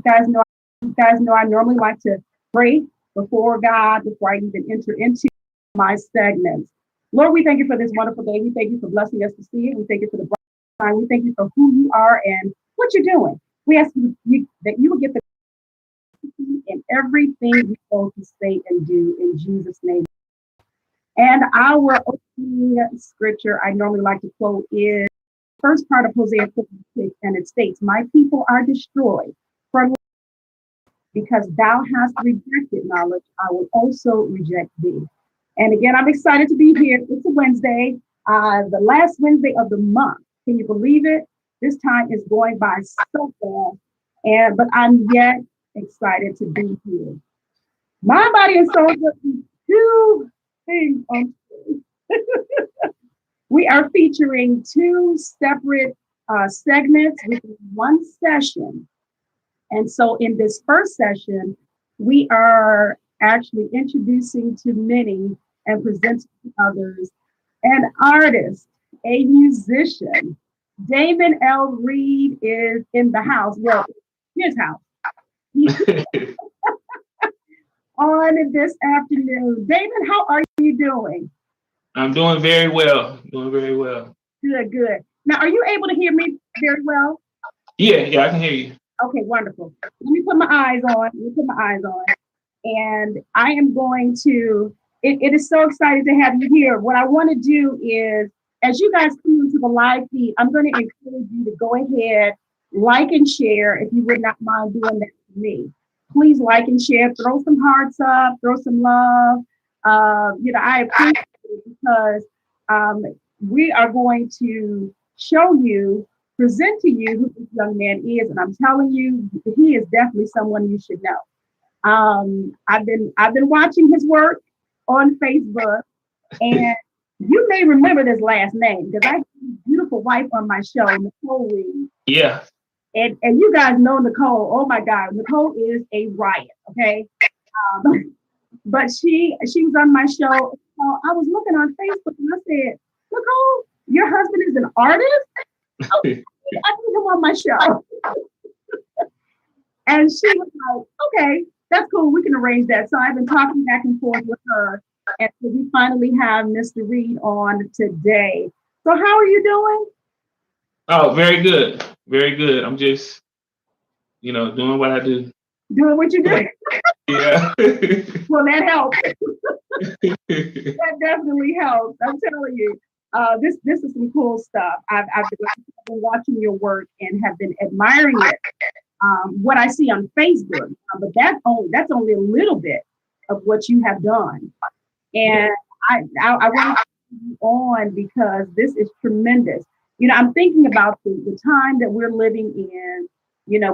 You guys know I normally like to pray before God before I even enter into my segments. Lord, we thank you for this wonderful day. We thank you for blessing us to see it. We thank you for the bright time. We thank you for who you are and what you're doing. We ask that you will get the in everything we go to say and do in Jesus' name. And our opening scripture I normally like to quote is first part of Hosea 4:6, and it states, "My people are destroyed for because thou hast rejected knowledge, I will also reject thee." And again, I'm excited to be here. It's a Wednesday, the last Wednesday of the month. Can you believe it? This time is going by so fast, but I'm yet excited to be here. My body and soul do two things on we are featuring two separate segments within one session. And so in this first session, we are actually introducing to many and presenting to others an artist, a musician. Damon L. Reed is in the house. Well, his house. On this afternoon. Damon, how are you doing? I'm doing very well. Doing very well. Good, good. Now, are you able to hear me very well? Yeah, I can hear you. Okay, wonderful. Let me put my eyes on. Let me put my eyes on. And I am going to, it is so exciting to have you here. What I want to do is, as you guys come into the live feed, I'm going to encourage you to go ahead, like and share if you would not mind doing that for me. Please like and share, throw some hearts up, throw some love. I appreciate it because we are going to show you, present to you who this young man is, and I'm telling you, he is definitely someone you should know. I've been watching his work on Facebook, and you may remember this last name because I have a beautiful wife on my show, Nicole Reed. Yeah. And you guys know Nicole. Oh my God, Nicole is a riot. Okay, but she was on my show. So I was looking on Facebook and I said, Nicole, your husband is an artist. Oh, I need him on my show. And she was like, okay, that's cool. We can arrange that. So I've been talking back and forth with her. And so we finally have Mr. Reed on today. So how are you doing? Oh, very good. Very good. I'm just, doing what I do. Doing what you do? Yeah. Well, that helps. That definitely helps. I'm telling you. This is some cool stuff. I've been watching your work and have been admiring it. What I see on Facebook, but that's only a little bit of what you have done. And I want to you on because this is tremendous. I'm thinking about the time that we're living in,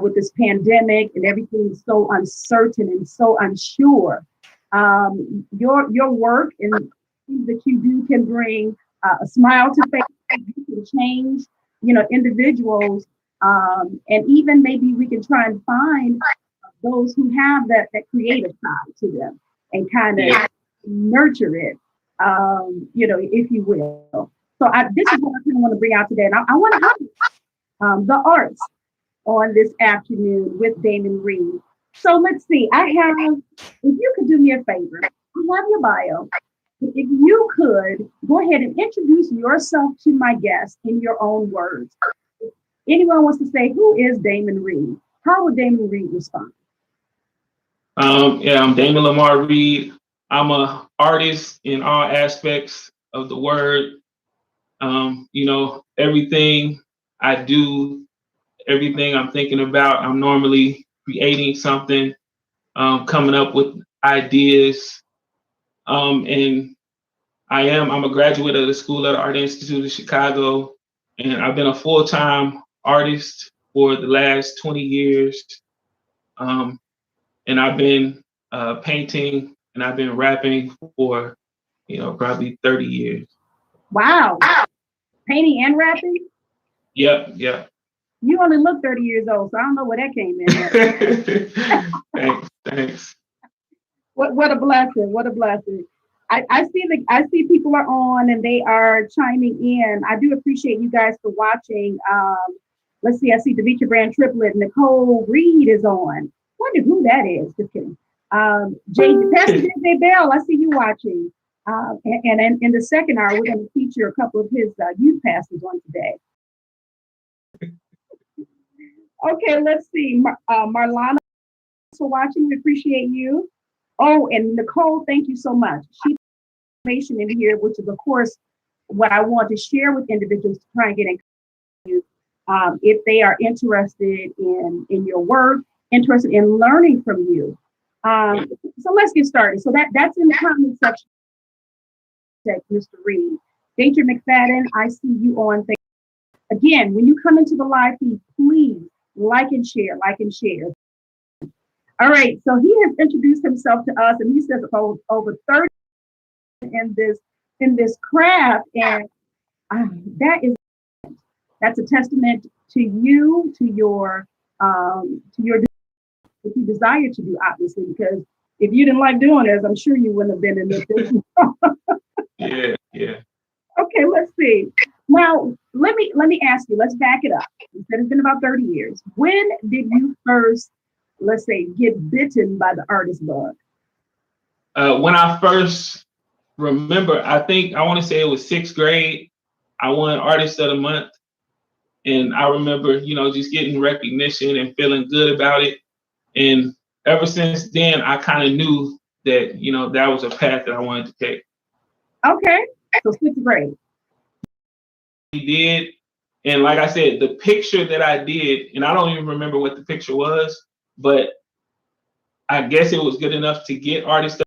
with this pandemic and everything is so uncertain and so unsure. Your work and things that you do can bring a smile to face. You can change, individuals, and even maybe we can try and find those who have that creative side to them and kind of nurture it, if you will. So this is what I kind of want to bring out today, and I want to have the arts on this afternoon with Damon Reed. So let's see. If you could do me a favor, I have your bio. If you could go ahead and introduce yourself to my guest in your own words. If anyone wants to say, who is Damon Reed? How would Damon Reed respond? I'm Damon Lamar Reed. I'm an artist in all aspects of the word. Everything I do, everything I'm thinking about, I'm normally creating something, coming up with ideas. And I'm a graduate of the School of the Art Institute of Chicago, and I've been a full-time artist for the last 20 years. And I've been painting and I've been rapping for, probably 30 years. Wow. Painting and rapping? Yep. You only look 30 years old, so I don't know where that came in. Thanks. What a blessing. What a blessing. I see people are on and they are chiming in. I do appreciate you guys for watching. Let's see. I see Demetria Brand Triplet. Nicole Reed is on. Wonder who that is. Just kidding. Pastor J. Bell, I see you watching. And in the second hour, we're going to feature a couple of his youth pastors on today. Okay, let's see. Marlana, for watching. We appreciate you. Oh, and Nicole, thank you so much. She put information in here, which is, of course, what I want to share with individuals to try and get in you if they are interested in your work, interested in learning from you. So let's get started. So that's in the comment section. Mr. Reed. Deidre McFadden, I see you on Facebook. Again, when you come into the live feed, please like and share. All right, so he has introduced himself to us, and he says over 30 in this craft, and that's a testament to you, to your if you desire to do, obviously, because if you didn't like doing this, I'm sure you wouldn't have been in this business. Yeah. Okay, let's see. Now, let me ask you, let's back it up. You said it's been about 30 years. When did you first, let's say, get bitten by the artist bug? When I first remember, I want to say it was 6th grade. I won Artist of the Month. And I remember, just getting recognition and feeling good about it. And ever since then, I kind of knew that, that was a path that I wanted to take. Okay, so 6th grade. He did. And like I said, the picture that I did, and I don't even remember what the picture was, but I guess it was good enough to get Artist.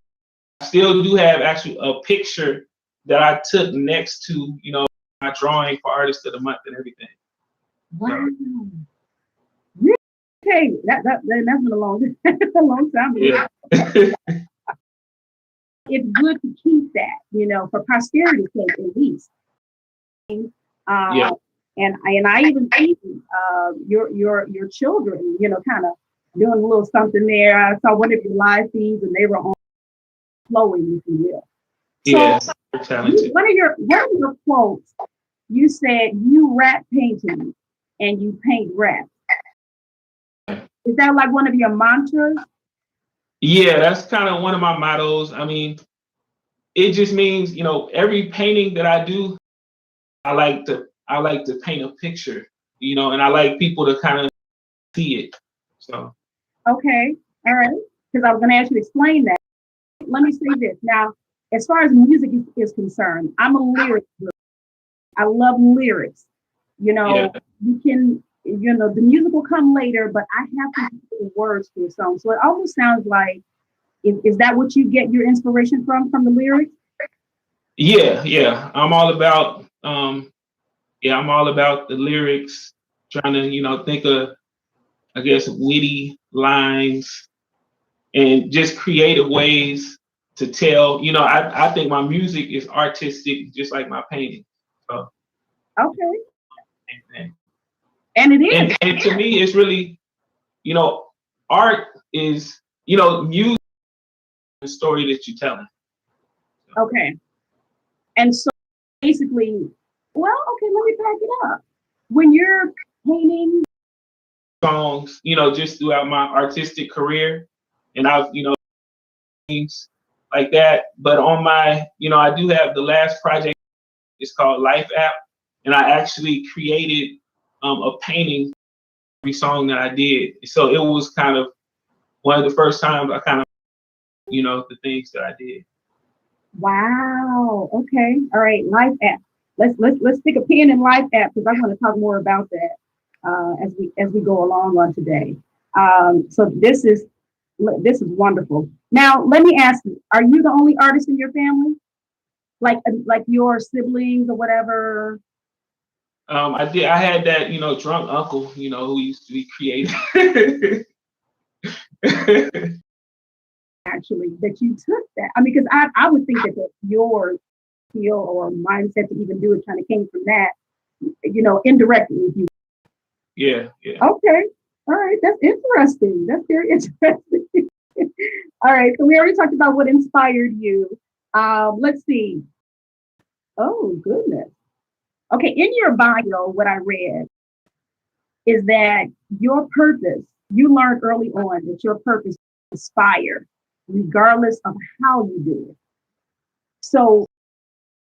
I still do have actually a picture that I took next to, my drawing for Artist of the Month and everything. Wow. So. Okay, that's been a long time ago. Yeah. It's good to keep that, for posterity's sake at least. Yeah. And I even see your children, kind of doing a little something there. I saw one of your live feeds, and they were on flowing, if you will. Yeah. So Talented. one of your quotes, you said you rap painting and you paint rap. Is that like one of your mantras? Yeah, that's kind of one of my mottos. I mean, it just means, every painting that I do, I like to paint a picture, and I like people to kind of see it. So. Okay, all right. Because I was going to ask you to explain that. Let me say this. Now, as far as music is concerned, I'm a lyric. I love lyrics. Yeah. You can, the music will come later, but I have to put the words to a song. So it almost sounds like, is that what you get your inspiration from the lyrics? Yeah. I'm all about the lyrics, trying to, think of, I guess, witty lines and just creative ways to tell. I think my music is artistic, just like my painting. So. Okay. And it is. And to me, it's really, art is, music, the story that you're telling. Okay. And so basically, well, okay, let me back it up. When you're painting songs, just throughout my artistic career, and I've, things like that. But on my, I do have the last project. It's called Life App, and I actually created a painting every song that I did. So it was kind of one of the first times I kind of, the things that I did. Wow. Okay. All right. Life App. Let's stick a pin in Life App, because I want to talk more about that as we go along on today. So this is wonderful. Now let me ask you: are you the only artist in your family, like your siblings or whatever? I had that, drunk uncle, who used to be creative. Actually, that you took that. I mean, because I would think that your feel or mindset to even do it kind of came from that, indirectly. Yeah. Okay. All right. That's interesting. That's very interesting. All right. So we already talked about what inspired you. Let's see. Oh, goodness. Okay. In your bio, what I read, is that your purpose, you learned early on that your purpose is to inspire, regardless of how you do it. So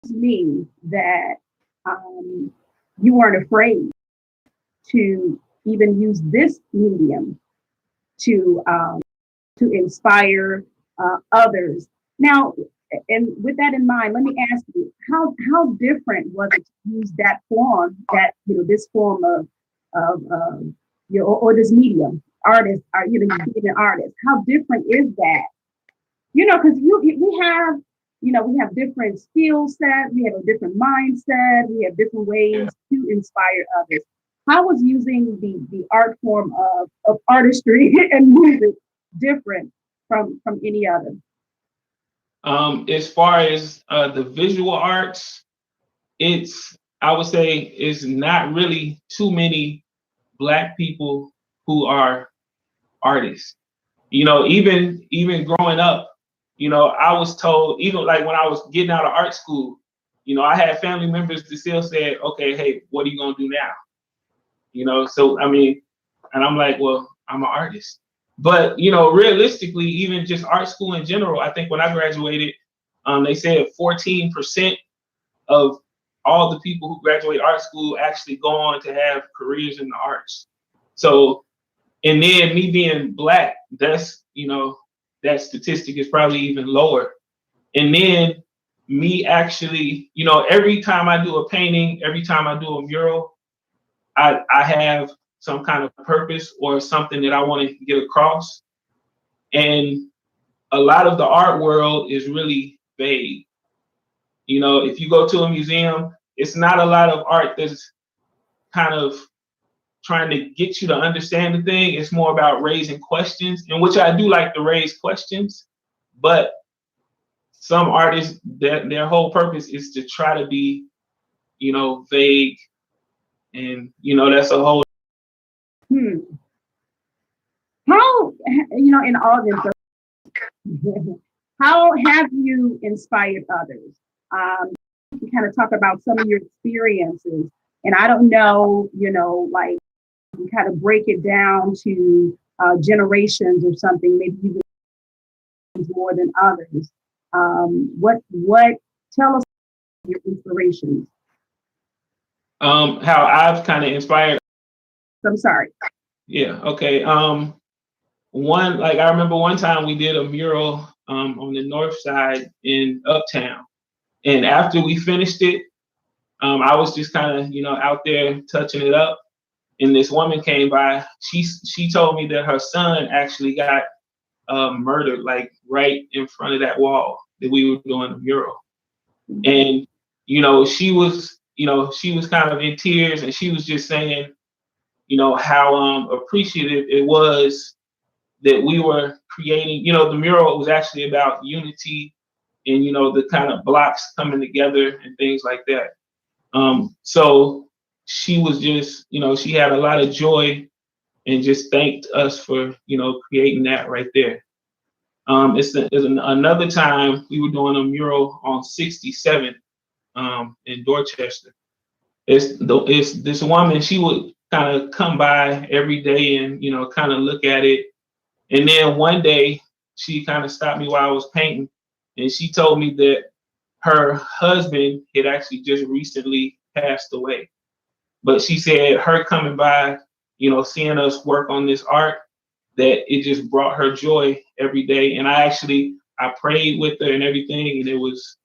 it means that you weren't afraid to even use this medium to inspire others. Now, and with that in mind, let me ask you, how different was it to use that form, that this form or this medium, artist, or being an artist? How different is that? Because we have different skill sets, we have a different mindset, we have different ways to inspire others. How was using the art form of artistry and music different from any other? As far as the visual arts, I would say it's not really too many Black people who are artists. Even growing up, I was told, even like when I was getting out of art school, I had family members that still said, okay, hey, what are you gonna do now? So I mean, and I'm like, well, I'm an artist. But realistically, even just art school in general, I think when I graduated, they said 14% of all the people who graduate art school actually go on to have careers in the arts. So, and then me being Black, that statistic is probably even lower. And then me actually, every time I do a painting, every time I do a mural, I have some kind of purpose or something that I want to get across. And a lot of the art world is really vague. If you go to a museum, it's not a lot of art that's kind of trying to get you to understand the thing. It's more about raising questions, in which I do like to raise questions. But some artists, their whole purpose is to try to be, vague. And, that's a whole. How, in all this, how have you inspired others? You kind of talk about some of your experiences, and I don't know, like you kind of break it down to generations or something, maybe even more than others. What tell us your inspirations? How I've kind of inspired. I'm sorry. Yeah. Okay. I remember one time we did a mural on the north side in Uptown, and after we finished it, I was just kind of out there touching it up, and this woman came by. She told me that her son actually got murdered, like right in front of that wall that we were doing the mural. And she was kind of in tears, and she was just saying how appreciative it was that we were creating. The mural was actually about unity and the kind of blocks coming together and things like that. So she was just she had a lot of joy and just thanked us for creating that right there. It's another time we were doing a mural on 67th in Dorchester. It's this woman. She would kind of come by every day and kind of look at it. And then one day she kind of stopped me while I was painting, and she told me that her husband had actually just recently passed away. But she said her coming by, seeing us work on this art, that it just brought her joy every day. And I prayed with her and everything, and it was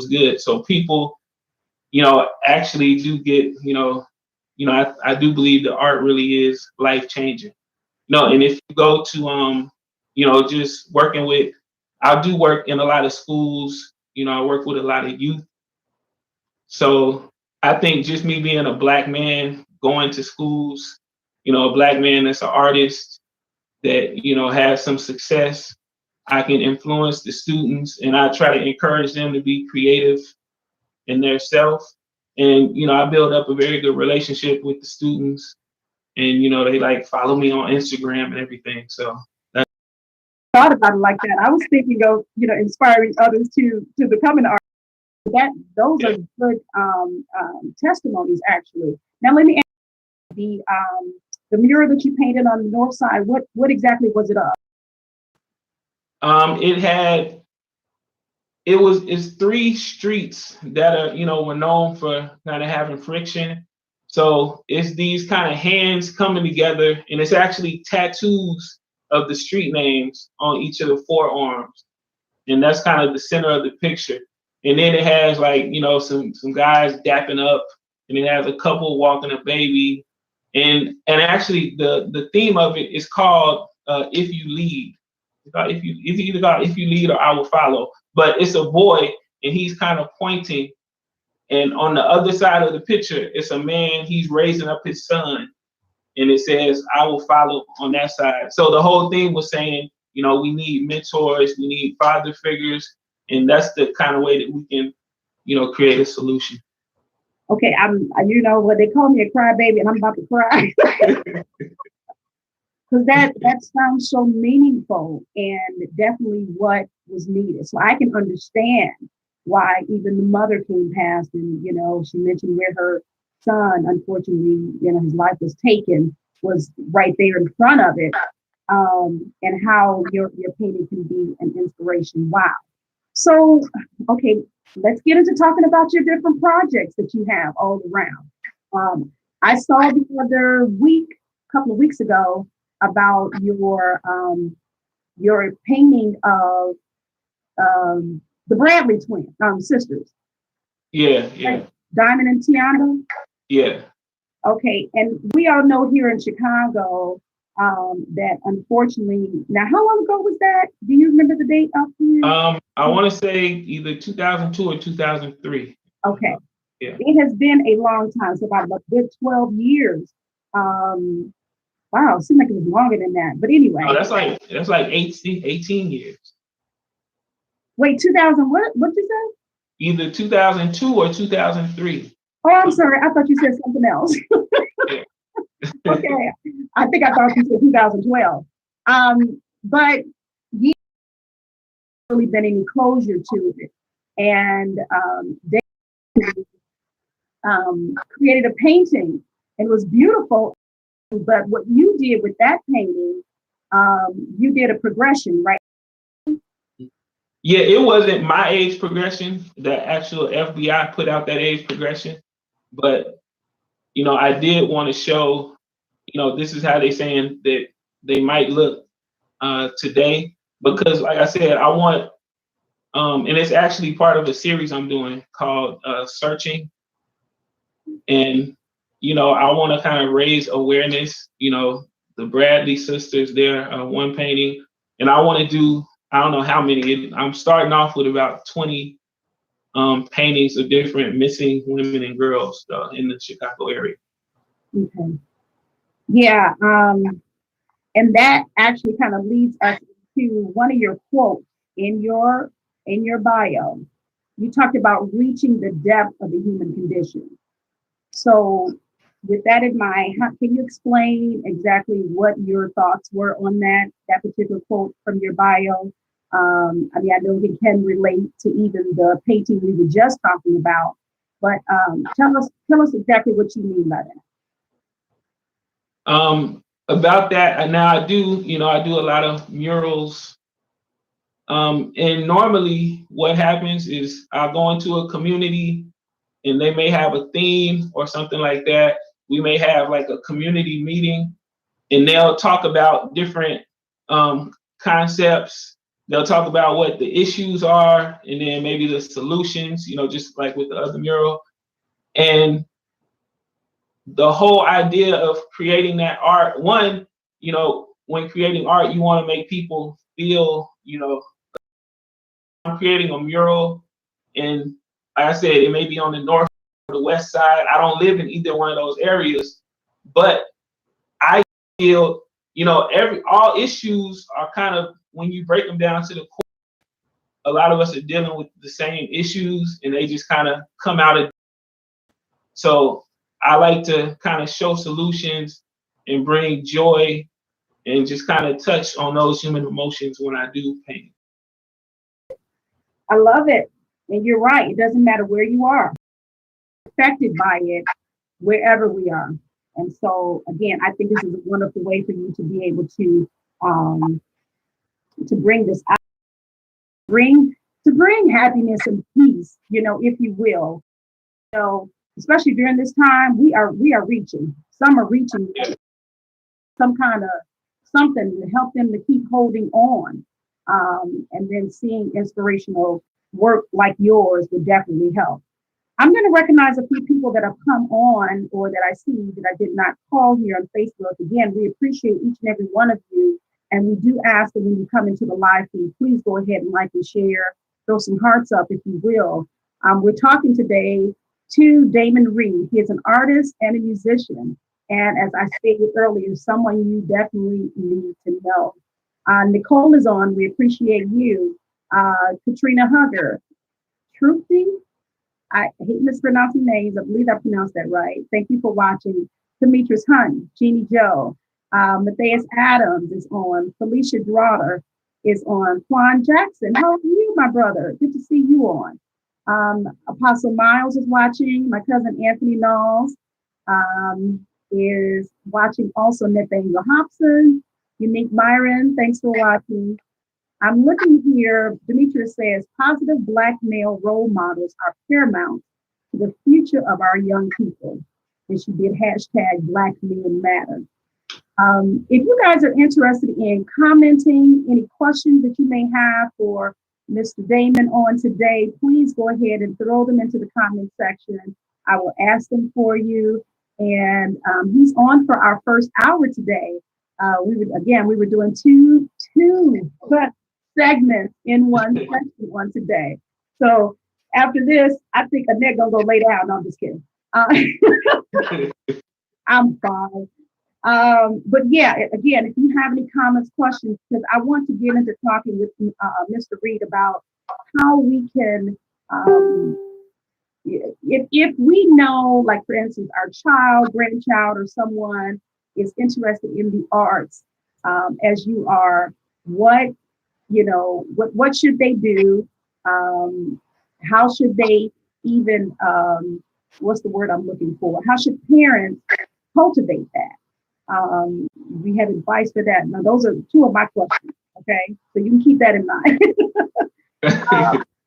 good. So people, actually do get, I do believe the art really is life changing. And if you go to, just working with, I do work in a lot of schools, I work with a lot of youth. So I think just me being a Black man going to schools, a Black man that's an artist that, has some success, I can influence the students, and I try to encourage them to be creative in their self. And, I build up a very good relationship with the students, and, they like follow me on Instagram and everything. So that's thought about it like that. I was thinking of, inspiring others to become an artist. Those are good testimonies, actually. Now let me the mural that you painted on the north side, what exactly was it of? It's three streets that are, were known for kind of having friction. So it's these kind of hands coming together, and it's actually tattoos of the street names on each of the forearms. And that's kind of the center of the picture. And then it has like, some guys dapping up, and it has a couple walking a baby. And actually the theme of it is called If You Lead. If you lead or I will follow. But it's a boy, and he's kind of pointing. And on the other side of the picture, it's a man, he's raising up his son. And it says, I will follow on that side. So the whole thing was saying, we need mentors, we need father figures. And that's the kind of way that we can, create a solution. Okay, what they call me a crybaby, and I'm about to cry. Because that sounds so meaningful and definitely what was needed. So I can understand why even the mother came past and, she mentioned where her son, unfortunately, his life was taken, was right there in front of it, and how your painting can be an inspiration. Wow. So, okay, let's get into talking about your different projects that you have all around. I saw the other week, a couple of weeks ago, about your painting of the Bradley twin sisters. Yeah. Like Diamond and Tiana. Yeah. Okay, and we all know here in Chicago that unfortunately, now how long ago was that? Do you remember the date off here? I want to say either 2002 or 2003. Okay. Yeah. It has been a long time, so about a good 12 years. Wow, it seemed like it was longer than that. But anyway. Oh, that's like 18 years. Wait, 2000 what? What'd you say? Either 2002 or 2003. Oh, I'm sorry. I thought you said something else. Okay. I think I thought you said 2012. But you haven't really been any closure to it. And they created a painting, and it was beautiful. But what you did with that painting, you did a progression, right? Yeah, it wasn't my age progression. The actual FBI put out that age progression. But, I did want to show, this is how they're saying that they might look today. Because like I said, I want, and it's actually part of a series I'm doing called Searching. And, I want to kind of raise awareness, the Bradley sisters, their one painting. And I want to do, I don't know how many, I'm starting off with about 20 paintings of different missing women and girls in the Chicago area. Okay. Yeah. And that actually kind of leads us to one of your quotes in your bio. You talked about reaching the depth of the human condition. So with that in mind, can you explain exactly what your thoughts were on that particular quote from your bio? I know it can relate to even the painting we were just talking about, but tell us exactly what you mean by that. About that, and now I do a lot of murals. And normally what happens is I'll go into a community and they may have a theme or something like that. We may have like a community meeting, and they'll talk about different concepts. They'll talk about what the issues are, and then maybe the solutions, just like with the other mural. And the whole idea of creating that art, one, when creating art, you want to make people feel, I'm creating a mural, and like I said, it may be on the north or the west side. I don't live in either one of those areas, but I feel, all issues are kind of, when you break them down to the core, a lot of us are dealing with the same issues, and they just kind of come out of. So I like to kind of show solutions and bring joy and just kind of touch on those human emotions when I do paint. I love it. And you're right. It doesn't matter where you are, affected by it, wherever we are. And so again, I think this is a wonderful way for you to be able um, to bring this out, bring to bring happiness and peace, if you will. So especially during this time, we are reaching. Some are reaching some kind of something to help them to keep holding on. And then seeing inspirational work like yours would definitely help. I'm going to recognize a few people that have come on or that I see that I did not call here on Facebook. Again, we appreciate each and every one of you. And we do ask that when you come into the live feed, please go ahead and like and share, throw some hearts up if you will. We're talking today to Damon Reed. He is an artist and a musician. And as I stated earlier, someone you definitely need to know. Nicole is on. We appreciate you. Katrina Hugger. Truthing. I hate mispronouncing names. I believe I pronounced that right. Thank you for watching. Demetrius Hunt, Jeannie Joe, Matthias Adams is on. Felicia Drotter is on. Quan Jackson, how are you, my brother? Good to see you on. Apostle Miles is watching. My cousin Anthony Knowles is watching also. Nathaniel Hobson, Unique Myron, thanks for watching. I'm looking here. Demetrius says positive Black male role models are paramount to the future of our young people. And she did hashtag Black Men Matter. If you guys are interested in commenting, any questions that you may have for Mr. Damon on today, please go ahead and throw them into the comment section. I will ask them for you. And he's on for our first hour today. We were doing two segments in one section on today. So after this, I think Annette gonna go lay down. No, I'm just kidding. I'm fine. But yeah, again, if you have any comments, questions, because I want to get into talking with Mr. Reed about how we can, if we know, like for instance, our child, grandchild, or someone is interested in the arts, as you are, what should they do? How should they even, what's the word I'm looking for? How should parents cultivate that? We have advice for that. Now, those are two of my questions, okay? So you can keep that in mind.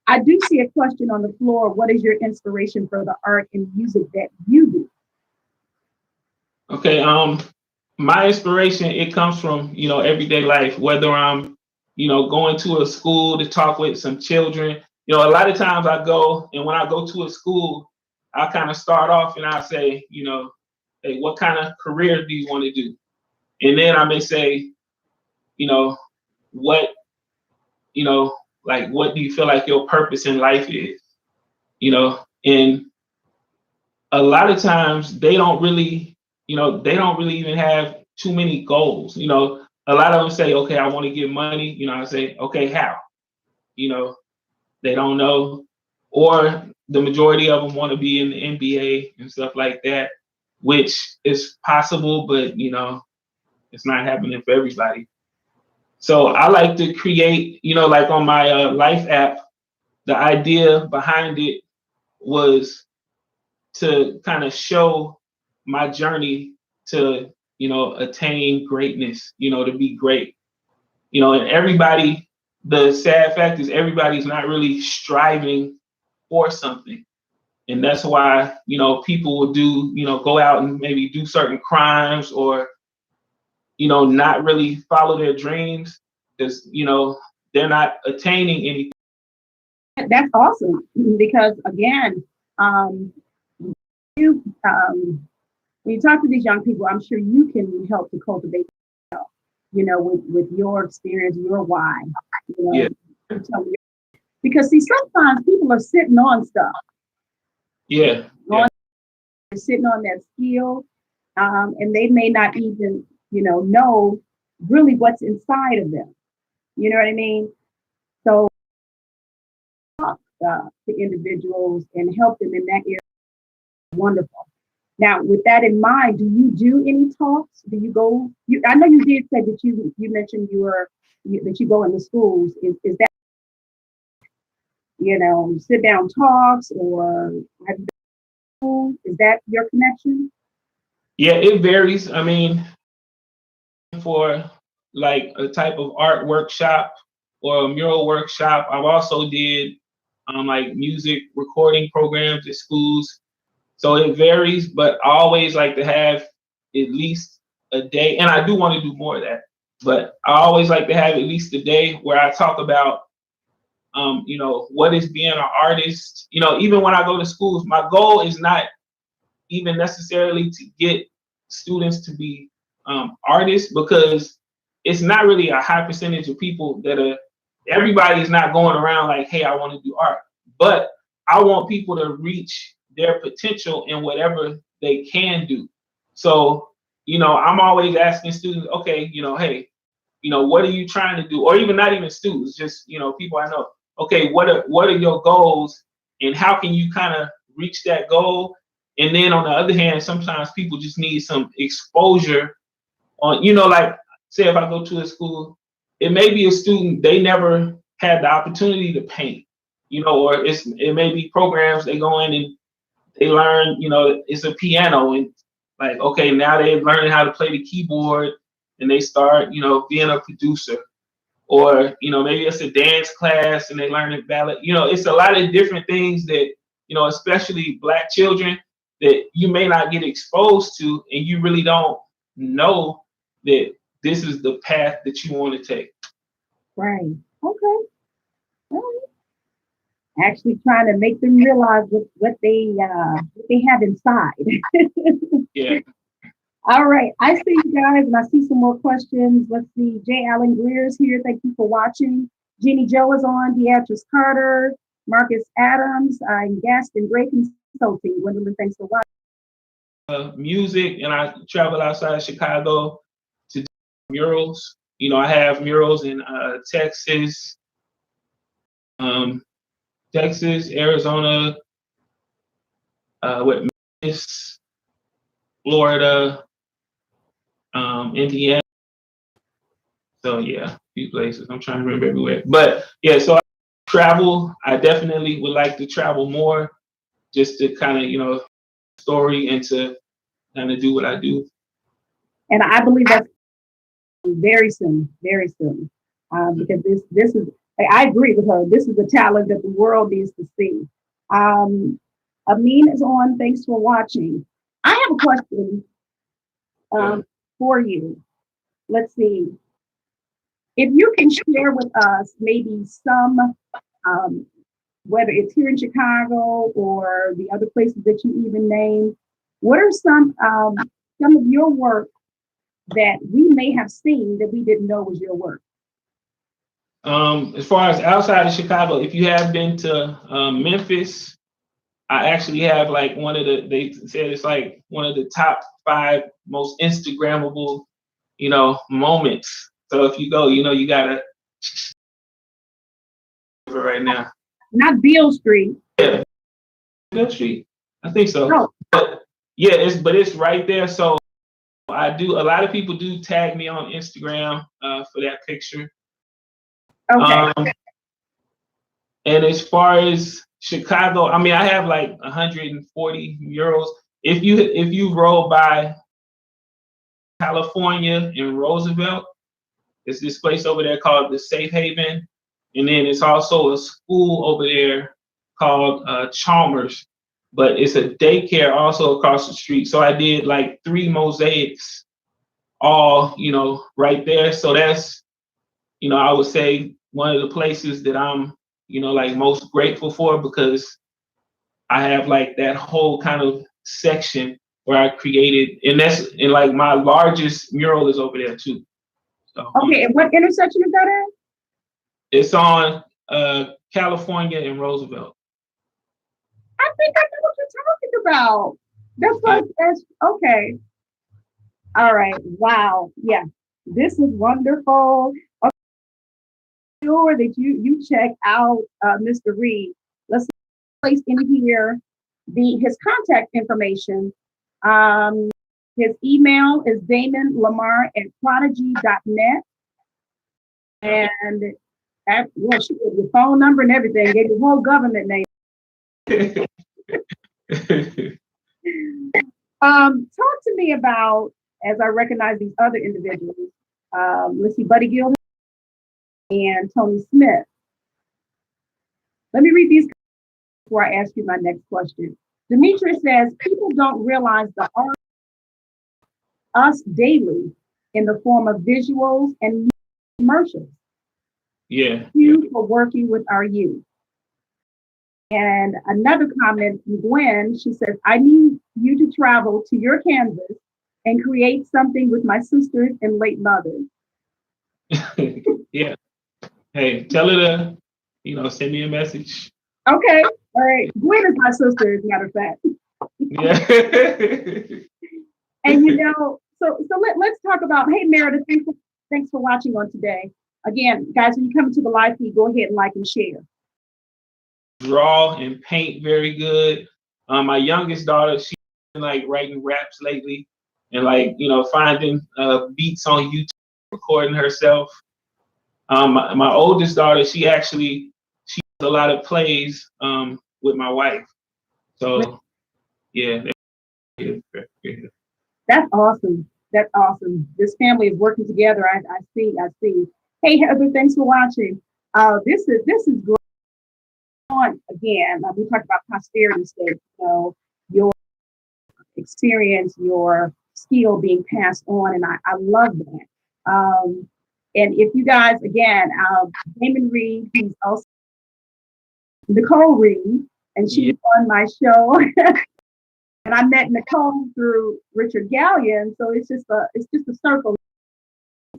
I do see a question on the floor. What is your inspiration for the art and music that you do? Okay, my inspiration, it comes from, everyday life, whether I'm, going to a school to talk with some children. A lot of times I go, and when I go to a school, I kind of start off and I say, hey, what kind of career do you want to do? And then I may say, what, what do you feel like your purpose in life is? And a lot of times they don't really even have too many goals. A lot of them say, okay, I want to get money. I say, okay, how? They don't know. Or the majority of them want to be in the NBA and stuff like that, which is possible, but it's not happening for everybody. So I like to create, like on my Life app, the idea behind it was to kind of show my journey to, attain greatness, to be great. And everybody, the sad fact is everybody's not really striving for something. And that's why, people will do, go out and maybe do certain crimes or, not really follow their dreams because, they're not attaining anything. That's awesome because again, when you talk to these young people, I'm sure you can help to cultivate, with your experience, your why. Yeah. Because see, sometimes people are sitting on stuff. Yeah. They're sitting on that skill, and they may not even, know really what's inside of them. You know what I mean? So to individuals and help them in that area. Wonderful. Now, with that in mind, do you do any talks? Do you go? I know you did say that you mentioned that you go in the schools. Is that sit down talks or is that your connection? Yeah, it varies. I mean, for like a type of art workshop or a mural workshop, I've also did like music recording programs at schools. So it varies, but I always like to have at least a day, and I do want to do more of that. But I always like to have at least a day where I talk about, what is being an artist. Even when I go to schools, my goal is not even necessarily to get students to be artists, because it's not really a high percentage of people that are. Everybody is not going around like, hey, I want to do art, but I want people to reach their potential in whatever they can do. So, I'm always asking students, okay, hey, what are you trying to do? Or even not even students, just, people I know. Okay, what are your goals, and how can you kind of reach that goal? And then on the other hand, sometimes people just need some exposure on, like, say if I go to a school, it may be a student, they never had the opportunity to paint, or it may be programs they go in and they learn, it's a piano, and like, okay, now they're learning how to play the keyboard, and they start, being a producer. Or, maybe it's a dance class and they learn it ballet. It's a lot of different things that, especially Black children, that you may not get exposed to, and you really don't know that this is the path that you want to take. Right. Okay. All right. Actually trying to make them realize what they have inside. Yeah. All right. I see you guys, and I see some more questions. Let's see. J. Allen Greer is here. Thank you for watching. Jenny Joe is on. Beatrice Carter, Marcus Adams, and Gaston Gray Consulting. Gwendolyn, thanks for watching. Music, and I travel outside of Chicago to do murals. I have murals in Texas, Arizona, with Memphis, Florida, Indiana. So yeah, a few places. I'm trying to remember everywhere. But yeah, so I travel. I definitely would like to travel more, just to kind of, story, and to kind of do what I do. And I believe that's very soon, very soon. Because this is, I agree with her. This is a talent that the world needs to see. Amin is on. Thanks for watching. I have a question for you. Let's see. If you can share with us maybe some, whether it's here in Chicago or the other places that you even named, what are some of your work that we may have seen that we didn't know was your work? As far as outside of Chicago, if you have been to Memphis, I actually have like they said it's like one of the top 5 most Instagrammable, moments. So if you go, you gotta right now. Not Beale Street. Yeah, Beale Street. I think so. No. But yeah, it's right there. So I do. A lot of people do tag me on Instagram for that picture. Okay. And as far as Chicago, I mean, I have like 140 murals. If you roll by California in Roosevelt, it's this place over there called the Safe Haven, and then it's also a school over there called Chalmers, but it's a daycare also across the street. So I did like 3 mosaics, all right there. So that's I would say one of the places that I'm like most grateful for, because I have like that whole kind of section where I created, and like my largest mural is over there too. So, okay, and what intersection is that at? It's on California and Roosevelt. I think I know what you're talking about. That's okay. All right. Wow. Yeah. This is wonderful. Okay. Sure that you check out Mr. Reed. Let's place in here his contact information. His email is DamonLamar@prodigy.net. And she gave your phone number and everything, gave your whole government name. Talk to me about, as I recognize these other individuals, let's see, Buddy Gill and Tony Smith. Let me read these before I ask you my next question. Demetrius says, people don't realize the art of us daily in the form of visuals and commercials. Yeah. Thank you for working with our youth. And another comment from Gwen, she says, I need you to travel to your Kansas and create something with my sisters and late mothers. Yeah. Hey, tell her to, send me a message. Okay. All right. Gwen is my sister, as a matter of fact. Yeah. And let's talk about, hey Meredith, thanks for watching on today. Again, guys, when you come to the live feed, go ahead and like and share. Draw and paint very good. My youngest daughter, she's been like writing raps lately and finding beats on YouTube, recording herself. My oldest daughter, she does a lot of plays with my wife. So yeah. That's awesome. That's awesome. This family is working together. I see. Hey Heather, thanks for watching. This is great. Again, we talked about prosperity state. So your experience, your skill being passed on, and I love that. And if you guys, again, Damon Reed, he's also Nicole Reed, and she's on my show. And I met Nicole through Richard Gallion, so it's just a circle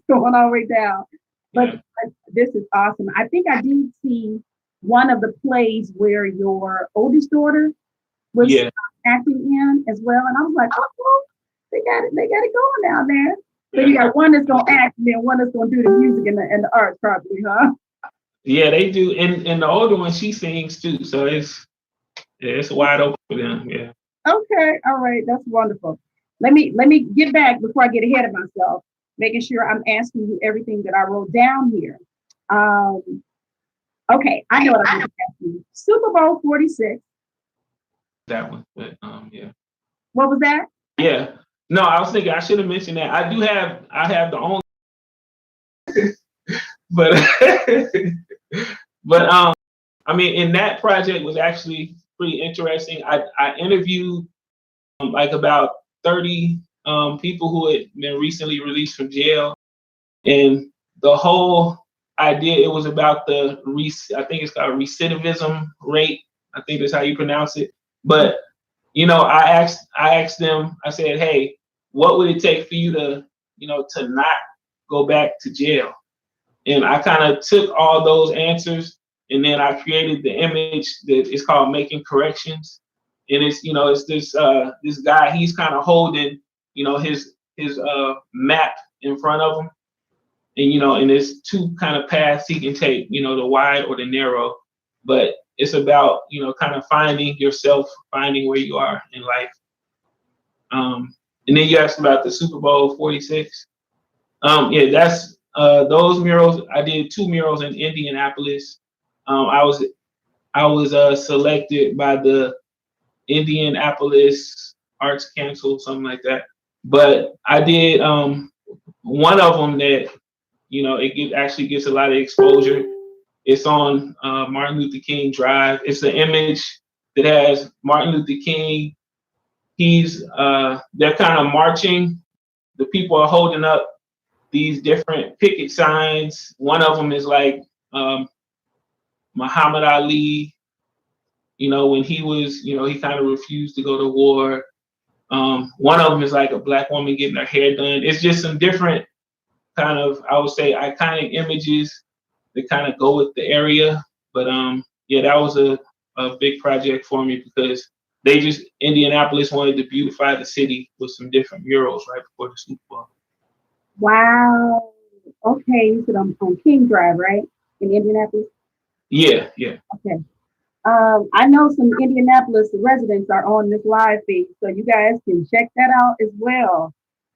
going all the way down. But this is awesome. I think I did see one of the plays where your oldest daughter was acting in as well, and I was like, oh, they got it going down there. So you got one that's gonna act, and then one that's gonna do the music and the arts, probably, huh? Yeah, they do, and the older one, she sings too, so it's wide open for them. Yeah. Okay, all right, that's wonderful. Let me get back before I get ahead of myself, making sure I'm asking you everything that I wrote down here. Okay, I know what I'm going to ask you. Super Bowl 46. That one, but yeah. What was that? Yeah, no, I was thinking I should have mentioned that. I have the only, but I mean, in that project was actually pretty interesting. I interviewed about 30 people who had been recently released from jail, and the whole idea, it was about I think it's called recidivism rate. I think that's how you pronounce it. But I asked them. I said, hey, what would it take for you to to not go back to jail? And I kind of took all those answers, and then I created the image that is called Making Corrections. And it's this guy, he's kind of holding his map in front of him, and there's two kind of paths he can take, the wide or the narrow. But it's about kind of finding yourself, finding where you are in life. And then you asked about the Super Bowl 46. Yeah, that's those murals. I did 2 murals in Indianapolis. I was selected by the Indianapolis Arts Council, something like that. But I did one of them that actually gets a lot of exposure. It's on Martin Luther King Drive. It's an image that has Martin Luther King. They're kind of marching. The people are holding up these different picket signs. One of them is like Muhammad Ali, when he was, he kind of refused to go to war. One of them is like a Black woman getting her hair done. It's just some different kind of, I would say, iconic images that kind of go with the area. But yeah, that was a big project for me because Indianapolis wanted to beautify the city with some different murals right before the Super Bowl. Wow. Okay, you said on King Drive, right? In Indianapolis? Yeah. Okay. I know some Indianapolis residents are on this live feed, so you guys can check that out as well.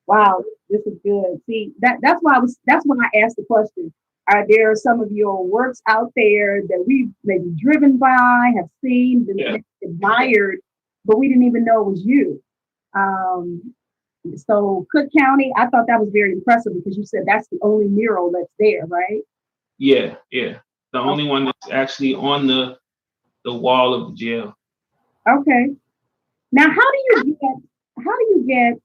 Wow, this is good. See, that's why I asked the question. Are there some of your works out there that we've maybe driven by, have seen, been admired, but we didn't even know it was you? Um, so Cook County, I thought that was very impressive because you said that's the only mural that's there, right? Yeah, yeah. The Oh, only one that's actually on the wall of the jail. okay. Now, how do you get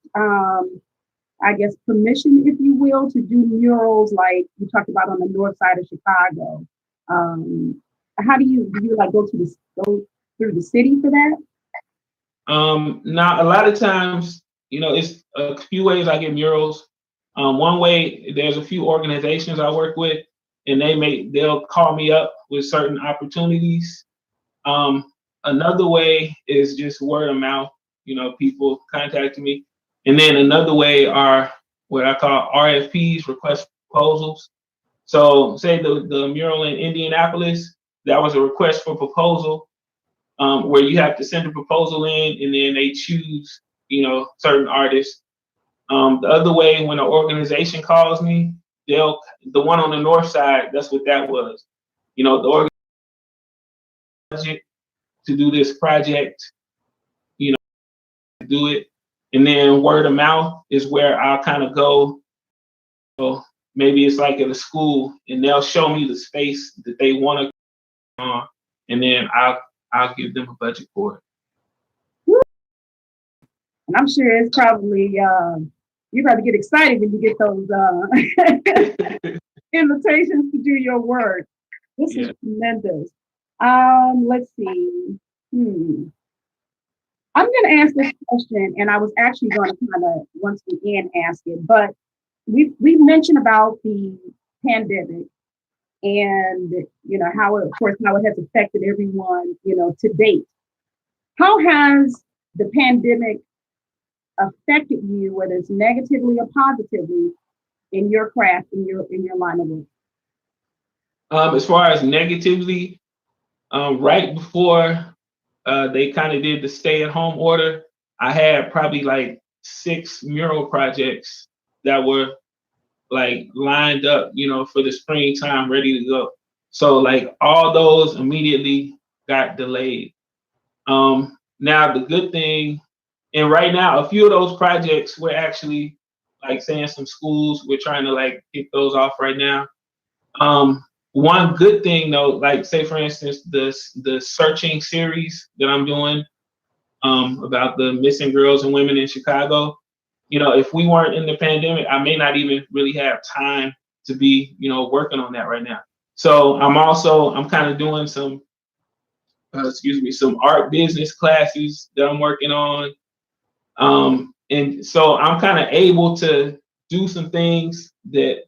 I guess permission, if you will, to do murals like you talked about on the north side of Chicago? Um, how do you like go through the city for that? Now a lot of times, it's a few ways I get murals. One way, there's a few organizations I work with, and they'll call me up with certain opportunities. Um, Another way is just word of mouth, people contacting me. And then another way are what I call RFPs, request proposals. So say the mural in Indianapolis, that was a request for proposal, where you have to send a proposal in and then they choose, certain artists. The other way, when an organization calls me, the one on the north side, that's what that was. The organization to do this project, do it. And then word of mouth is where I'll kind of go. So maybe it's like at a school and they'll show me the space that they want to on, and then I'll give them a budget for And I'm sure it's probably you got to get excited when you get those it. invitations to do your work. This is Yeah. tremendous. Let's see. I'm going to ask this question, and I was actually going to kind of once we end ask it, but we mentioned about the pandemic and how it, of course, how it has affected everyone, to date. How has the pandemic affected you, whether it's negatively or positively, in your craft, in your line of work? As far as negatively, right before they kind of did the stay-at-home order, I had probably like 6 mural projects that were like lined up, for the springtime, ready to go. So like all those immediately got delayed. Now the good thing, and right now a few of those projects we're actually like saying some schools, we're trying to like kick those off right now. One good thing though, like say for instance, the searching series that I'm doing about the missing girls and women in Chicago. If we weren't in the pandemic, I may not even really have time to be, working on that right now. So I'm kind of doing some, some art business classes that I'm working on. And so I'm kind of able to do some things that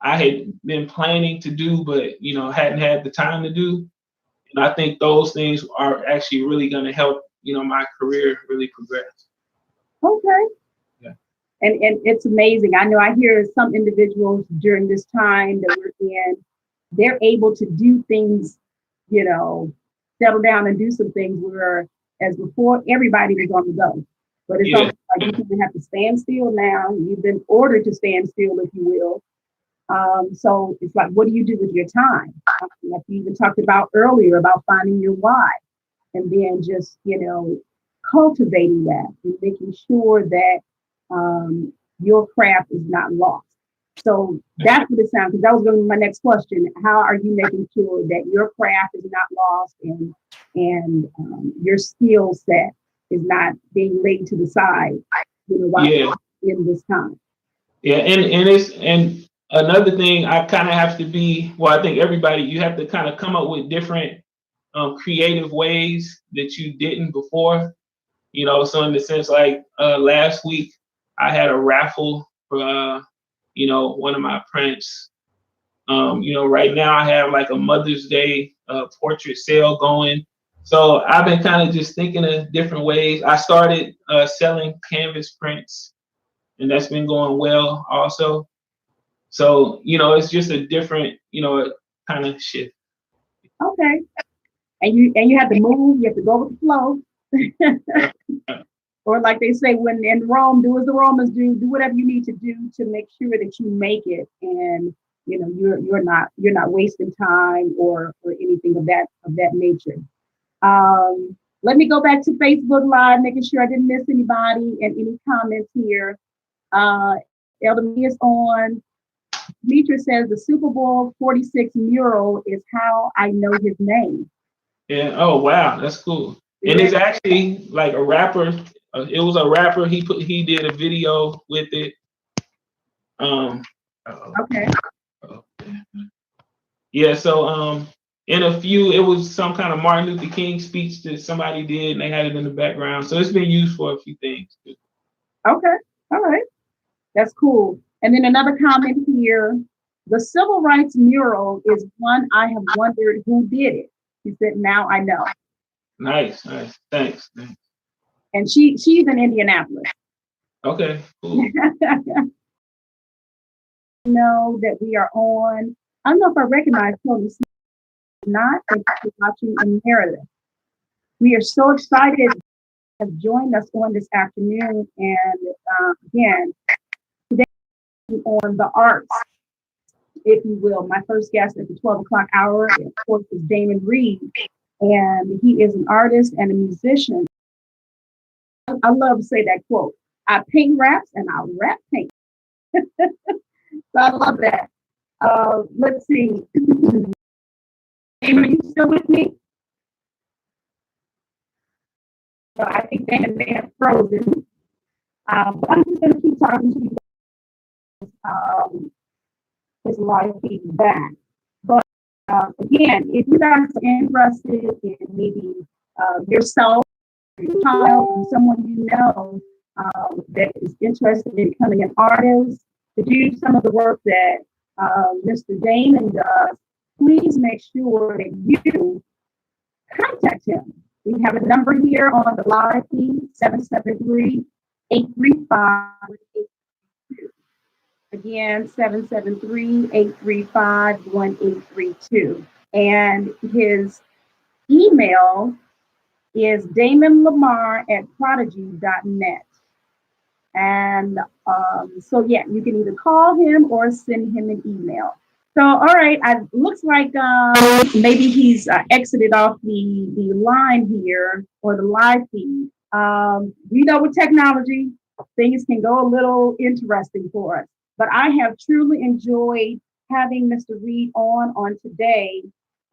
I had been planning to do, but hadn't had the time to do. And I think those things are actually really going to help, my career really progress. Okay. Yeah. And it's amazing. I know I hear some individuals during this time that we're in, they're able to do things, settle down and do some things where as before everybody was on the go. But it's almost like you kind of have to stand still now. You've been ordered to stand still, if you will. So it's like, what do you do with your time? Like you even talked about earlier about finding your why, and then just cultivating that and making sure that your craft is not lost. So that's what it sounds. Because that was going to be my next question. How are you making sure that your craft is not lost and your skill set is not being laid to the side, while in this time? Yeah, and another thing I kind of have to be, well, I think everybody, you have to kind of come up with different creative ways that you didn't before. So in the sense like last week I had a raffle for one of my prints. Right now I have like a Mother's Day portrait sale going. So I've been kind of just thinking of different ways. I started selling canvas prints, and that's been going well also. So, it's just a different, kind of shift. Okay. And you have to move, you have to go with the flow. Or like they say, when in Rome, do as the Romans do whatever you need to do to make sure that you make it. And you're not wasting time or anything of that nature. Let me go back to Facebook Live, making sure I didn't miss anybody and any comments here. Elder Me is on. Demetra says the Super Bowl 46 mural is how I know his name. Yeah. Oh wow, that's cool. And it's actually like a rapper. It was a rapper. He did a video with it. Okay. Yeah. So in a few, it was some kind of Martin Luther King speech that somebody did, and they had it in the background. So it's been used for a few things. Okay. All right. That's cool. And then another comment here. The civil rights mural is one I have wondered who did it. He said, now I know. Nice. Thanks. And she's in Indianapolis. Okay, cool. Know that we are on. I don't know if I recognize Tony Smith or not, but you're watching in Meredith. We are so excited to have joined us on this afternoon. And again, today on the arts, if you will. My first guest at the 12 o'clock hour, of course, is Damon Reed. And he is an artist and a musician. I love to say that quote. I paint raps and I rap paint. So I love that. Let's see. Damon, are you still with me? So I think Damon may have frozen. But I'm just going to keep talking to you. His live feedback. But again, if you guys are interested in maybe yourself, your child, or someone you know that is interested in becoming an artist, to do some of the work that Mr. Damon does, please make sure that you contact him. We have a number here on the live feed, 773-835-1832. Again, 773-835-1832. And his email is damonlamar@prodigy.net. And so, yeah, you can either call him or send him an email. So, all right, looks like maybe he's exited off the line here or the live feed. We know with technology, things can go a little interesting for us. But I have truly enjoyed having Mr. Reed on today.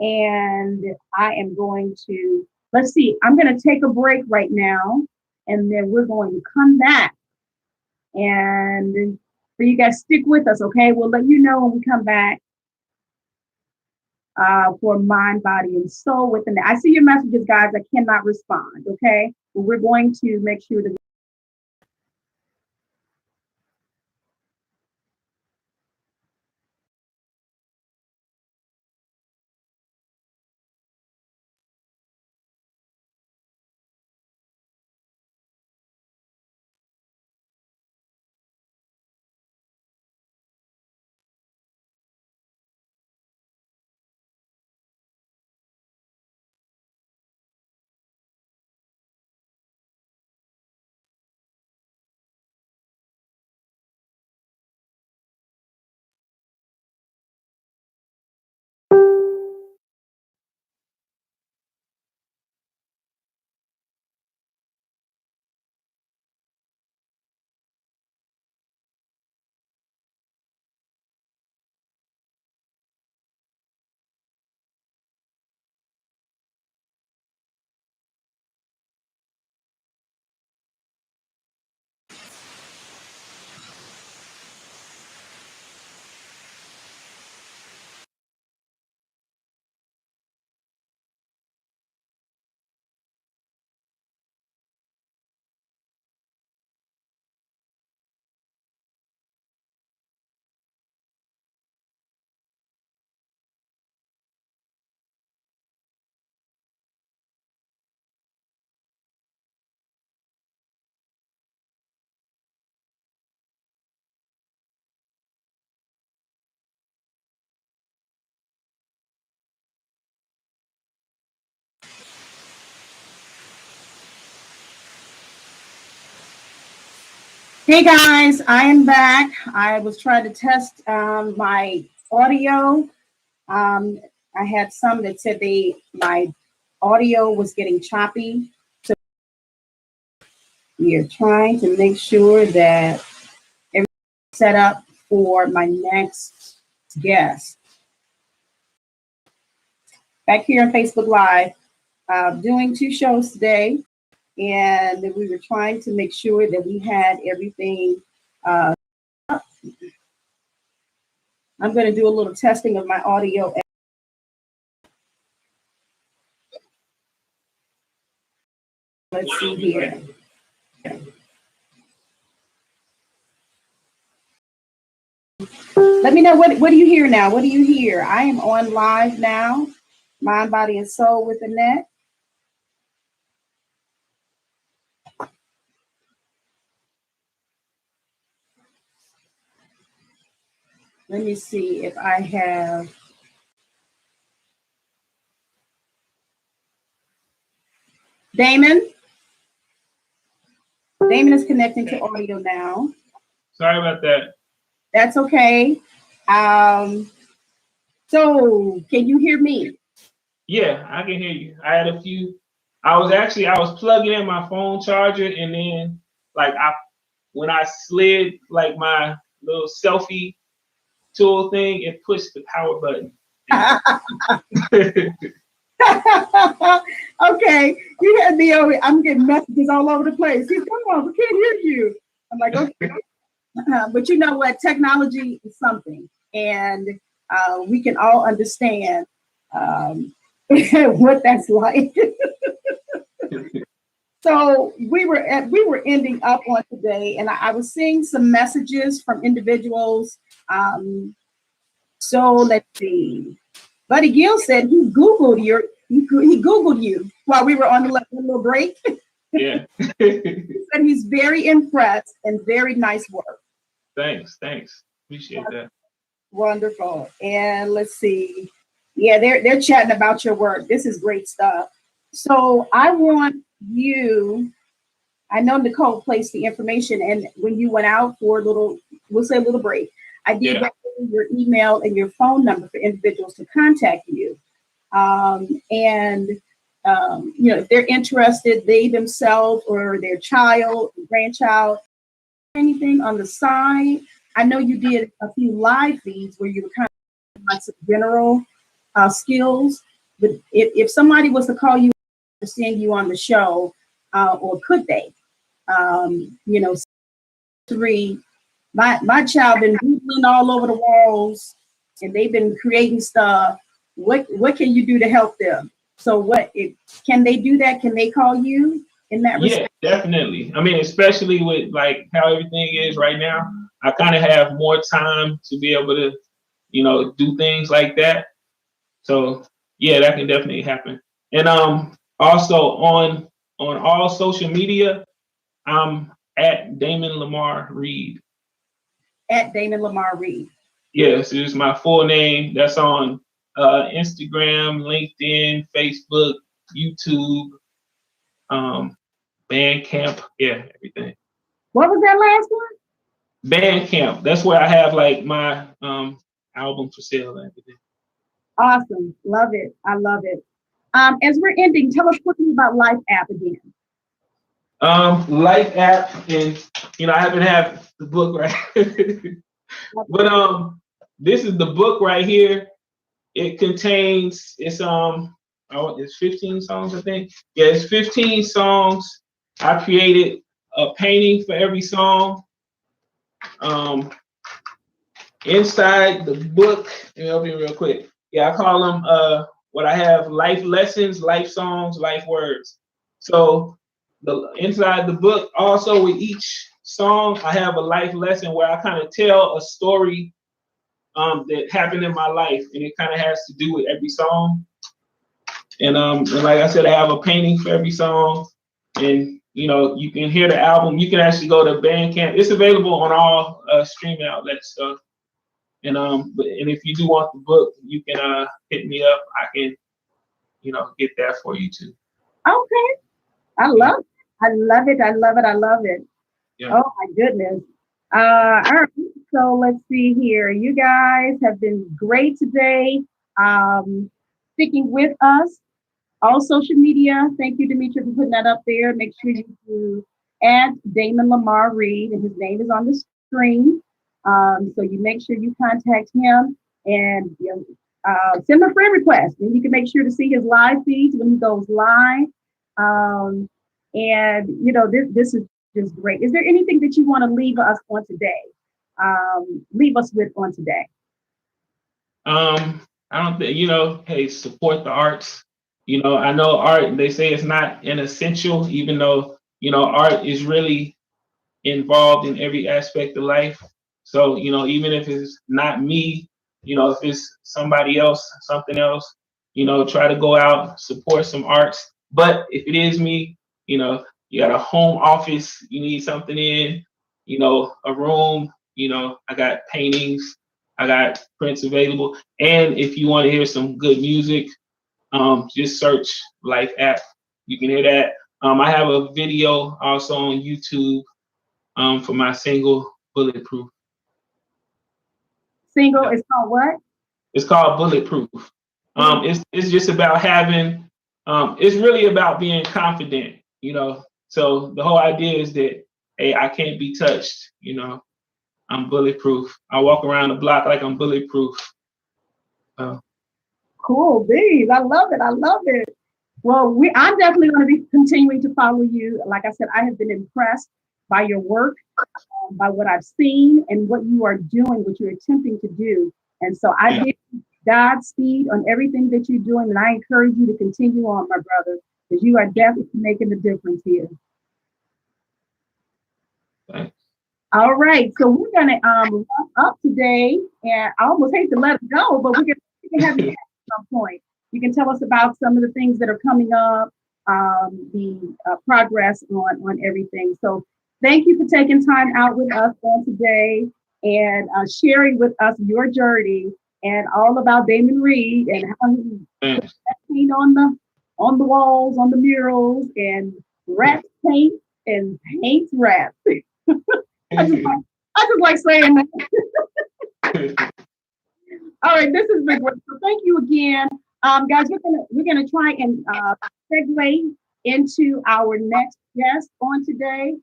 And I am going to, let's see, I'm going to take a break right now. And then we're going to come back. And so you guys stick with us, okay? We'll let you know when we come back for Mind, Body, and Soul within that. I see your messages, guys. I cannot respond, okay? But we're going to make sure that hey guys, I am back. I was trying to test my audio. I had some that said my audio was getting choppy. We are trying to make sure that everything's set up for my next guest. Back here on Facebook Live, doing 2 shows today, and we were trying to make sure that we had everything. I'm going to do a little testing of my audio. Let's see here. Let me know what do you hear now? What do you hear? I am on live now. Mind, Body, and Soul with Annette. Let me see if I have. Damon. Damon is connecting to audio now. Sorry about that. That's okay. So can you hear me? Yeah, I can hear you. I had a few. I was plugging in my phone charger, and then when I slid like my little selfie tool thing, it pushed the power button. Okay, you had me over. I'm getting messages all over the place. He's, come on, we can't hear you. I'm like, okay. But you know what? Technology is something, and we can all understand what that's like. So we were ending up on today, and I was seeing some messages from individuals. So let's see. Buddy Gill said he Googled you while we were on the little break. Yeah. He said he's very impressed and very nice work. Thanks. Appreciate that. Wonderful. And let's see. Yeah, they're chatting about your work. This is great stuff. So I want you. I know Nicole placed the information, and when you went out for we'll say a little break, I did your email and your phone number for individuals to contact you. If they're interested, they themselves or their child, grandchild, anything on the side. I know you did a few live feeds where you were kind of like some general skills, but if somebody was to call you to seeing you on the show, or could they, my child been doodling all over the walls, and they've been creating stuff. What can you do to help them? So can they do that? Can they call you in that respect? Yeah, definitely. I mean, especially with like how everything is right now, I kind of have more time to be able to, do things like that. So yeah, that can definitely happen. And also on all social media, I'm at Damon Lamar Reed. At Damon Lamar Reed. Yes, it's my full name. That's on Instagram, LinkedIn, Facebook, YouTube, Bandcamp, everything. What was that last one? Bandcamp. That's where I have like my album for sale and everything. Awesome. Love it. I love it. As we're ending, tell us quickly about Life App again. Life App, and I haven't had the book right. But this is the book right here. It contains it's 15 songs, I think. Yeah, it's 15 songs. I created a painting for every song. Inside the book, let me help you real quick. Yeah, I call them what I have: life lessons, life songs, life words. So inside the book, also with each song, I have a life lesson where I kind of tell a story that happened in my life, and it kind of has to do with every song. And like I said, I have a painting for every song, and you can hear the album. You can actually go to Bandcamp. It's available on all streaming outlets. So, and if you do want the book, you can hit me up. I can get that for you too. Okay, I love it. Yeah. Oh my goodness. All right, so let's see here. You guys have been great today. Sticking with us. All social media. Thank you, Demetria, for putting that up there. Make sure you at Damon Lamar Reed, and his name is on the screen. So you make sure you contact him and send him a friend request, and you can make sure to see his live feeds when he goes live. And this is just great. Is there anything that you want to leave us on today? Leave us with on today. I don't think, hey, support the arts. I know art, they say it's not an essential, even though, art is really involved in every aspect of life. So, even if it's not me, if it's somebody else, something else, try to go out, support some arts. But if it is me, you got a home office, you need something in, a room, I got paintings, I got prints available. And if you want to hear some good music, just search Life App. You can hear that. I have a video also on YouTube for my single Bulletproof. Single is called what? It's called Bulletproof. It's just about having, it's really about being confident, So the whole idea is that, hey, I can't be touched, I'm bulletproof. I walk around the block like I'm bulletproof. Cool, bees. I love it. I love it. Well, I'm definitely going to be continuing to follow you. Like I said, I have been impressed by your work, by what I've seen and what you are doing, what you're attempting to do. And so I give you Godspeed on everything that you're doing. And I encourage you to continue on, my brother, because you are definitely making a difference here. Thanks. All right. So we're going to wrap up today. And I almost hate to let it go, but we can have you at some point. You can tell us about some of the things that are coming up, the progress on everything. So thank you for taking time out with us on today and sharing with us your journey and all about Damon Reed and how he put that paint on the walls, on the murals, and rats paint and paints rats. I just like saying that. All right, this has been great. So thank you again. Guys, we're gonna try and segue into our next guest on today.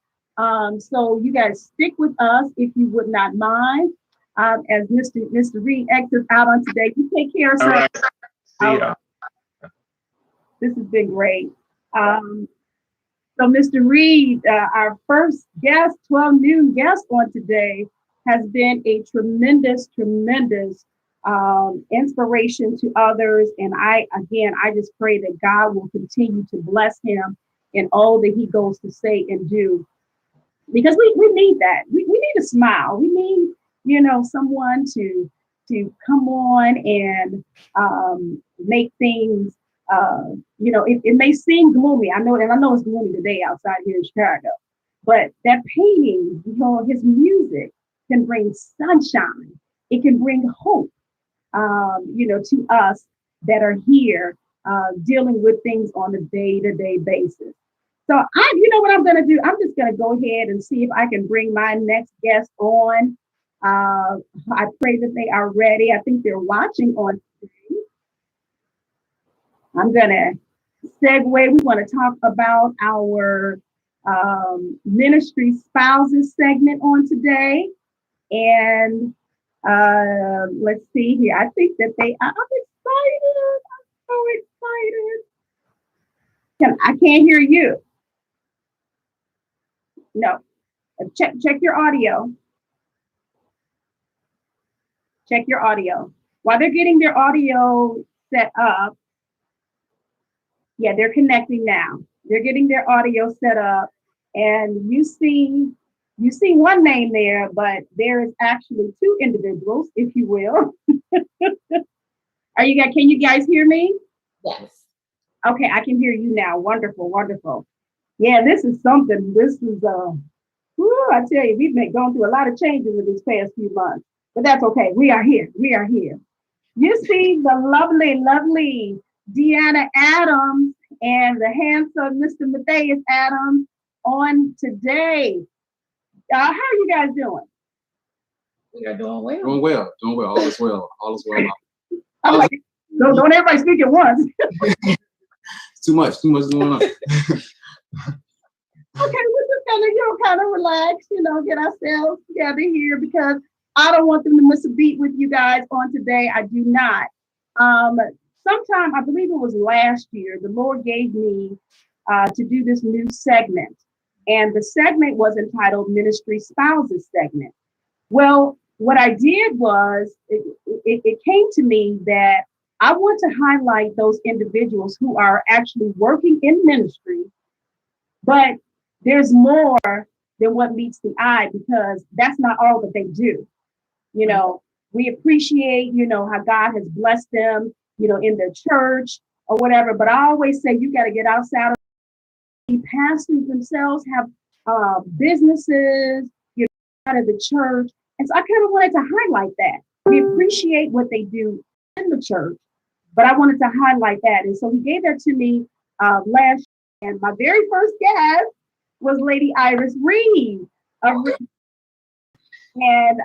So you guys stick with us if you would not mind. As Mr. Reed exits out on today, you take care, sir. All right. See ya. This has been great. So Mr. Reed, our first guest, 12 noon guest on today, has been a tremendous inspiration to others. And I just pray that God will continue to bless him in all that he goes to say and do. Because we need that. We need a smile. We need, someone to come on and make things, it may seem gloomy. I know it's gloomy today outside here in Chicago, but that painting, his music can bring sunshine. It can bring hope, to us that are here dealing with things on a day-to-day basis. So what I'm going to do? I'm just going to go ahead and see if I can bring my next guest on. I pray that they are ready. I think they're watching on today. I'm going to segue. We want to talk about our ministry spouses segment on today. And let's see here. I think that I'm excited. I'm so excited. I can't hear you. No. Check your audio. Check your audio. While they're getting their audio set up, yeah, they're connecting now. They're getting their audio set up, and you see one name there, but there is actually two individuals, if you will. Can you guys hear me? Yes. Okay, I can hear you now. Wonderful, wonderful. Yeah, this is something. This is I tell you, we've been going through a lot of changes in these past few months, but that's okay. We are here. We are here. You see the lovely Deanna Adams and the handsome Mr. Matthias Adams on today. How are you guys doing? We are doing well. Doing well. All is well. I'm like, don't everybody speak at once. Too much going on. Okay, we're just kind of relax, get ourselves together here because I don't want them to miss a beat with you guys on today. I do not. Sometime, I believe it was last year, the Lord gave me to do this new segment. And the segment was entitled Ministry Spouses Segment. Well, what I did was, it came to me that I want to highlight those individuals who are actually working in ministry, but there's more than what meets the eye because that's not all that they do. We appreciate, how God has blessed them, in their church or whatever. But I always say you got to get outside of the pastors themselves have businesses, out of the church. And so I kind of wanted to highlight that. We appreciate what they do in the church, but I wanted to highlight that. And so he gave that to me last year. And my very first guest was Lady Iris Reed. And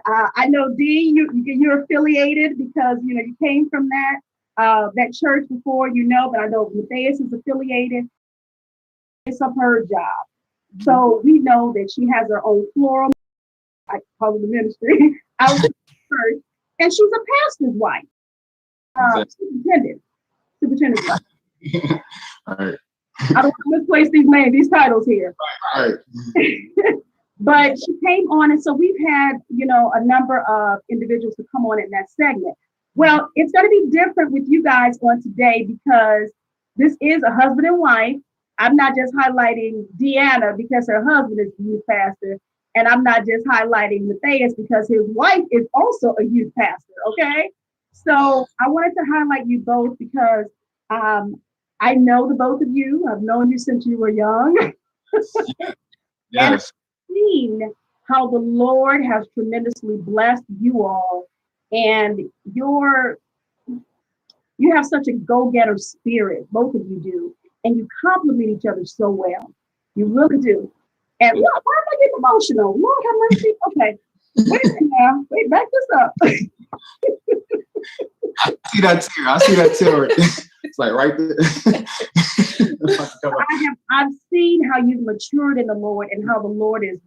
I know Dee, you're affiliated because you came from that church before, but I know Matthias is affiliated. It's of her job, so we know that she has her own floral. I call it the ministry out of the church, and she's a pastor's wife, superintendent's wife. All right. I don't want to misplace these titles here. All right. But she came on, and so we've had, a number of individuals who come on in that segment. Well, it's going to be different with you guys on today because this is a husband and wife. I'm not just highlighting Deanna because her husband is the youth pastor, and I'm not just highlighting Matthias because his wife is also a youth pastor, okay? So I wanted to highlight you both because I know the both of you. I've known you since you were young. Yes. Seen how the Lord has tremendously blessed you all, and you have such a go-getter spirit, both of you do, and you complement each other so well. You really do. And why am I getting emotional? Lord have mercy. Okay, wait a minute now. Wait, back this up. I see that tear. It's like right there. I've seen how you've matured in the Lord and how the Lord is,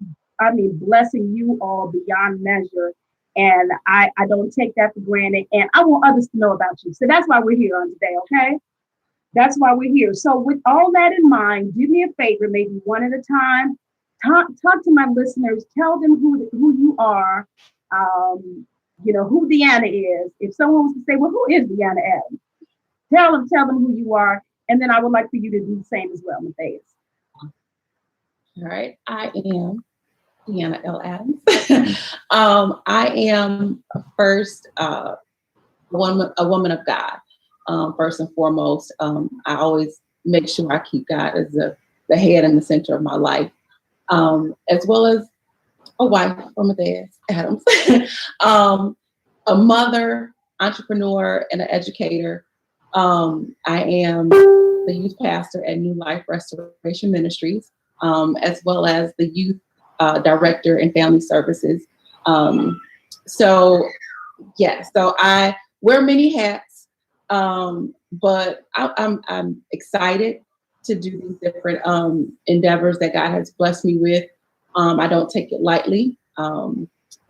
blessing you all beyond measure. And I don't take that for granted. And I want others to know about you. So that's why we're here on today, okay? That's why we're here. So with all that in mind, do me a favor, maybe one at a time. Talk to my listeners. Tell them who you are. Who Deanna is. If someone wants to say, well, who is Deanna Adams? Tell them who you are. And then I would like for you to do the same as well, Matthias. All right. I am Deanna L. Adams. I am first a woman of God. First and foremost, I always make sure I keep God as the head and the center of my life, as well as a wife for Matthias Adams, a mother, entrepreneur, and an educator. I am the youth pastor at New Life Restoration Ministries, as well as the youth director in family services. So I wear many hats, but I'm excited to do these different endeavors that God has blessed me with. I don't take it lightly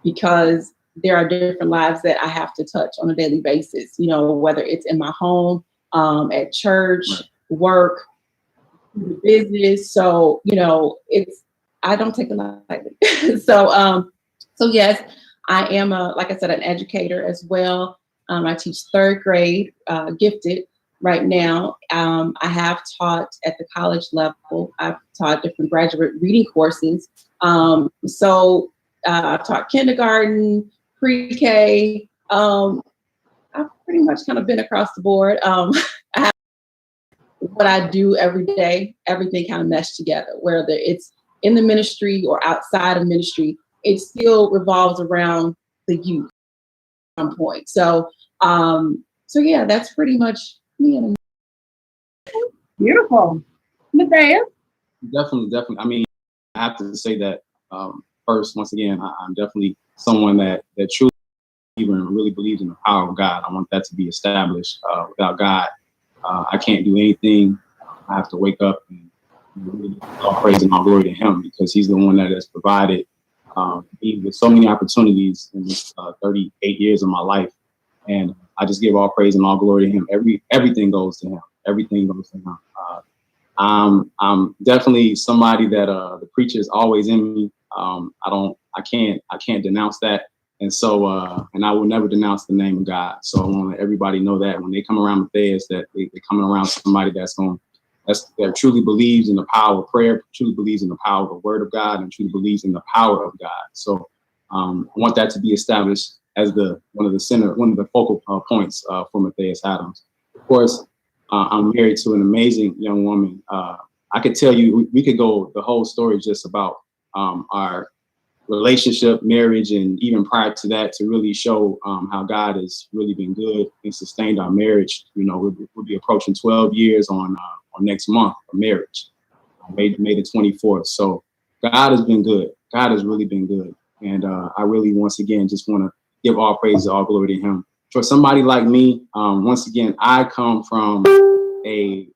because there are different lives that I have to touch on a daily basis, whether it's in my home, at church, work, business. So, I don't take it lightly. So yes, I am like I said, an educator as well. I teach third grade, gifted right now. I have taught at the college level. I've taught different graduate reading courses. So I've taught kindergarten, pre-K. I've pretty much kind of been across the board. What I do every day, everything kind of meshed together, whether it's in the ministry or outside of ministry, it still revolves around the youth at some point. So yeah, that's pretty much me. Beautiful. Matthias? Definitely. I have to say that first, once again, I'm definitely someone that truly even really believes in the power of God. I want that to be established. Without God, I can't do anything. I have to wake up and all praise and all glory to him, because he's the one that has provided me with so many opportunities in this 38 years of my life. And I just give all praise and all glory to him. Everything goes to him. Everything goes to him. I'm definitely somebody that the preacher is always in me. I can't denounce that. And so, and I will never denounce the name of God. So I want to let everybody know that when they come around Matthias, that they're coming around somebody that truly believes in the power of prayer, truly believes in the power of the word of God, and truly believes in the power of God. So I want that to be established as one of the focal points for Matthias Adams. Of course, I'm married to an amazing young woman. I could tell you, we could go the whole story just about our relationship, marriage, and even prior to that, to really show how God has really been good and sustained our marriage. You know, we'll be approaching 12 years on next month of marriage, May the 24th. So God has been good. God has really been good. And I really, once again, just want to give all praise, all glory to him. For somebody like me, once again, I come from a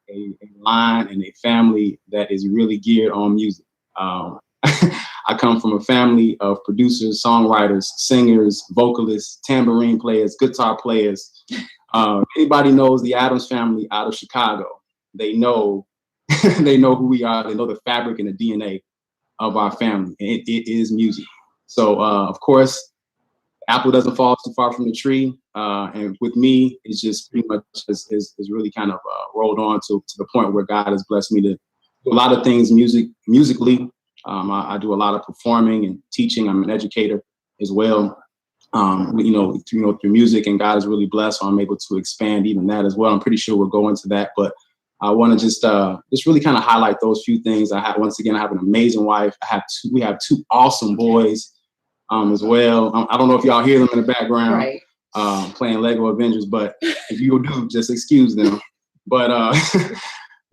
line and a family that is really geared on music. I come from a family of producers, songwriters, singers, vocalists, tambourine players, guitar players. Anybody knows the Adams family out of Chicago, they know who we are. They know the fabric and the DNA of our family. It is music. So, of course, apple doesn't fall too far from the tree. And with me, it's just pretty much is really kind of rolled on to the point where God has blessed me to do a lot of things musically. I do a lot of performing and teaching. I'm an educator as well. Through music, and God is really blessed, so I'm able to expand even that as well. I'm pretty sure we'll go into that, but I want to just really kind of highlight those few things. I have an amazing wife. We have two awesome boys as well. I don't know if y'all hear them in the background, Right. Playing Lego Avengers, but if you do, just excuse them. But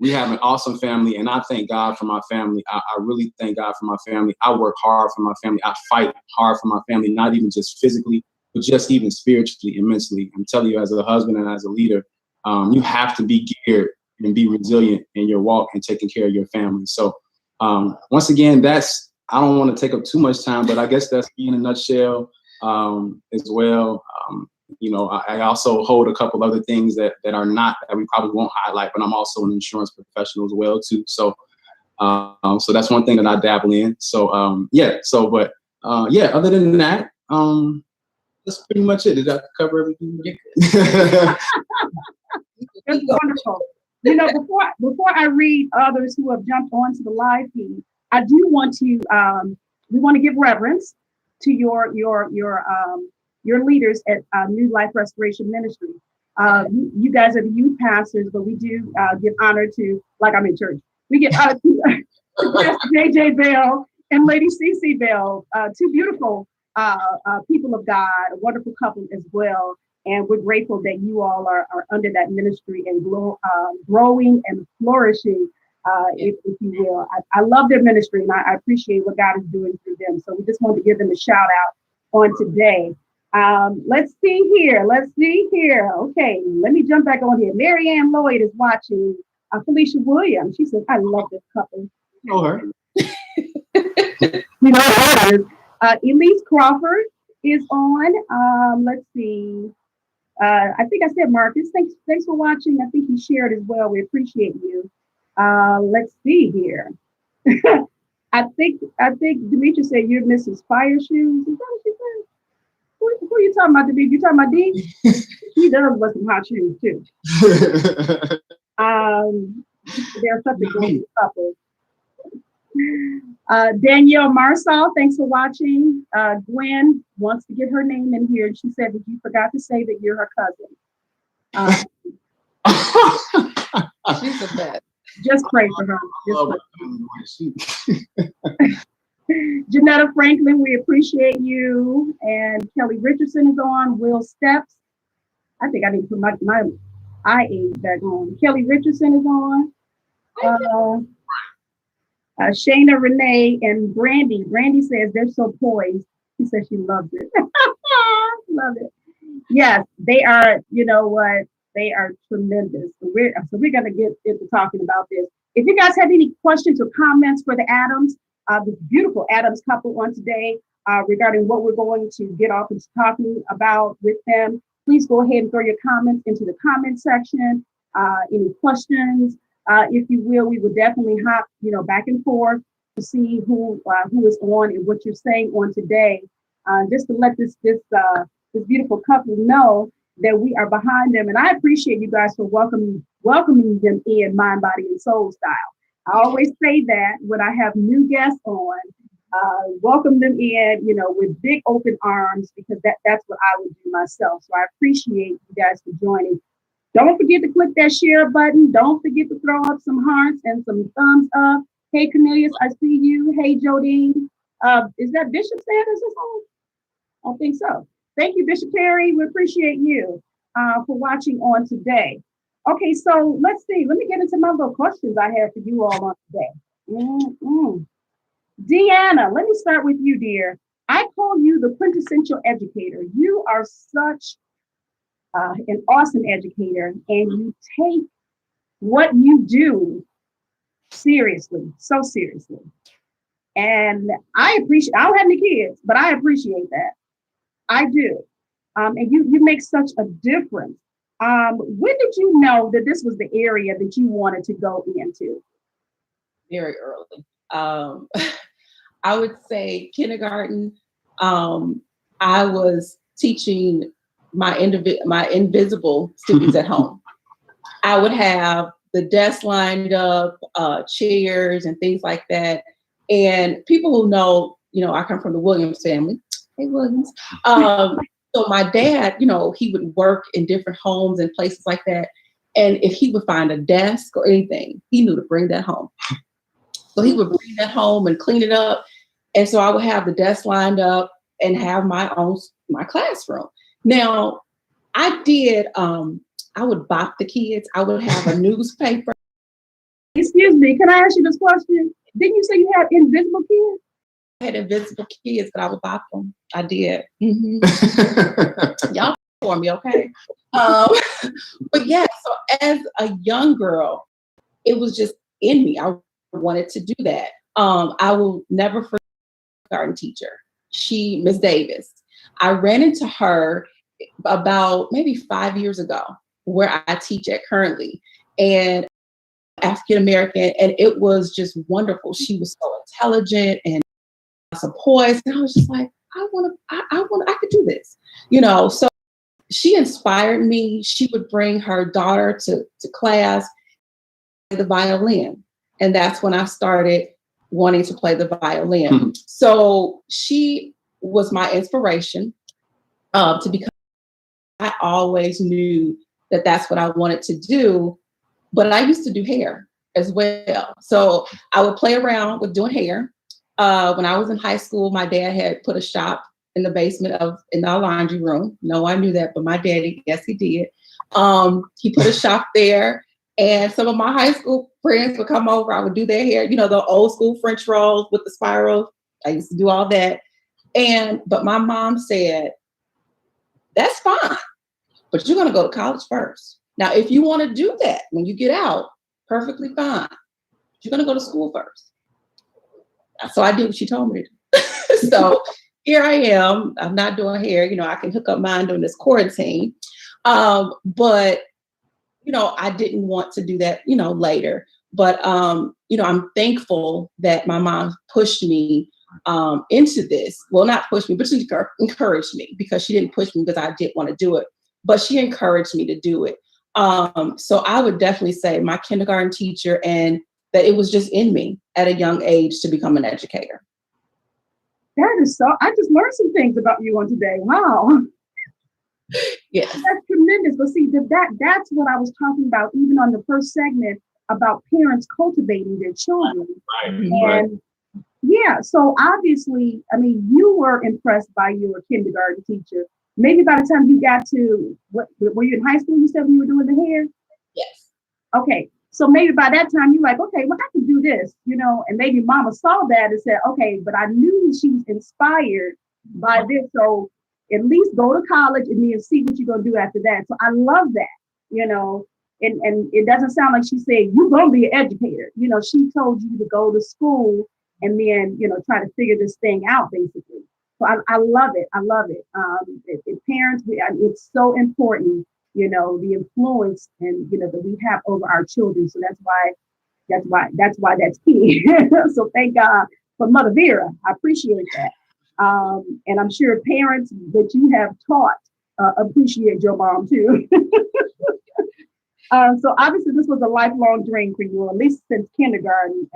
we have an awesome family, and I thank God for my family. I really thank God for my family. I work hard for my family. I fight hard for my family, not even just physically, but just even spiritually and mentally. I'm telling you, as a husband and as a leader, you have to be geared and be resilient in your walk and taking care of your family. So once again, I don't want to take up too much time, but I guess that's me in a nutshell as well. I also hold a couple other things that we probably won't highlight, but I'm also an insurance professional as well too. So so that's one thing that I dabble in. So other than that, that's pretty much it. Did I cover everything? That's wonderful. Before I read others who have jumped onto the live feed, I do want to we want to give reverence to your leaders at New Life Restoration Ministry. You guys are the youth pastors, but we do give honor to, like I'm in church, we give honor to Pastor JJ Bell and Lady CC Bell, two beautiful people of God, a wonderful couple as well. And we're grateful that you all are under that ministry and growing and flourishing, if you will. I love their ministry, and I appreciate what God is doing through them. So we just wanted to give them a shout out on today. Let's see here. Okay, let me jump back on here. Mary Ann Lloyd is watching. Felicia Williams, she says, I love this couple. You know her. You know what it is. Elise Crawford is on. Let's see. I think I said Marcus. Thanks for watching. I think you shared as well. We appreciate you. Let's see here. I think Demetria said you're Mrs. Fire Shoes. Is that what she said? Who are you talking about, Demetria? You talking about Dee? She does wear some hot shoes too. They're such a great couple. Danielle Marsall, thanks for watching. Gwen wants to get her name in here, and she said that you forgot to say that you're her cousin. She's the best. Just pray for her. Janetta Franklin, we appreciate you. And Kelly Richardson is on. Will Steps. I think I need to put my IA back on. Kelly Richardson is on. Shayna Renee and Brandy. Brandy says they're so poised. She says she loves it. Love it. Yes, they are. You know what? They are tremendous. So we're going to get into talking about this. If you guys have any questions or comments for the Adams, the beautiful Adams couple on today, regarding what we're going to get off and talking about with them, please go ahead and throw your comments into the comment section. Any questions, if you will, we will definitely hop, back and forth to see who is on and what you're saying on today, just to let this beautiful couple know that we are behind them. And I appreciate you guys for welcoming them in Mind, Body, and Soul Style. I always say that when I have new guests on, welcome them in, with big open arms, because that's what I would do myself. So I appreciate you guys for joining. Don't forget to click that share button. Don't forget to throw up some hearts and some thumbs up. Hey, Cornelius, I see you. Hey, Jodine. Is that Bishop Sanders or something? I think so. Thank you, Bishop Terry. We appreciate you for watching on today. Okay, so let's see. Let me get into my little questions I have for you all on today. Deanna, let me start with you, dear. I call you the quintessential educator. You are such an awesome educator, and you take what you do seriously, so seriously. And I don't have any kids, but I appreciate that. I do. And you make such a difference. When did you know that this was the area that you wanted to go into? Very early. I would say kindergarten. I was teaching my invisible students at home. I would have the desks lined up, chairs and things like that. And people who know, I come from the Williams family. Hey, Williams. So my dad, he would work in different homes and places like that. And if he would find a desk or anything, he knew to bring that home. So he would bring that home and clean it up. And so I would have the desk lined up and have my classroom. Now, I would bop the kids. I would have a newspaper. Excuse me, can I ask you this question? Didn't you say you had invisible kids? I had invisible kids, but I would bop them. I did. Mm-hmm. Y'all for me, okay? But yeah, so as a young girl, it was just in me. I wanted to do that. I will never forget my garden teacher. Miss Davis. I ran into her about maybe 5 years ago, where I teach at currently, and African American, and it was just wonderful. She was so intelligent and some poise, and I was just like, I could do this, So she inspired me. She would bring her daughter to class, the violin, and that's when I started wanting to play the violin. Mm-hmm. So she was my inspiration to become. I always knew that that's what I wanted to do, but I used to do hair as well. So I would play around with doing hair. When I was in high school, my dad had put a shop in the basement in our laundry room. No, I knew that, but my daddy, yes, he did. He put a shop there, and some of my high school friends would come over. I would do their hair, the old school French rolls with the spirals. I used to do all that. But my mom said, that's fine, but you're going to go to college first. Now, if you want to do that when you get out, perfectly fine. You're going to go to school first. So I did what she told me to do. So here I am. I'm not doing hair. I can hook up mine during this quarantine. But, I didn't want to do that, later. But, I'm thankful that my mom pushed me into this. Well, not push me, but she encouraged me, because she didn't push me because I didn't want to do it, but she encouraged me to do it. So I would definitely say my kindergarten teacher, and that it was just in me at a young age to become an educator. That is so, I just learned some things about you on today. Wow. Yes. That's tremendous. But see, that's what I was talking about, even on the first segment, about parents cultivating their children. Right. And yeah, so obviously, you were impressed by your kindergarten teacher. Maybe by the time you got to, were you in high school, you said, when you were doing the hair? Yes. Okay. So maybe by that time you're like, okay, well, I can do this, and maybe mama saw that and said, okay, but I knew she was inspired by this. So at least go to college and then see what you're going to do after that. So I love that, and it doesn't sound like she said, you're going to be an educator. You know, she told you to go to school and then, you know, try to figure this thing out, basically. So I love it. I love it. Parents, it's so important, you know, the influence and, you know, that we have over our children. So that's why that's key. So thank God for Mother Vera. I appreciate that. And I'm sure parents that you have taught appreciate your mom too. So obviously this was a lifelong dream for you, at least since kindergarten.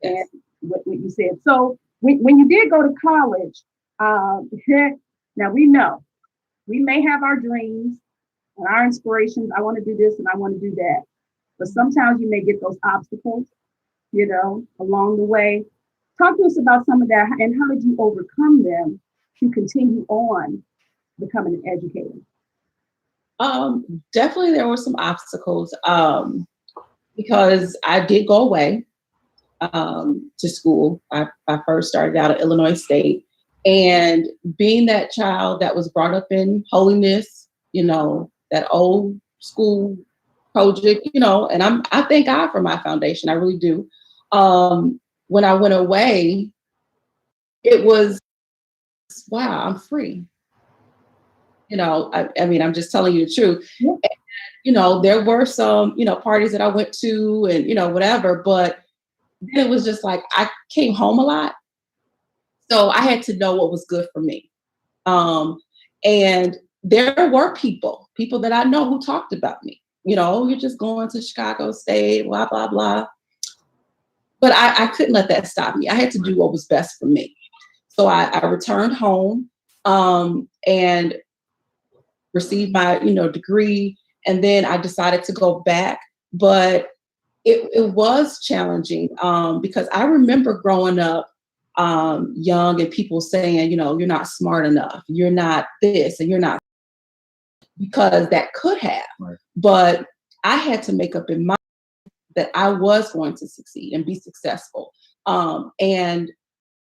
And what you said. So when you did go to college, now we know we may have our dreams and our inspirations. I want to do this and I want to do that. But sometimes you may get those obstacles, you know, along the way. Talk to us about some of that and how did you overcome them to continue on becoming an educator? Definitely there were some obstacles because I did go away to school. I first started out at Illinois State, and being that child that was brought up in holiness, you know, that old school project, you know, and I thank God for my foundation. I really do. When I went away, it was, wow, I'm free. You know, I mean, I'm just telling you the truth. Yeah. And, you know, there were some, you know, parties that I went to and, you know, whatever, but then it was just like, I came home a lot. So I had to know what was good for me. And there were people that I know who talked about me. You know, you're just going to Chicago State, blah, blah, blah. But I couldn't let that stop me. I had to do what was best for me. So I returned home and received my, you know, degree. And then I decided to go back. But it was challenging because I remember growing up young and people saying, you know, you're not smart enough, you're not this, and you're not, because that could have. Right. But I had to make up in mind that I was going to succeed and be successful. And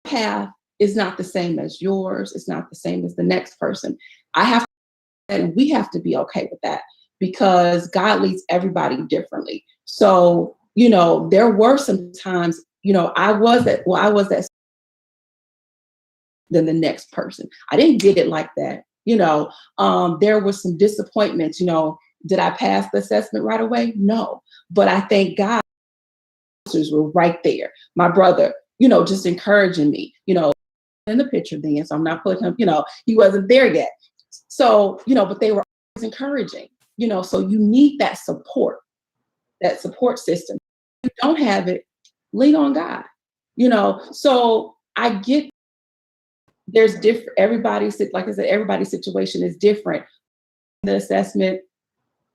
path is not the same as yours. It's not the same as the next person. And we have to be okay with that because God leads everybody differently. So, you know, there were some times, you know, I was that than the next person. I didn't get it like that. You know, there were some disappointments, you know, did I pass the assessment right away? No, but I thank God answers were right there. My brother, you know, just encouraging me, you know, in the picture then, so I'm not putting him, you know, he wasn't there yet. So, you know, but they were always encouraging, you know, so you need that support system. If you don't have it, lean on God, you know. So I get there's different, everybody's, like I said, everybody's situation is different. The assessment,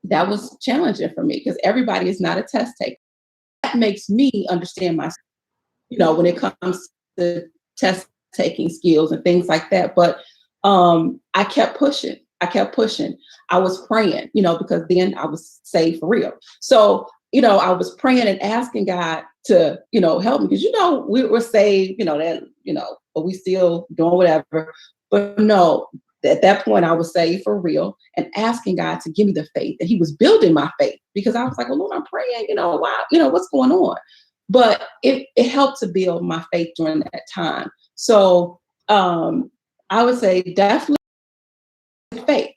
that was challenging for me because everybody is not a test taker. That makes me understand myself, you know, when it comes to test taking skills and things like that. But I kept pushing. I was praying, you know, because then I was saved for real. So, you know, I was praying and asking God to, you know, help me because, you know, we were saved, you know, that, you know, but we still doing whatever. But no, at that point I was saved for real and asking God to give me the faith, and he was building my faith because I was like, well, Lord, I'm praying, you know, wow, you know, what's going on? But it helped to build my faith during that time. So I would say definitely faith,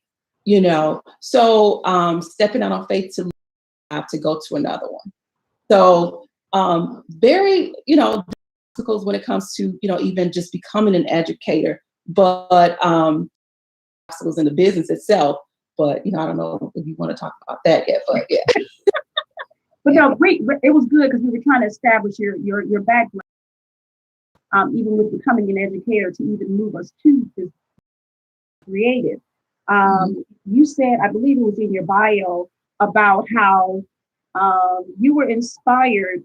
you know. So stepping out on faith to go to another one. So very, you know, obstacles when it comes to, you know, even just becoming an educator, but obstacles in the business itself. But, you know, I don't know if you want to talk about that yet, but yeah. But no, it was good because we were trying to establish your background, even with becoming an educator, to even move us to this creative. You said, I believe it was in your bio, about how you were inspired.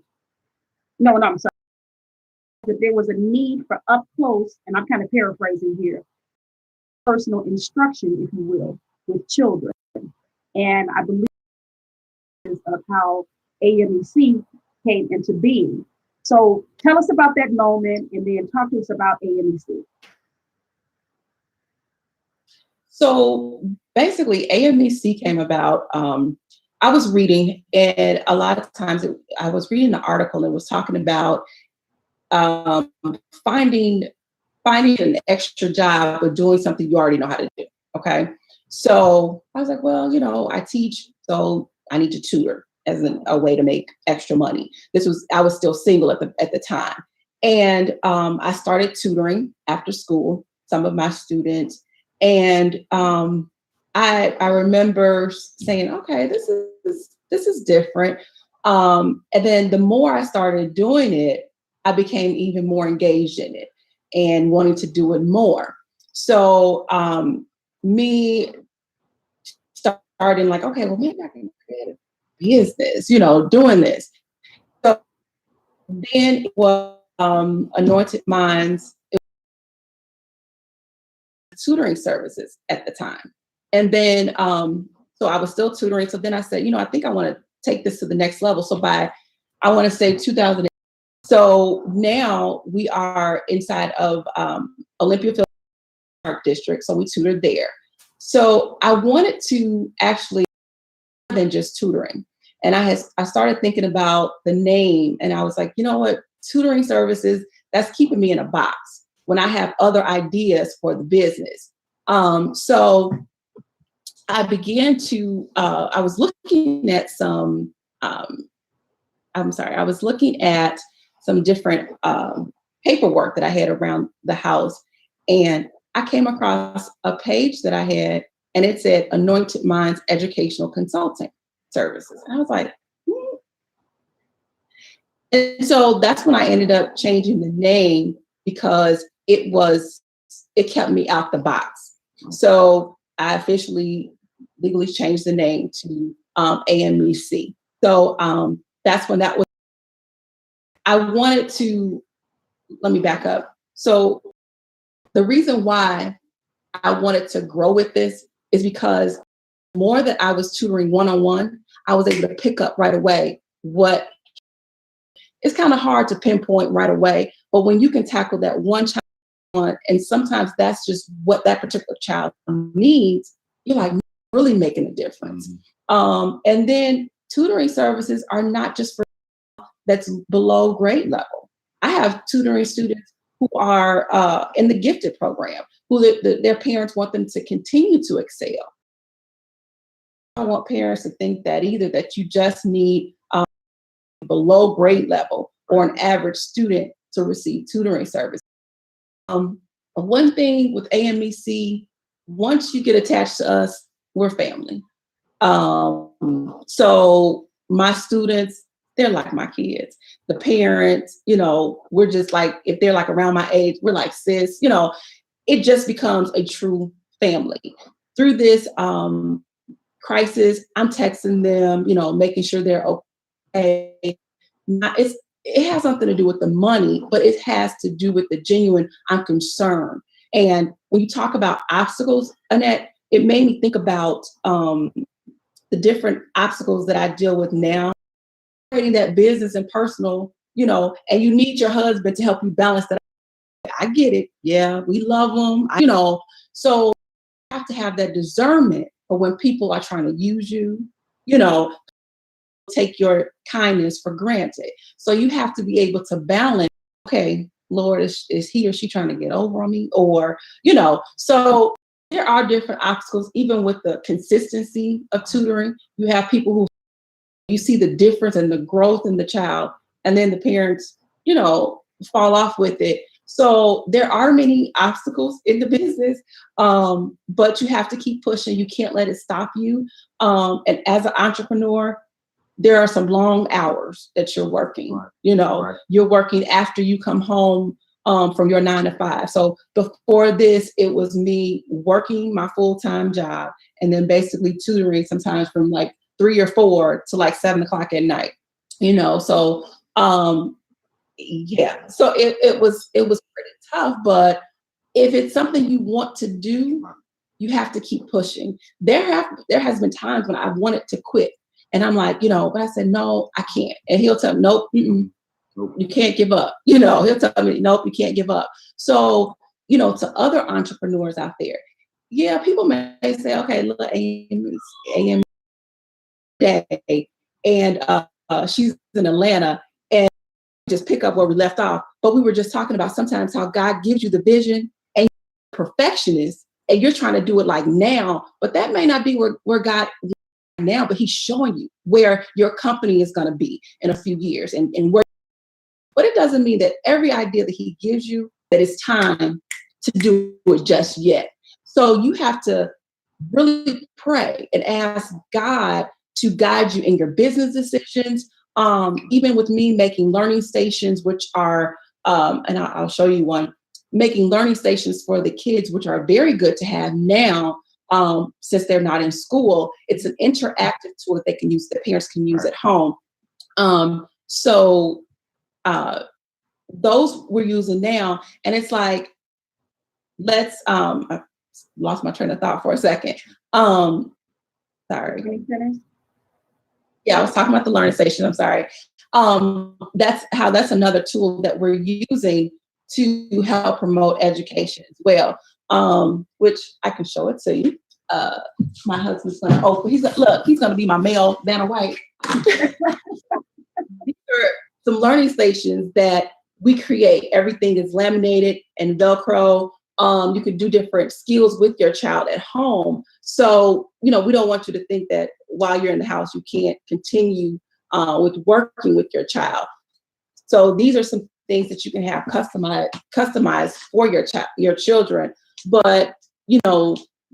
No, I'm sorry. That there was a need for up close, and I'm kind of paraphrasing here, personal instruction, if you will, with children. And I believe of how AMEC came into being. So tell us about that moment and then talk to us about AMEC. So basically AMEC came about I was reading, and a lot of times I was reading an article and it was talking about um, finding an extra job or doing something you already know how to do. Okay. So I was like, well, I teach, so I need to tutor as a way to make extra money. I was still single at the time. And I started tutoring after school, some of my students. And I remember saying, okay, this is different. And then the more I started doing it, I became even more engaged in it and wanting to do it more. So me starting like, okay, well, maybe I can create a business, doing this. So then it was Anointed Minds tutoring services at the time. And then, so I was still tutoring. So then I said, I think I want to take this to the next level. So I want to say 2000. So now we are inside of Olympia Field Park District. So we tutored there. So I wanted to actually more than just tutoring. And I started thinking about the name, and I was like, you know what, tutoring services, that's keeping me in a box when I have other ideas for the business. So I began to, I was looking at some, I was looking at some different paperwork that I had around the house. And I came across a page that I had, and it said Anointed Minds Educational Consulting Services. And I was like, And so that's when I ended up changing the name because it kept me out the box. So I officially legally changed the name to AMEC. So that's when that was. I wanted to, let me back up. So the reason why I wanted to grow with this is because more that I was tutoring one-on-one, I was able to pick up right away what it's kind of hard to pinpoint right away, but when you can tackle that one child, and sometimes that's just what that particular child needs, you're like really making a difference. And then tutoring services are not just for that's below grade level. I have tutoring students who are in the gifted program, who their parents want them to continue to excel. I don't want parents to think that either, that you just need below grade level or an average student to receive tutoring service. One thing with AMEC, once you get attached to us, we're family. So my students, they're like my kids. The parents, we're just like, if they're like around my age, we're like sis, it just becomes a true family. Through this crisis, I'm texting them, making sure they're okay. It has something to do with the money, but it has to do with the genuine, I'm concerned. And when you talk about obstacles, Annette, it made me think about the different obstacles that I deal with now. Creating that business and personal, and you need your husband to help you balance that. I get it. Yeah, we love them, so you have to have that discernment for when people are trying to use you, take your kindness for granted. So you have to be able to balance, okay, Lord, is he or she trying to get over on me? Or, so there are different obstacles, even with the consistency of tutoring. You have people who you see the difference and the growth in the child, and then the parents, fall off with it. So there are many obstacles in the business, but you have to keep pushing. You can't let it stop you. And as an entrepreneur, there are some long hours that you're working. Right. You're working after you come home from your 9 to 5. So before this, it was me working my full-time job and then basically tutoring sometimes from like 3 or 4 to like 7 o'clock at night. So yeah. So it was pretty tough, but if it's something you want to do, you have to keep pushing. There has been times when I've wanted to quit. And I'm like, but I said, no, I can't. And he'll tell me, nope, you can't give up. He'll tell me, nope, you can't give up. So, to other entrepreneurs out there, yeah, people may say, okay, look, AM day, and she's in Atlanta, and just pick up where we left off. But we were just talking about sometimes how God gives you the vision and you're a perfectionist and you're trying to do it like now, but that may not be where God is now, but he's showing you where your company is going to be in a few years and where. But it doesn't mean that every idea that he gives you, that it's time to do it just yet. So you have to really pray and ask God to guide you in your business decisions. Even with me making learning stations, which are, and I'll show you one, making learning stations for the kids, which are very good to have now, since they're not in school. It's an interactive tool that they can use, that parents can use at home. So those we're using now, and it's like, let's, I lost my train of thought for a second. Sorry. Yeah, I was talking about the learning station. I'm sorry. That's another tool that we're using to help promote education as well, which I can show it to you. My husband's gonna open. He's gonna be my male Vanna White. These are some learning stations that we create. Everything is laminated and Velcro. You can do different skills with your child at home. So, we don't want you to think that while you're in the house, you can't continue with working with your child. So these are some things that you can have customized for your children. But,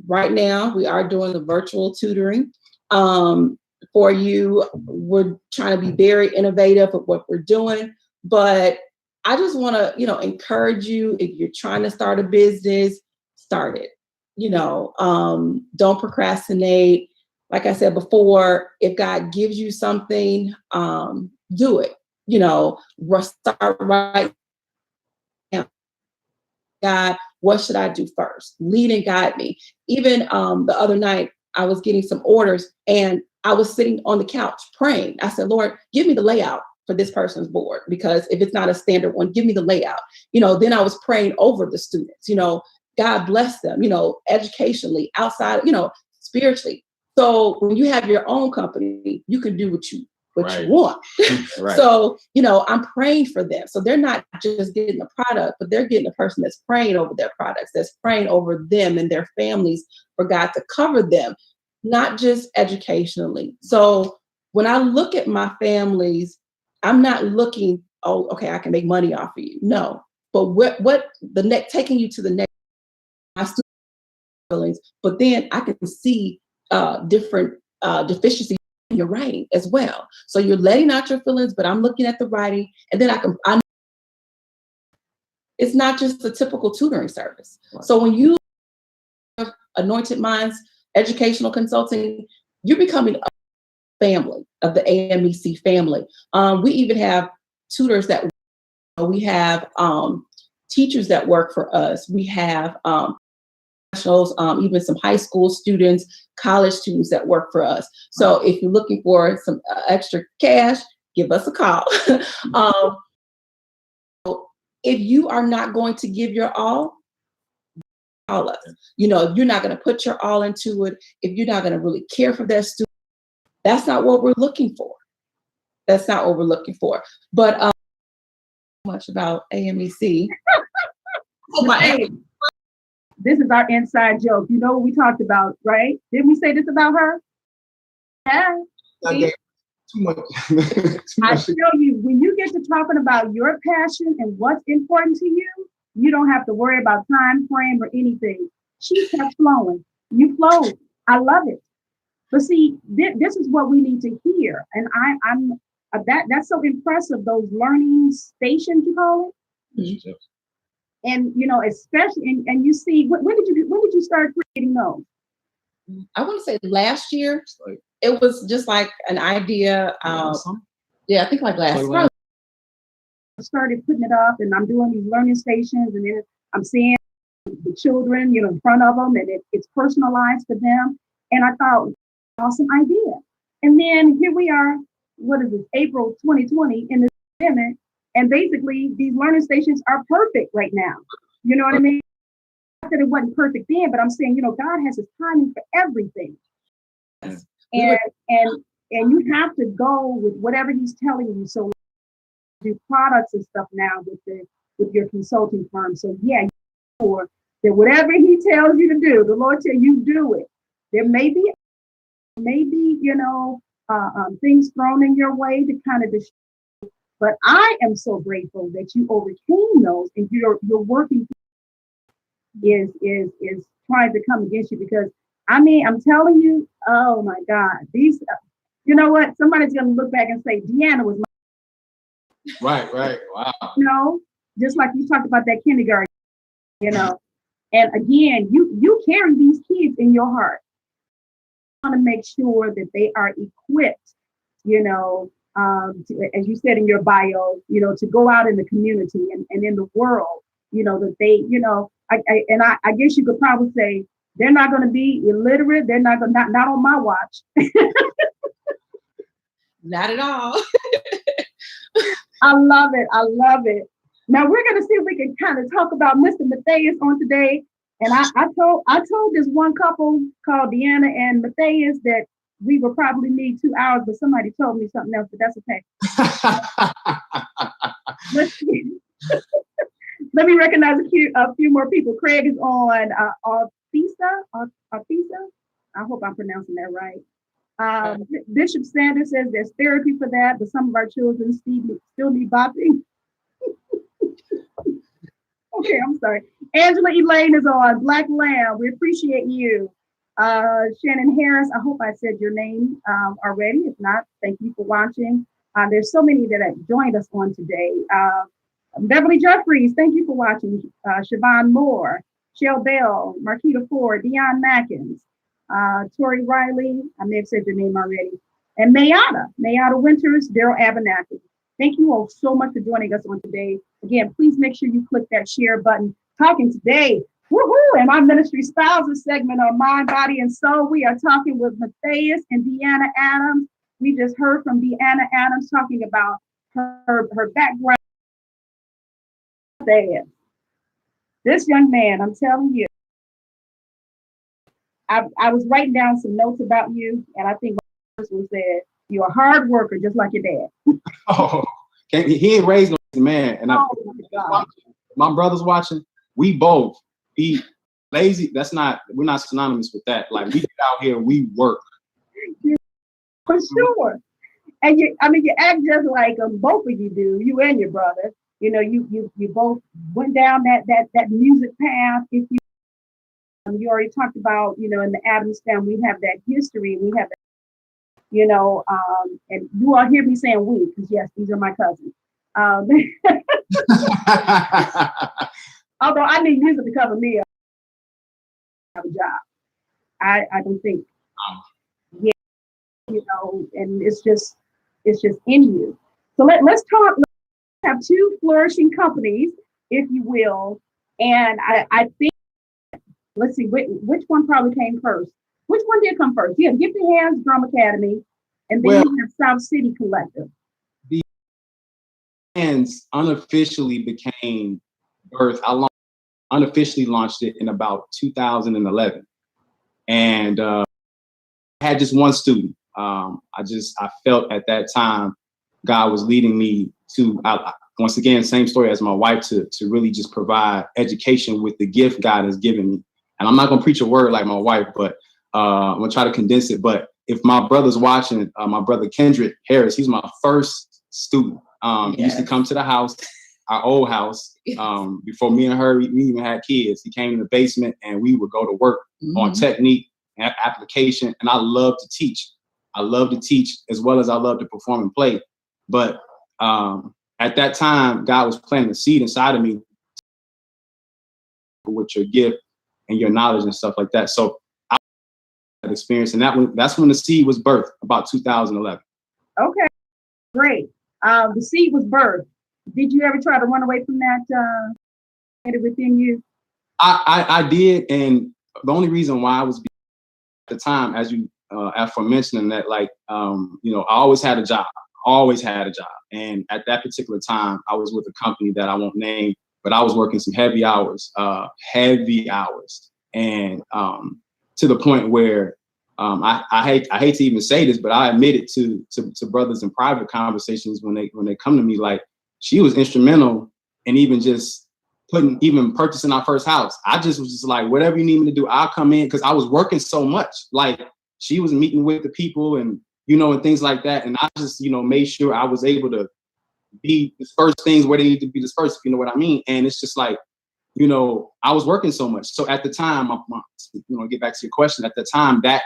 right now we are doing the virtual tutoring for you. We're trying to be very innovative with what we're doing, but I just want to, encourage you, if you're trying to start a business, start it. Don't procrastinate. Like I said before, if God gives you something, do it. Start right now. God, what should I do first? Lead and guide me. Even the other night, I was getting some orders and I was sitting on the couch praying. I said, Lord, give me the layout for this person's board, because if it's not a standard one, give me the layout. Then I was praying over the students, God bless them, educationally, outside, spiritually. So when you have your own company, you can do what you want. Right. So, I'm praying for them. So they're not just getting the product, but they're getting a person that's praying over their products, that's praying over them and their families for God to cover them, not just educationally. So when I look at my families, I'm not looking, oh, okay, I can make money off of you. No, but what the next, taking you to the next, my student feelings, but then I can see different deficiencies in your writing as well. So you're letting out your feelings, but I'm looking at the writing, and then it's not just a typical tutoring service. Right. So when you have Anointed Minds Educational Consulting, you're becoming a family of the AMEC family. We even have tutors that we have, teachers that work for us. We have professionals, even some high school students, college students that work for us. So if you're looking for some extra cash, give us a call. If you are not going to give your all, call us. You're not going to put your all into it. If you're not going to really care for that student, that's not what we're looking for. That's not what we're looking for. But much about AMEC. This is our inside joke. You know what we talked about, right? Didn't we say this about her? Yeah. Okay. Too much. I tell you, when you get to talking about your passion and what's important to you, you don't have to worry about time frame or anything. She kept flowing. You flowed. I love it. But see, this is what we need to hear. And I'm that's so impressive, those learning stations, you call it. Mm-hmm. And especially, and you see, when did you start creating those? I want to say last year. It was just like an idea. I think like last year. I started putting it up, and I'm doing these learning stations, and then I'm seeing the children, in front of them, and it's personalized for them. And I thought, awesome idea. And then here we are. What is this? April 2020 in the pandemic. And basically, these learning stations are perfect right now. You know what I mean? Not that it wasn't perfect then, but I'm saying, God has his timing for everything. Yes. And and you have to go with whatever he's telling you. So do products and stuff now with your consulting firm. So yeah, sure that whatever he tells you to do, the Lord tell you do it. There may be things thrown in your way to kind of but I am so grateful that you overcame those, and you're working is trying to come against you, because I mean, I'm telling you, oh my God, these, you know what? Somebody's gonna look back and say, Deanna was Right. Wow. just like you talked about that kindergarten, and again, you carry these kids in your heart. You want to make sure that they are equipped, as you said in your bio, to go out in the community and in the world, that they, I guess you could probably say they're not going to be illiterate. They're not on my watch. Not at all. I love it. Now we're going to see if we can kind of talk about Mr. Matthias on today. And I told this one couple called Deanna and Matthias that we would probably need 2 hours, but somebody told me something else, but that's okay. Let me recognize a few more people. Craig is on Arthisa. I hope I'm pronouncing that right. Bishop Sanders says there's therapy for that, but some of our children still need bopping. Okay, I'm sorry. Angela Elaine is on Black Lamb. We appreciate you. Shannon Harris, I hope I said your name already. If not, thank you for watching. There's so many that have joined us on today. Beverly Jeffries, thank you for watching. Siobhan Moore, Shell Bell, Marquita Ford, Deion Mackins, Tori Riley, I may have said your name already, and Mayada Winters, Daryl Abernathy. Thank you all so much for joining us on today. Again, please make sure you click that share button. Talking today, woohoo, in my ministry spouses segment on Mind, Body, and Soul, we are talking with Matthias and Deanna Adams. We just heard from Deanna Adams talking about her background. This young man, I'm telling you, I was writing down some notes about you, and I think my person said, you're a hard worker, just like your dad. Oh, he ain't raised no man. And my brother's watching. We both be lazy. We're not synonymous with that. Like, we get out here, we work. For sure. And you act just like both of you do, you and your brother. You both went down that music path. If you already talked about, in the Adams family, we have that history. We have that, and you all hear me saying we, because yes, these are my cousins. Although I need music to cover me, I have a job. I don't think, and it's just in you. So let's talk. Let's have two flourishing companies, if you will, and I think, let's see, which one probably came first. Which one did come first? Yeah, Gifted Hands Drum Academy, and then you have South City Collective. The Hands unofficially became birth. I unofficially launched it in about 2011, and I had just one student. I felt at that time God was leading me to, once again, same story as my wife, to really just provide education with the gift God has given me. And I'm not gonna preach a word like my wife, but I'm gonna try to condense it. But if my brother's watching, my brother Kendrick Harris, he's my first student. He used to come to the house, our old house, before me and her, we even had kids. He came in the basement and we would go to work on technique and application. And I love to teach. I love to teach as well as I love to perform and play. But at that time, God was planting a seed inside of me with your gift and your knowledge and stuff like that. So I had experience, and that's when the seed was birthed, about 2011. Okay, great. The seed was birthed. Did you ever try to run away from that within you? I did, and the only reason why I was at the time, as you aforementioned, that I always had a job. And at that particular time, I was with a company that I won't name, but I was working some heavy hours, and to the point where I hate to even say this, but I admit it to brothers in private conversations when they come to me, like, she was instrumental in even purchasing our first house. I just was just like, whatever you need me to do, I'll come in, because I was working so much. Like, she was meeting with the people and and things like that, and I just made sure I was able to be disperse things where they need to be dispersed, if you know what I mean. And it's just like, I was working so much. So at the time, get back to your question, at the time that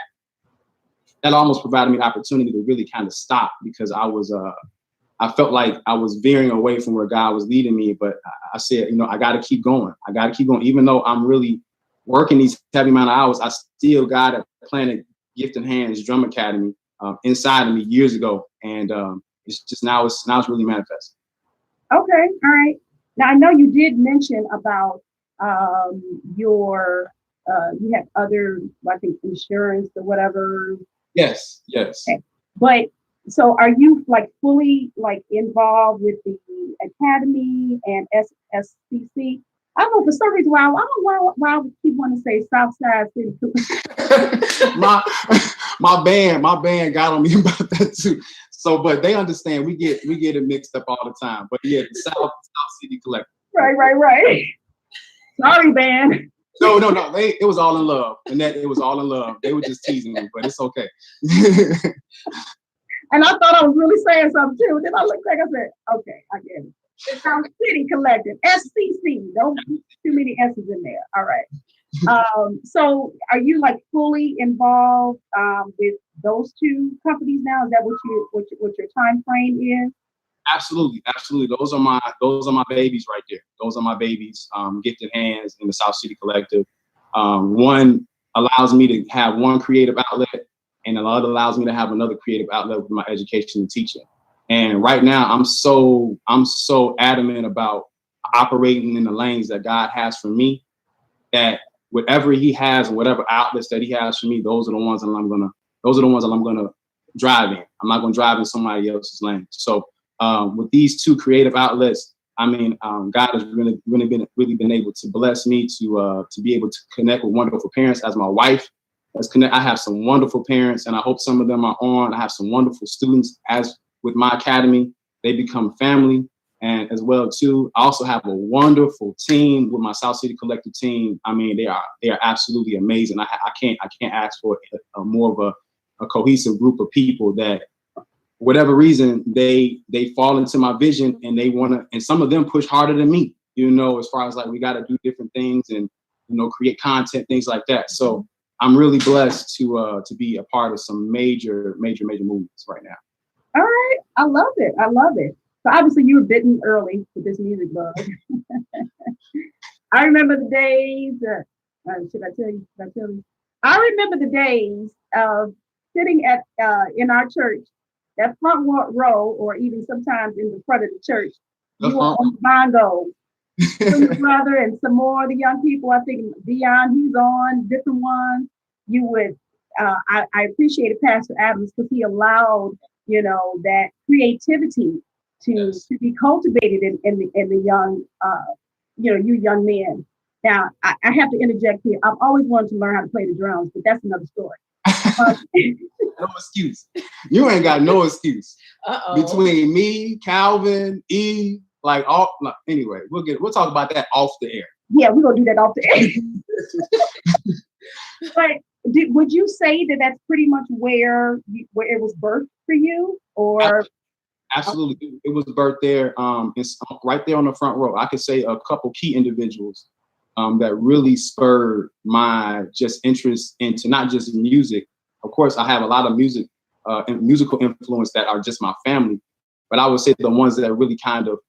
almost provided me the opportunity to really kind of stop, because I felt like I was veering away from where God was leading me. But I said, I got to keep going. I got to keep going. Even though I'm really working these heavy amount of hours, I still got a Planet Gifted Hands Drum Academy inside of me years ago. And it's just now it's really manifesting. Okay. All right. Now, I know you did mention about you have other, I think, insurance or whatever. Yes. Okay. But so are you like fully like involved with the academy and SCC? I don't know, for some reason, I don't know why I keep wanting to say Southside City. my band got on me about that too. So, but they understand. We get it mixed up all the time. But yeah, the South City Collective. Right. Sorry, band. No. It was all in love, and that it was all in love. They were just teasing me, but it's okay. And I thought I was really saying something too. Then I looked back, I said, okay, I get it. It's South City Collective, SCC. Don't put too many S's in there. All right. So are you like fully involved with those two companies now? Is that what your time frame is? Absolutely. Those are my babies right there. Those are my babies. Gifted Hands and the South City Collective. One allows me to have one creative outlet, and another allows me to have another creative outlet with my education and teaching. And right now, I'm so adamant about operating in the lanes that God has for me, that whatever He has, whatever outlets that He has for me, those are the ones that I'm gonna drive in. I'm not gonna drive in somebody else's lane. So with these two creative outlets, I mean, God has really been able to bless me to be able to connect with wonderful parents as my wife. I have some wonderful parents, and I hope some of them are on. I have some wonderful students as with my academy. They become family, and as well too. I also have a wonderful team with my South City Collective team. I mean, they are absolutely amazing. I can't ask for more of a cohesive group of people that, whatever reason, they fall into my vision, and they want to, and some of them push harder than me, as far as like, we got to do different things and, create content, things like that. So I'm really blessed to be a part of some major movements right now. All right. I love it. So obviously you were bitten early with this music bug. I remember the days, should I tell you? I remember the days of sitting at in our church, that front row, or even sometimes in the front of the church. You were on bongo. Your brother and some more of the young people. I think Dion, he's on different ones. You would. I appreciated Pastor Adams because he allowed that creativity to be cultivated in the young you young men. Now I have to interject here. I've always wanted to learn how to play the drums, but that's another story. No excuse. You ain't got no excuse. Uh-oh. Between me, Calvin, Eve, like all. Anyway, we'll talk about that off the air. Yeah, we're gonna do that off the air. But would you say that that's pretty much where it was birthed for you, or? Absolutely, it was birthed there. It's right there on the front row. I could say a couple key individuals that really spurred my just interest into not just music. Of course, I have a lot of musical influence that are just my family, but I would say the ones that really kind of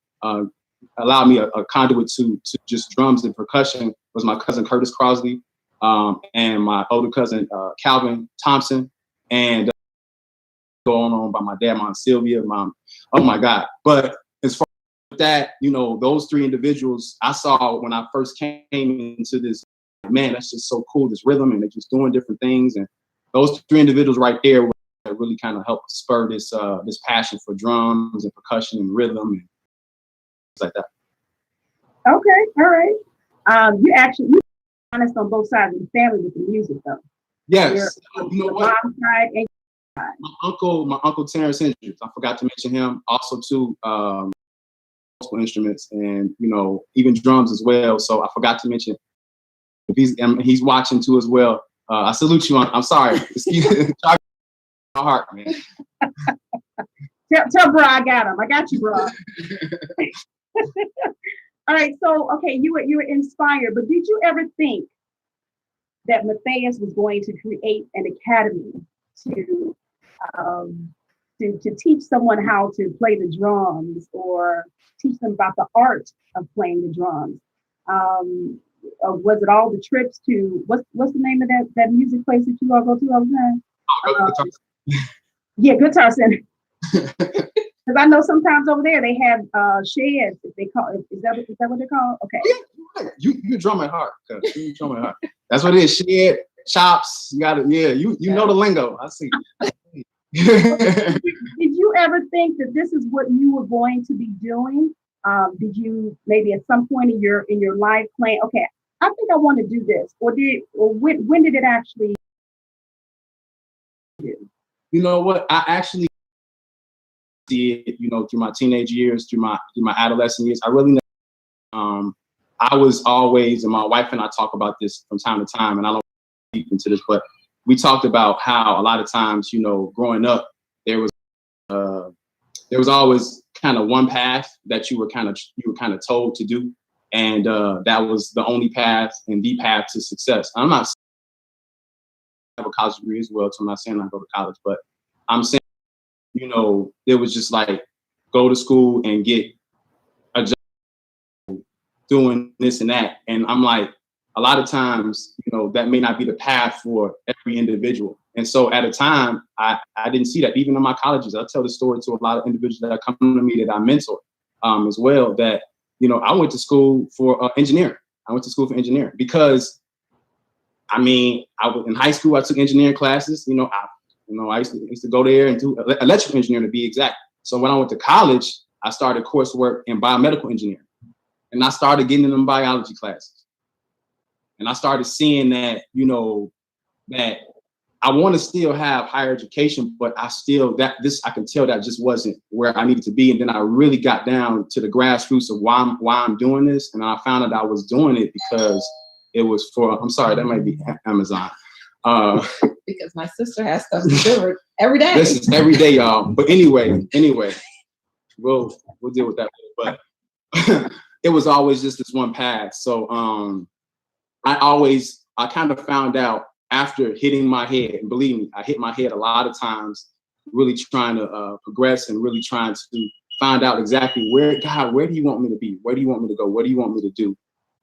allowed me a conduit to just drums and percussion was my cousin Curtis Crosley, and my older cousin Calvin Thompson, and going on by my dad, Mom Sylvia, Mom. Oh my God! But as far as that, those three individuals I saw when I first came into this. Man, that's just so cool. This rhythm, and they're just doing different things, and those three individuals right there really kind of helped spur this passion for drums and percussion and rhythm and things like that. Okay, all right. You honest on both sides of the family with the music, though. Yes. You know Your what? mom's side and My uncle Terrence Hendricks. I forgot to mention him. Also, too, multiple instruments and even drums as well. So I forgot to mention. He's watching too as well. I salute you. I'm sorry. My heart, man. tell bro I got him. I got you, bro. All right. So okay, you were inspired, but did you ever think that Matthias was going to create an academy to teach someone how to play the drums or teach them about the art of playing the drums? Was it all the trips to what's the name of that music place that you all go to all the time? Yeah, Guitar Center. Because I know sometimes over there they have sheds. If they call is that what they're called? Okay. You drum at heart. You drum at heart. That's what it is. Shed, chops. You got it. Yeah. You know the lingo. I see. Did you ever think that this is what you were going to be doing? Did you maybe at some point in your life plan, okay, I think I want to do this, or when did it actually do? You know what? I actually did, through my teenage years, through my adolescent years. I really I was always, and my wife and I talk about this from time to time, and I don't deep into this, but we talked about how a lot of times, growing up, there was always kind of one path that you were kind of told to do, and that was the only path and the path to success. I'm not saying I have a college degree as well, so I'm not saying I go to college, but I'm saying, it was just like go to school and get a job doing this and that, and I'm like, a lot of times, that may not be the path for every individual. And so at a time, I didn't see that. Even in my colleges, I tell the story to a lot of individuals that come to me that I mentor as well, that, I went to school for engineering. I went to school for engineering because, in high school, I took engineering classes. I used to go there and do electrical engineering to be exact. So when I went to college, I started coursework in biomedical engineering. And I started getting in them biology classes. And I started seeing that, that I want to still have higher education, but I can tell that just wasn't where I needed to be. And then I really got down to the grassroots of why I'm doing this. And I found out I was doing it because it was for, I'm sorry, that might be Amazon. Because my sister has stuff delivered every day. This is every day, y'all. But anyway, we'll deal with that. But it was always just this one path. So I kind of found out after hitting my head, and believe me, I hit my head a lot of times, really trying to progress and really trying to find out exactly where do you want me to be? Where do you want me to go? What do you want me to do?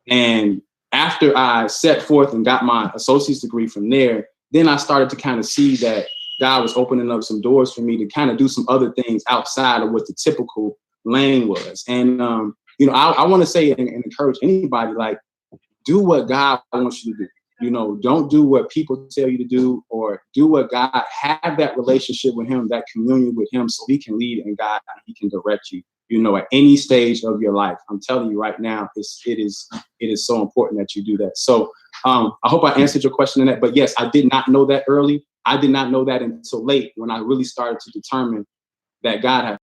And after I set forth and got my associate's degree from there, then I started to kind of see that God was opening up some doors for me to kind of do some other things outside of what the typical lane was. And, I want to say and encourage anybody, like, do what God wants you to do. Don't do what people tell you to do, or do what God, have that relationship with him, that communion with him, so he can lead and guide and he can direct you, at any stage of your life. I'm telling you right now, it is so important that you do that. So I hope I answered your question in that, but yes, I did not know that early. I did not know that until late, when I really started to determine that God had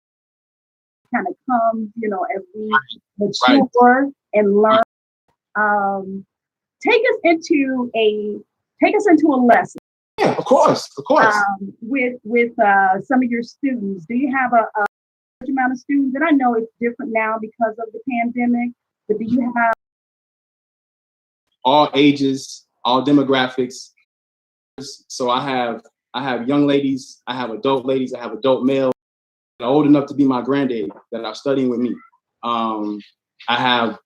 kind of comes, as we mature and learn. Take us into a lesson. Yeah, of course. With some of your students. Do you have a large amount of students? And I know it's different now because of the pandemic, but do you have all ages, all demographics? So I have young ladies, I have adult ladies, I have adult males that are old enough to be my granddaddy that are studying with me. I have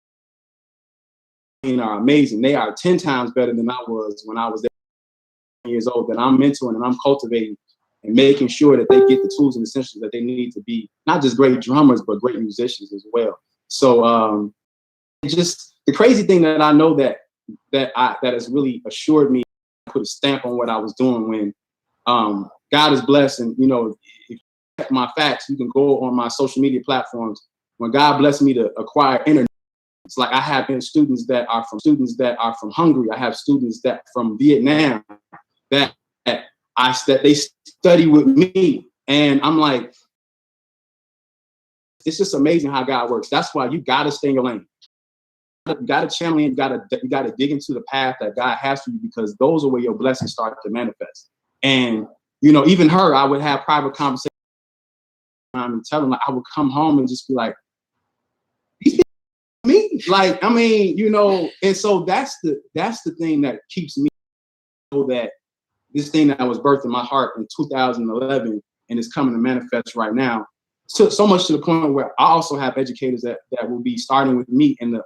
are amazing. They are 10 times better than I was when I was 10 years old, that I'm mentoring and I'm cultivating and making sure that they get the tools and essentials that they need to be not just great drummers, but great musicians as well. So just the crazy thing that I know that has really assured me, put a stamp on what I was doing when God is blessed. And, if you check my facts, you can go on my social media platforms. When God blessed me to acquire internet, it's like I have students that are from Hungary. I have students that from Vietnam. that they study with me, and I'm like, it's just amazing how God works. That's why you gotta stay in your lane. You gotta channel in. You gotta dig into the path that God has for you, because those are where your blessings start to manifest. And even her, I would have private conversations and tell them, like, I would come home and just be like, me, like, I mean, and so that's the thing that keeps me, that this thing that was birthed in my heart in 2011 and is coming to manifest right now. So much to the point where I also have educators that will be starting with me in the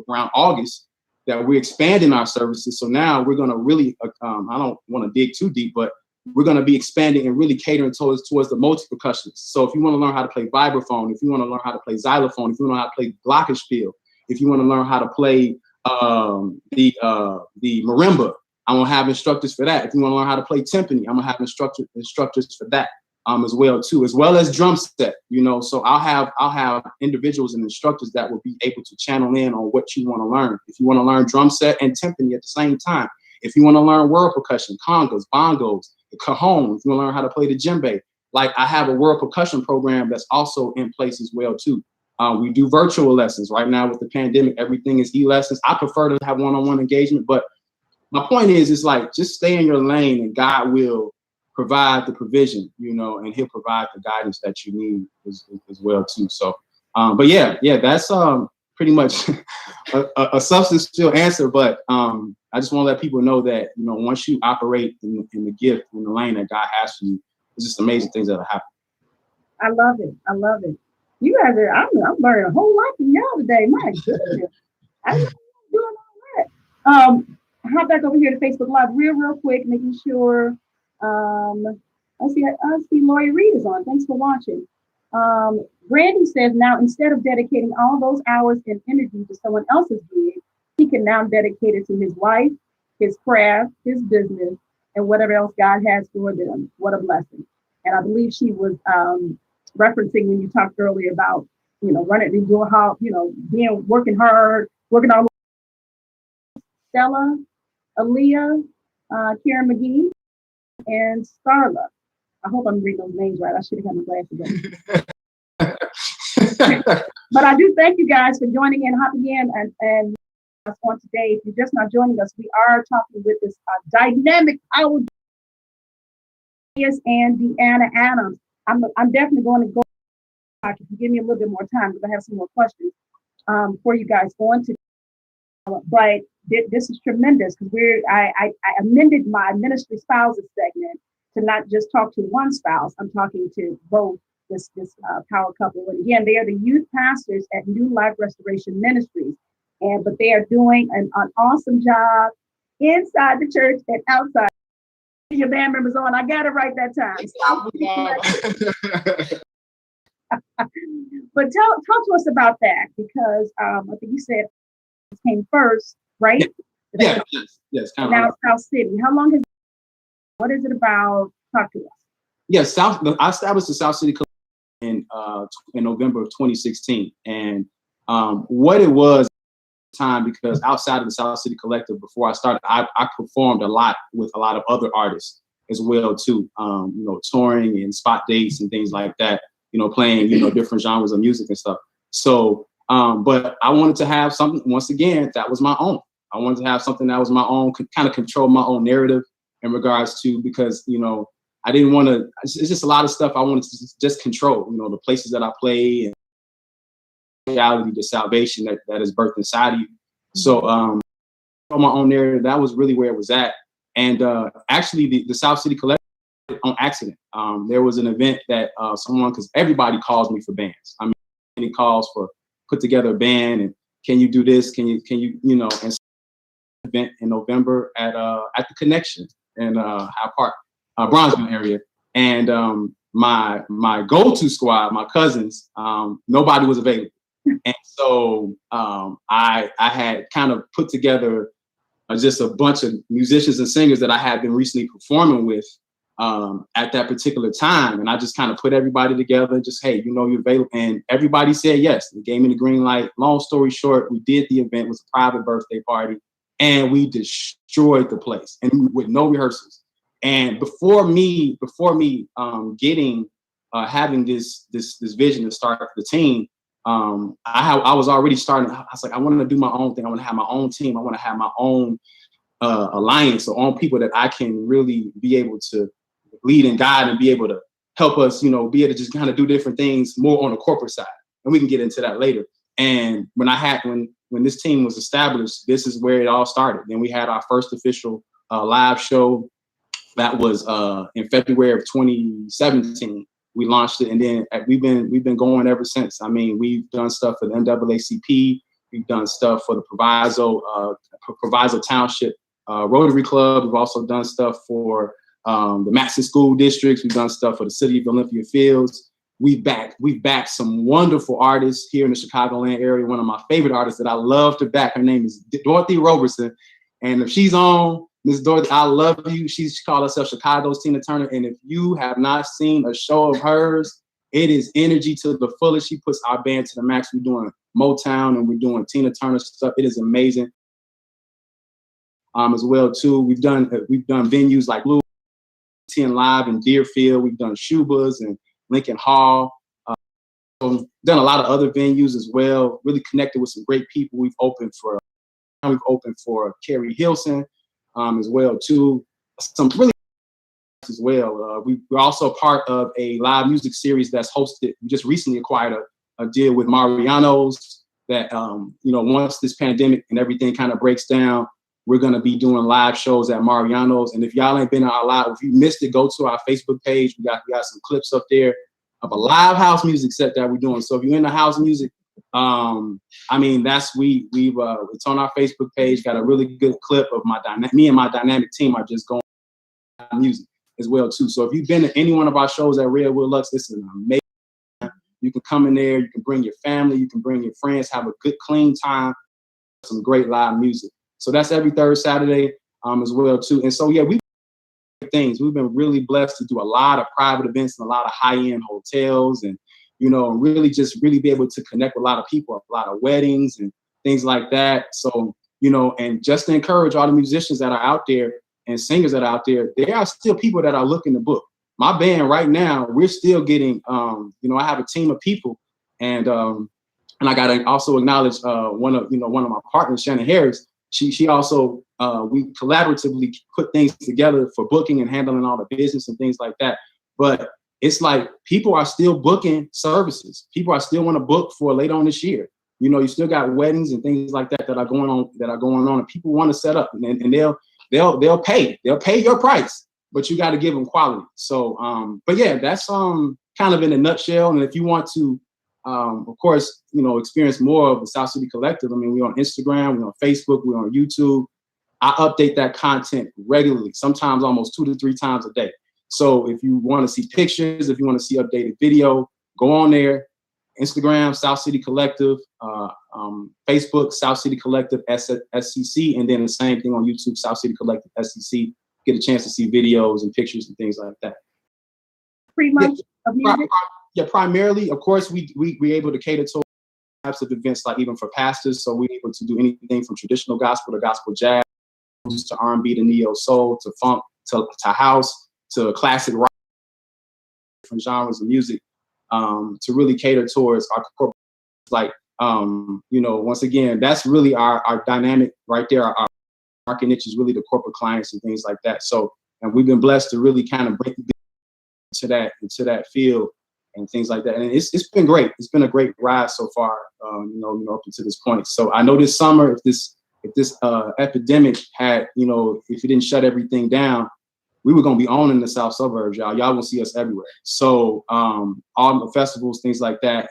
around August, that we're expanding our services. So now we're going to really, I don't want to dig too deep, but we're going to be expanding and really catering towards the multi-percussionists. So if you want to learn how to play vibraphone, if you want to learn how to play xylophone, if you want to learn how to play glockenspiel, if you want to learn how to play the marimba, I'm going to have instructors for that. If you want to learn how to play timpani, I'm going to have instructors for that. As well too, as well as drum set, so I'll have individuals and instructors that will be able to channel in on what you want to learn. If you want to learn drum set and timpani at the same time, if you want to learn world percussion, congas, bongos, the cajon, if you want to learn how to play the djembe, like I have a world percussion program that's also in place as well too. We do virtual lessons right now with the pandemic. Everything is e-lessons. I prefer to have one-on-one engagement, but my point is, it's like, just stay in your lane and God will provide the provision, and he'll provide the guidance that you need as well too. So, but yeah, that's pretty much a substance still answer. But I just want to let people know that, once you operate in the gift, in the lane that God has for you, it's just amazing things that happen. I love it. I love it. You guys are, I'm learning a whole lot from y'all today. My goodness. I know I'm doing all that. Hop back over here to Facebook Live real quick, making sure. I see Lori Reed is on. Thanks for watching. Randy says, now instead of dedicating all those hours and energy to someone else's gig, he can now dedicate it to his wife, his craft, his business, and whatever else God has for them. What a blessing. And I believe she was referencing when you talked earlier about, running and doing how, working hard, working all Stella, Aaliyah, Karen McGee, and Starla. I hope I'm reading those names right. I should have had my glasses on. But I do thank you guys for joining in, hopping in, and on today. If you're just not joining us, we are talking with this dynamic power and Deanna Adams. I'm definitely going to go. If you give me a little bit more time, because I have some more questions for you guys on today. But this is tremendous, because I amended my ministry spouses segment to not just talk to one spouse. I'm talking to both this power couple. And again, they are the youth pastors at New Life Restoration Ministries, but they are doing an awesome job inside the church and outside. Your band members on. I got it right that time. But talk to us about that, because I think you said it came first, right? Yes. Now South City. How long has? What is it about? Talk to us. Yes, I established the South City in November of 2016, and what it was at the time, because outside of the South City Collective, before I started, I performed a lot with a lot of other artists as well too. Touring and spot dates and things like that. Playing different genres of music and stuff. So, but I wanted to have something, once again, that was my own. I wanted to have something that was my own, kind of control my own narrative in regards to, because I didn't want to. It's just a lot of stuff I wanted to just control. The places that I play, and reality, the salvation that is birthed inside of you. So, on my own narrative, that was really where it was at. And actually, the South City Collective, on accident. There was an event that someone, because everybody calls me for bands. I mean, any calls for put together a band, and can you do this? Can you and event in November at the Connection in Hyde Park, Bronzeville area. And my go-to squad, my cousins, nobody was available. And so I had kind of put together just a bunch of musicians and singers that I had been recently performing with at that particular time. And I just kind of put everybody together, just, hey, you're available. And everybody said yes. They gave me the green light. Long story short, we did the event. It was a private birthday party. and we destroyed the place, and with no rehearsals. And before me getting having this vision to start the team, I was already starting. I was like, I want to do my own thing. I want to have my own team. I want to have my own alliance, or own people that I can really be able to lead and guide and be able to help us, be able to just kind of do different things more on the corporate side. And we can get into that later. And when this team was established, this is where it all started. Then we had our first official live show. That was in February of 2017. We launched it, and then we've been going ever since. I mean, we've done stuff for the NAACP. We've done stuff for the Proviso Township Rotary Club. We've also done stuff for the Matson School Districts. We've done stuff for the City of Olympia Fields. We've backed some wonderful artists here in the Chicagoland area. One of my favorite artists that I love to back, her name is Dorothy Roberson. And if she's on, Miss Dorothy, I love you. She called herself Chicago's Tina Turner. And if you have not seen a show of hers, it is energy to the fullest. She puts our band to the max. We're doing Motown and we're doing Tina Turner stuff. It is amazing. As well too, we've done venues like Blue 10 Live in Deerfield. We've done Shuba's and Lincoln Hall. Done a lot of other venues as well. Really connected with some great people. We've opened for Carrie Hilson as well too. Some really as well. We're also part of a live music series that's hosted. We just recently acquired a deal with Mariano's that once this pandemic and everything kind of breaks down, we're going to be doing live shows at Mariano's. And if y'all ain't been on our live, if you missed it, go to our Facebook page. We got some clips up there of a live house music set that we're doing. So if you're into house music, I mean, it's on our Facebook page. Got a really good clip of me and my dynamic team are just going music as well too. So if you've been to any one of our shows at Redwood Lux, this is an amazing. You can come in there. You can bring your family. You can bring your friends. Have a good, clean time. Some great live music. So that's every third Saturday as well too. And so yeah, we've been really blessed to do a lot of private events and a lot of high-end hotels, and really be able to connect with a lot of people, a lot of weddings and things like that. So and just to encourage all the musicians that are out there and singers that are out there, there are still people that are looking to book. My band right now, we're still getting I have a team of people, and I gotta also acknowledge one of my partners, Shannon Harris. She also, we collaboratively put things together for booking and handling all the business and things like that. But it's like people are still booking services. People are still want to book for later on this year. You still got weddings and things like that that are going on, and people want to set up, and they'll pay your price, but you got to give them quality. So, but yeah, that's kind of in a nutshell. And if you want to, of course, experience more of the South City Collective. I mean, we're on Instagram, we're on Facebook, we're on YouTube. I update that content regularly, sometimes almost 2 to 3 times a day. So if you want to see pictures, if you want to see updated video, go on there. Instagram, South City Collective, Facebook, South City Collective SCC, and then the same thing on YouTube, South City Collective SCC. Get a chance to see videos and pictures and things like that. Pretty much of music. Yeah, primarily, of course, we're able to cater to types of events, like even for pastors. So we're able to do anything from traditional gospel to gospel jazz, to R&B to neo soul to funk to house to classic rock, different genres of music, to really cater towards our corporate. Like, once again, that's really our dynamic right there. Our market niche is really the corporate clients and things like that. So, and we've been blessed to really kind of break into that field and things like that. And it's been great. It's been a great ride so far, up to this point. So I know this summer, if this epidemic had, if it didn't shut everything down, we were going to be owning the South suburbs, y'all. Y'all will see us everywhere. So all the festivals, things like that,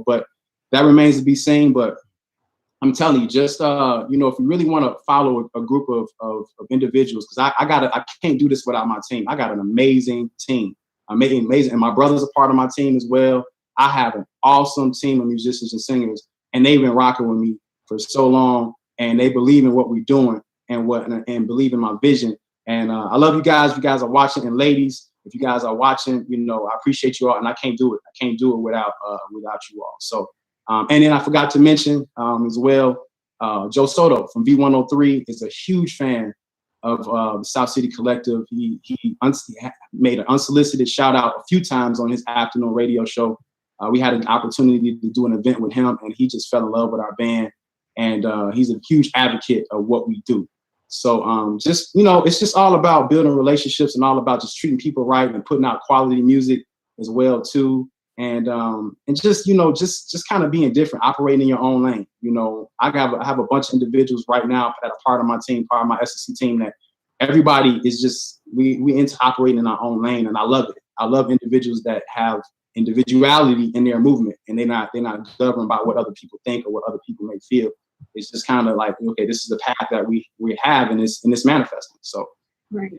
but that remains to be seen. But I'm telling you, just, if you really want to follow a group of individuals, because I can't do this without my team. I got an amazing team. Amazing. And my brother's a part of my team as well. I have an awesome team of musicians and singers, and they've been rocking with me for so long, and they believe in what we're doing and believe in my vision. And I love you guys. If you guys are watching, and ladies, if you guys are watching, I appreciate you all, and I can't do it. I can't do it without you all. So, and then I forgot to mention as well, Joe Soto from V103 is a huge fan of the South City Collective. He made an unsolicited shout out a few times on his afternoon radio show. We had an opportunity to do an event with him, and he just fell in love with our band. And he's a huge advocate of what we do. So just, you know, it's just all about building relationships and all about just treating people right and putting out quality music as well too. And just, you know, just kind of being different, operating in your own lane. You know, I have a bunch of individuals right now that are part of my team, part of my SSC team, that everybody is just, we into operating in our own lane, and I love it. I love individuals that have individuality in their movement, and they're not governed by what other people think or what other people may feel. It's just kind of like, okay, this is the path that we have, and it's manifesting. So, right.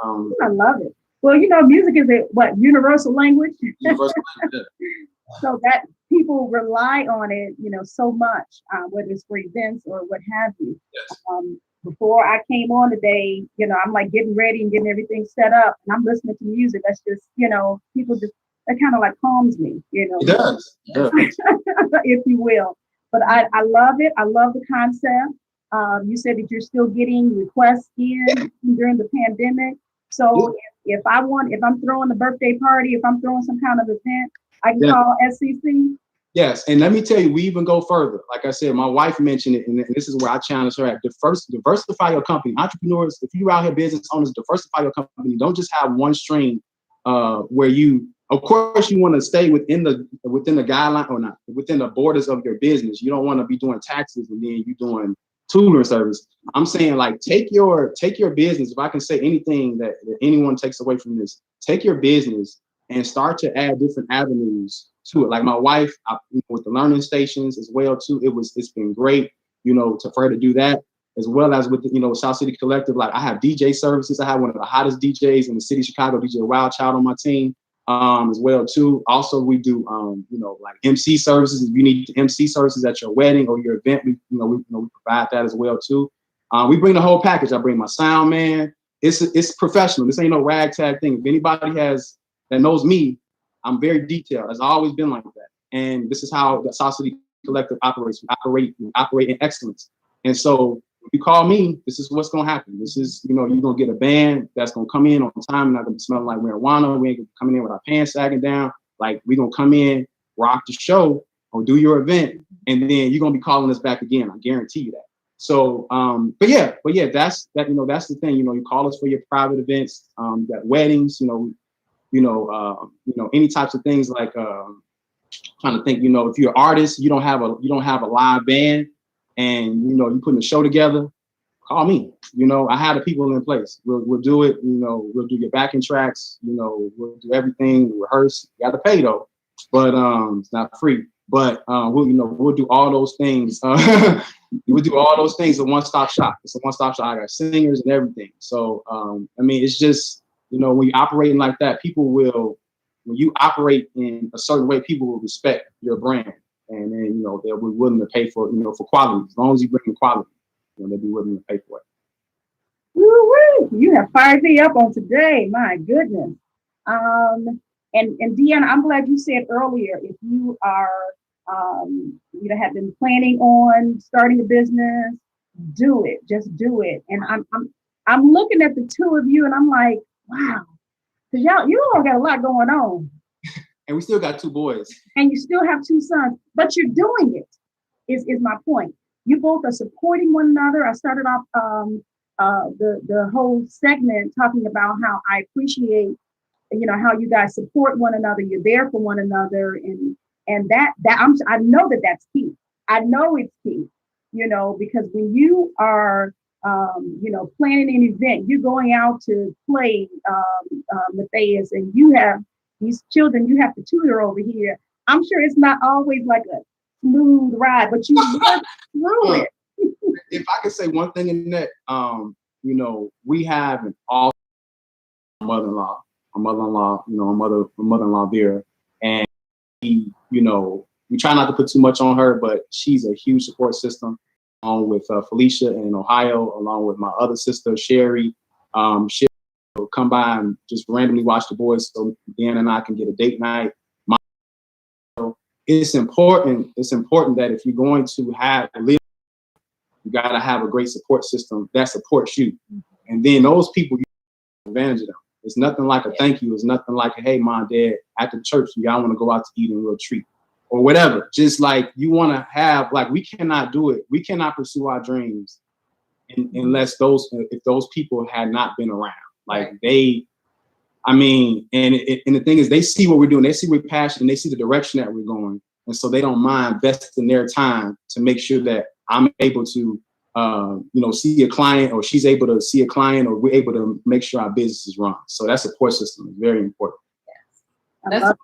I love it. Well, you know, music is a universal language. Universal language. So that people rely on it, you know, so much, whether it's for events or what have you. Yes. Before I came on today, you know, I'm like getting ready and getting everything set up, and I'm listening to music. That's just, you know, that kind of like calms me, you know. It does. If you will. But I love it. I love the concept. You said that you're still getting requests in during the pandemic. So if I'm throwing a birthday party, if I'm throwing some kind of event, I can call SCC. Yes, and let me tell you, we even go further. Like I said, my wife mentioned it, and this is where I challenge her at. Diversify your company. Entrepreneurs, if you're out here, business owners, diversify your company. Don't just have one stream where you, of course, you want to stay within the guideline, or not within the borders of your business. You don't want to be doing taxes and then you doing tutoring service. I'm saying, like, take your business. If I can say anything that anyone takes away from this, take your business and start to add different avenues to it. Like my wife, with the learning stations as well too. It's been great, you know, for her to do that, as well as with the, you know, South City Collective. Like I have DJ services. I have one of the hottest DJs in the city of Chicago, DJ Wildchild, on my team, as well too. Also, we do you know, like MC services. If you need MC services at your wedding or your event, we provide that as well too. We bring the whole package. I bring my sound man. It's professional. This ain't no ragtag thing. If anybody that knows me, I'm very detailed. It's always been like that. And this is how the South City Collective operates. We operate in excellence. And so if you call me, this is what's going to happen. This is, you know, you're going to get a band that's going to come in on time and not going to be smelling like marijuana. We ain't going to be coming in with our pants sagging down. Like, we're going to come in, rock the show, or do your event, and then you're going to be calling us back again. I guarantee you that. So, but yeah, that's the thing. You know, you call us for your private events, you got weddings, any types of things, like trying to think, you know, if you're an artist, you don't have a live band, and you know, you putting a show together, call me. You know, I have the people in place. We'll do it. You know, we'll do your backing tracks. You know, we'll do everything. We'll rehearse. You got to pay though, but it's not free. But we'll do all those things. We'll do all those things. A one-stop shop. It's a one-stop shop. I got singers and everything. So I mean, it's just, you know, when you're operating like that, when you operate in a certain way, people will respect your brand, and then, you know, they'll be willing to pay for, you know, for quality. As long as you bring in quality, you know, they'll be willing to pay for it. Woo-woo. You have fired me up on today. My goodness. And Deanna, I'm glad you said earlier, if you are, have been planning on starting a business, do it. Just do it. And I'm looking at the two of you, and I'm like, wow, because you all got a lot going on. And we still got 2 boys. And you still have 2 sons, but you're doing it, is my point. You both are supporting one another. I started off the whole segment talking about how I appreciate, you know, how you guys support one another. You're there for one another, and that I know that's key. I know it's key, you know, because when you are planning an event, you're going out to play Matthias, and you have these children, you have to tutor over here. I'm sure it's not always like a smooth ride, but you work through it. If I could say one thing in that, you know, we have an awesome mother-in-law, you know, my mother-in-law Vera, and we try not to put too much on her, but she's a huge support system, along with Felicia in Ohio, along with my other sister Sherry. She'll come by and just randomly watch the boys, so Dan and I can get a date night. It's important that if you're going to live, You got to have a great support system that supports you. And then those people, you take advantage of them. It's nothing like a thank you. It's nothing like, hey, mom, dad, after church, y'all want to go out to eat and we'll treat or whatever. Just like you want to have, like, we cannot do it. We cannot pursue our dreams unless if those people had not been around. Like and the thing is, they see what we're doing. They see we're passionate. They see the direction that we're going. And so they don't mind investing their time to make sure that I'm able to, see a client, or she's able to see a client, or we're able to make sure our business is run. So that support system is very important. Yes. That's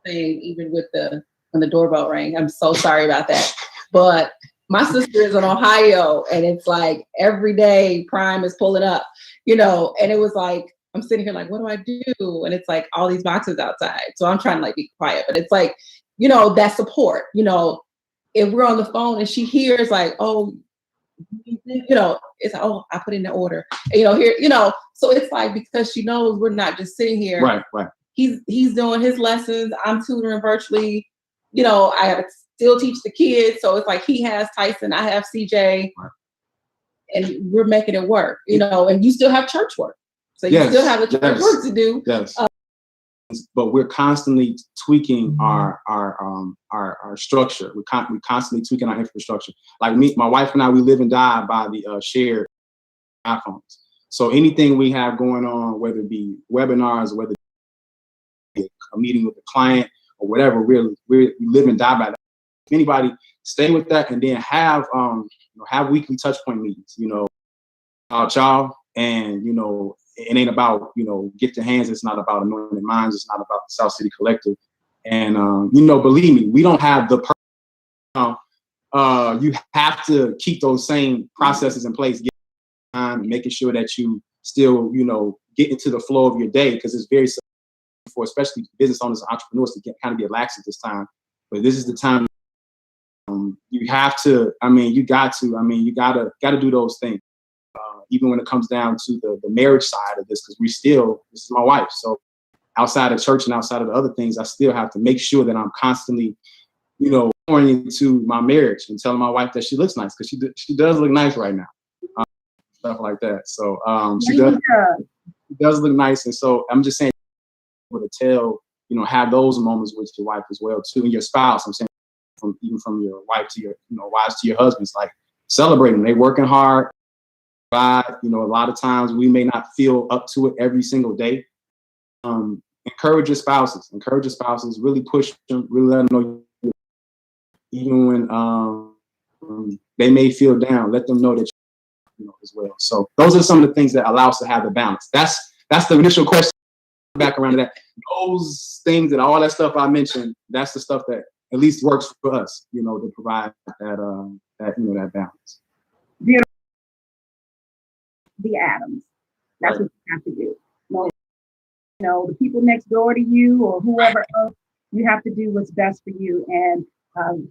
the thing, even with when the doorbell rang. I'm so sorry about that. But my sister is in Ohio, and it's like every day Prime is pulling up, and it was like, I'm sitting here like, what do I do? And it's like all these boxes outside. So I'm trying to like be quiet, but it's like, that support, if we're on the phone and she hears like, oh, it's like, oh, I put in the order, so it's like, because she knows we're not just sitting here. Right. He's doing his lessons. I'm tutoring virtually. I have to still teach the kids. So it's like he has Tyson, I have CJ, right. And we're making it work, and you still have church work. So you still have the church work to do. Yes. But we're constantly tweaking our structure. We're constantly tweaking our infrastructure. Like my wife and I, we live and die by the shared iPhones. So anything we have going on, whether it be webinars, or whether it be a meeting with a client or whatever, we live and die by that. If anybody stay with that, and then have weekly touch point meetings, about y'all, and it ain't about, get the hands. It's not about anointed minds. It's not about the South City Collective. And, believe me, we don't have the you have to keep those same processes in place, get time, making sure that you still, get into the flow of your day, because it's very for especially business owners and entrepreneurs to kind of get lax at this time. But this is the time you have to, you got to do those things. Even when it comes down to the marriage side of this, because this is my wife. So outside of church and outside of the other things, I still have to make sure that I'm constantly, pouring into my marriage and telling my wife that she looks nice, because she does look nice right now. Stuff like that. So she does look nice. And so I'm just saying, to tell, have those moments with your wife as well too, and your spouse. I'm saying from your wife to your, wives to your husbands, like celebrating. They working hard. A lot of times we may not feel up to it every single day. Encourage your spouses. Really push them. Really let them know, even when they may feel down. Let them know that as well. So those are some of the things that allow us to have the balance. That's the initial question. Back around to that. Those things and all that stuff I mentioned. That's the stuff that at least works for us. To provide that balance. The Adams. That's what you have to do. The people next door to you or whoever else, you have to do what's best for you. And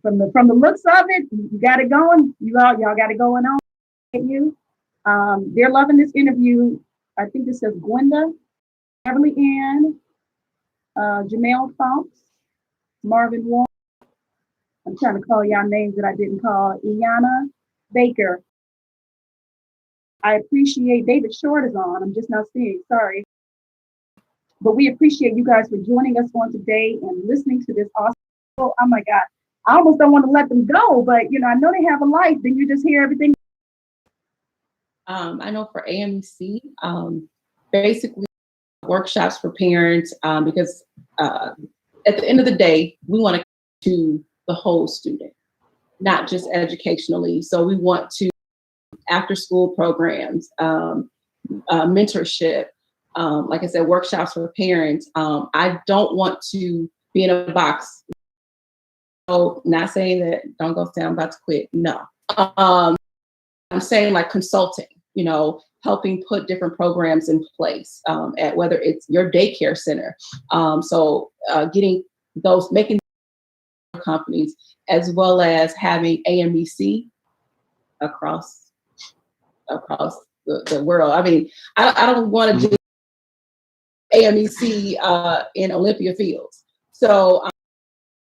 from the looks of it, you got it going. Y'all got it going on. They're loving this interview. I think this says Gwenda, Beverly Ann, Jamel Fox, Marvin Warren. I'm trying to call y'all names that I didn't call. Iana Baker. I appreciate David Short is on. I'm just not seeing. Sorry. But we appreciate you guys for joining us on today and listening to this awesome. Oh my God. I almost don't want to let them go, but I know they have a life. Then you just hear everything. I know for AMC, basically workshops for parents, because at the end of the day, we want to the whole student, not just educationally. So we want to after school programs, mentorship, like I said, workshops for parents. I don't want to be in a box. So not saying that don't go say I'm about to quit. No. I'm saying like consulting, helping put different programs in place at whether it's your daycare center. Getting those, making companies, as well as having AMEC across the world. I don't want to do AMEC in Olympia Fields. So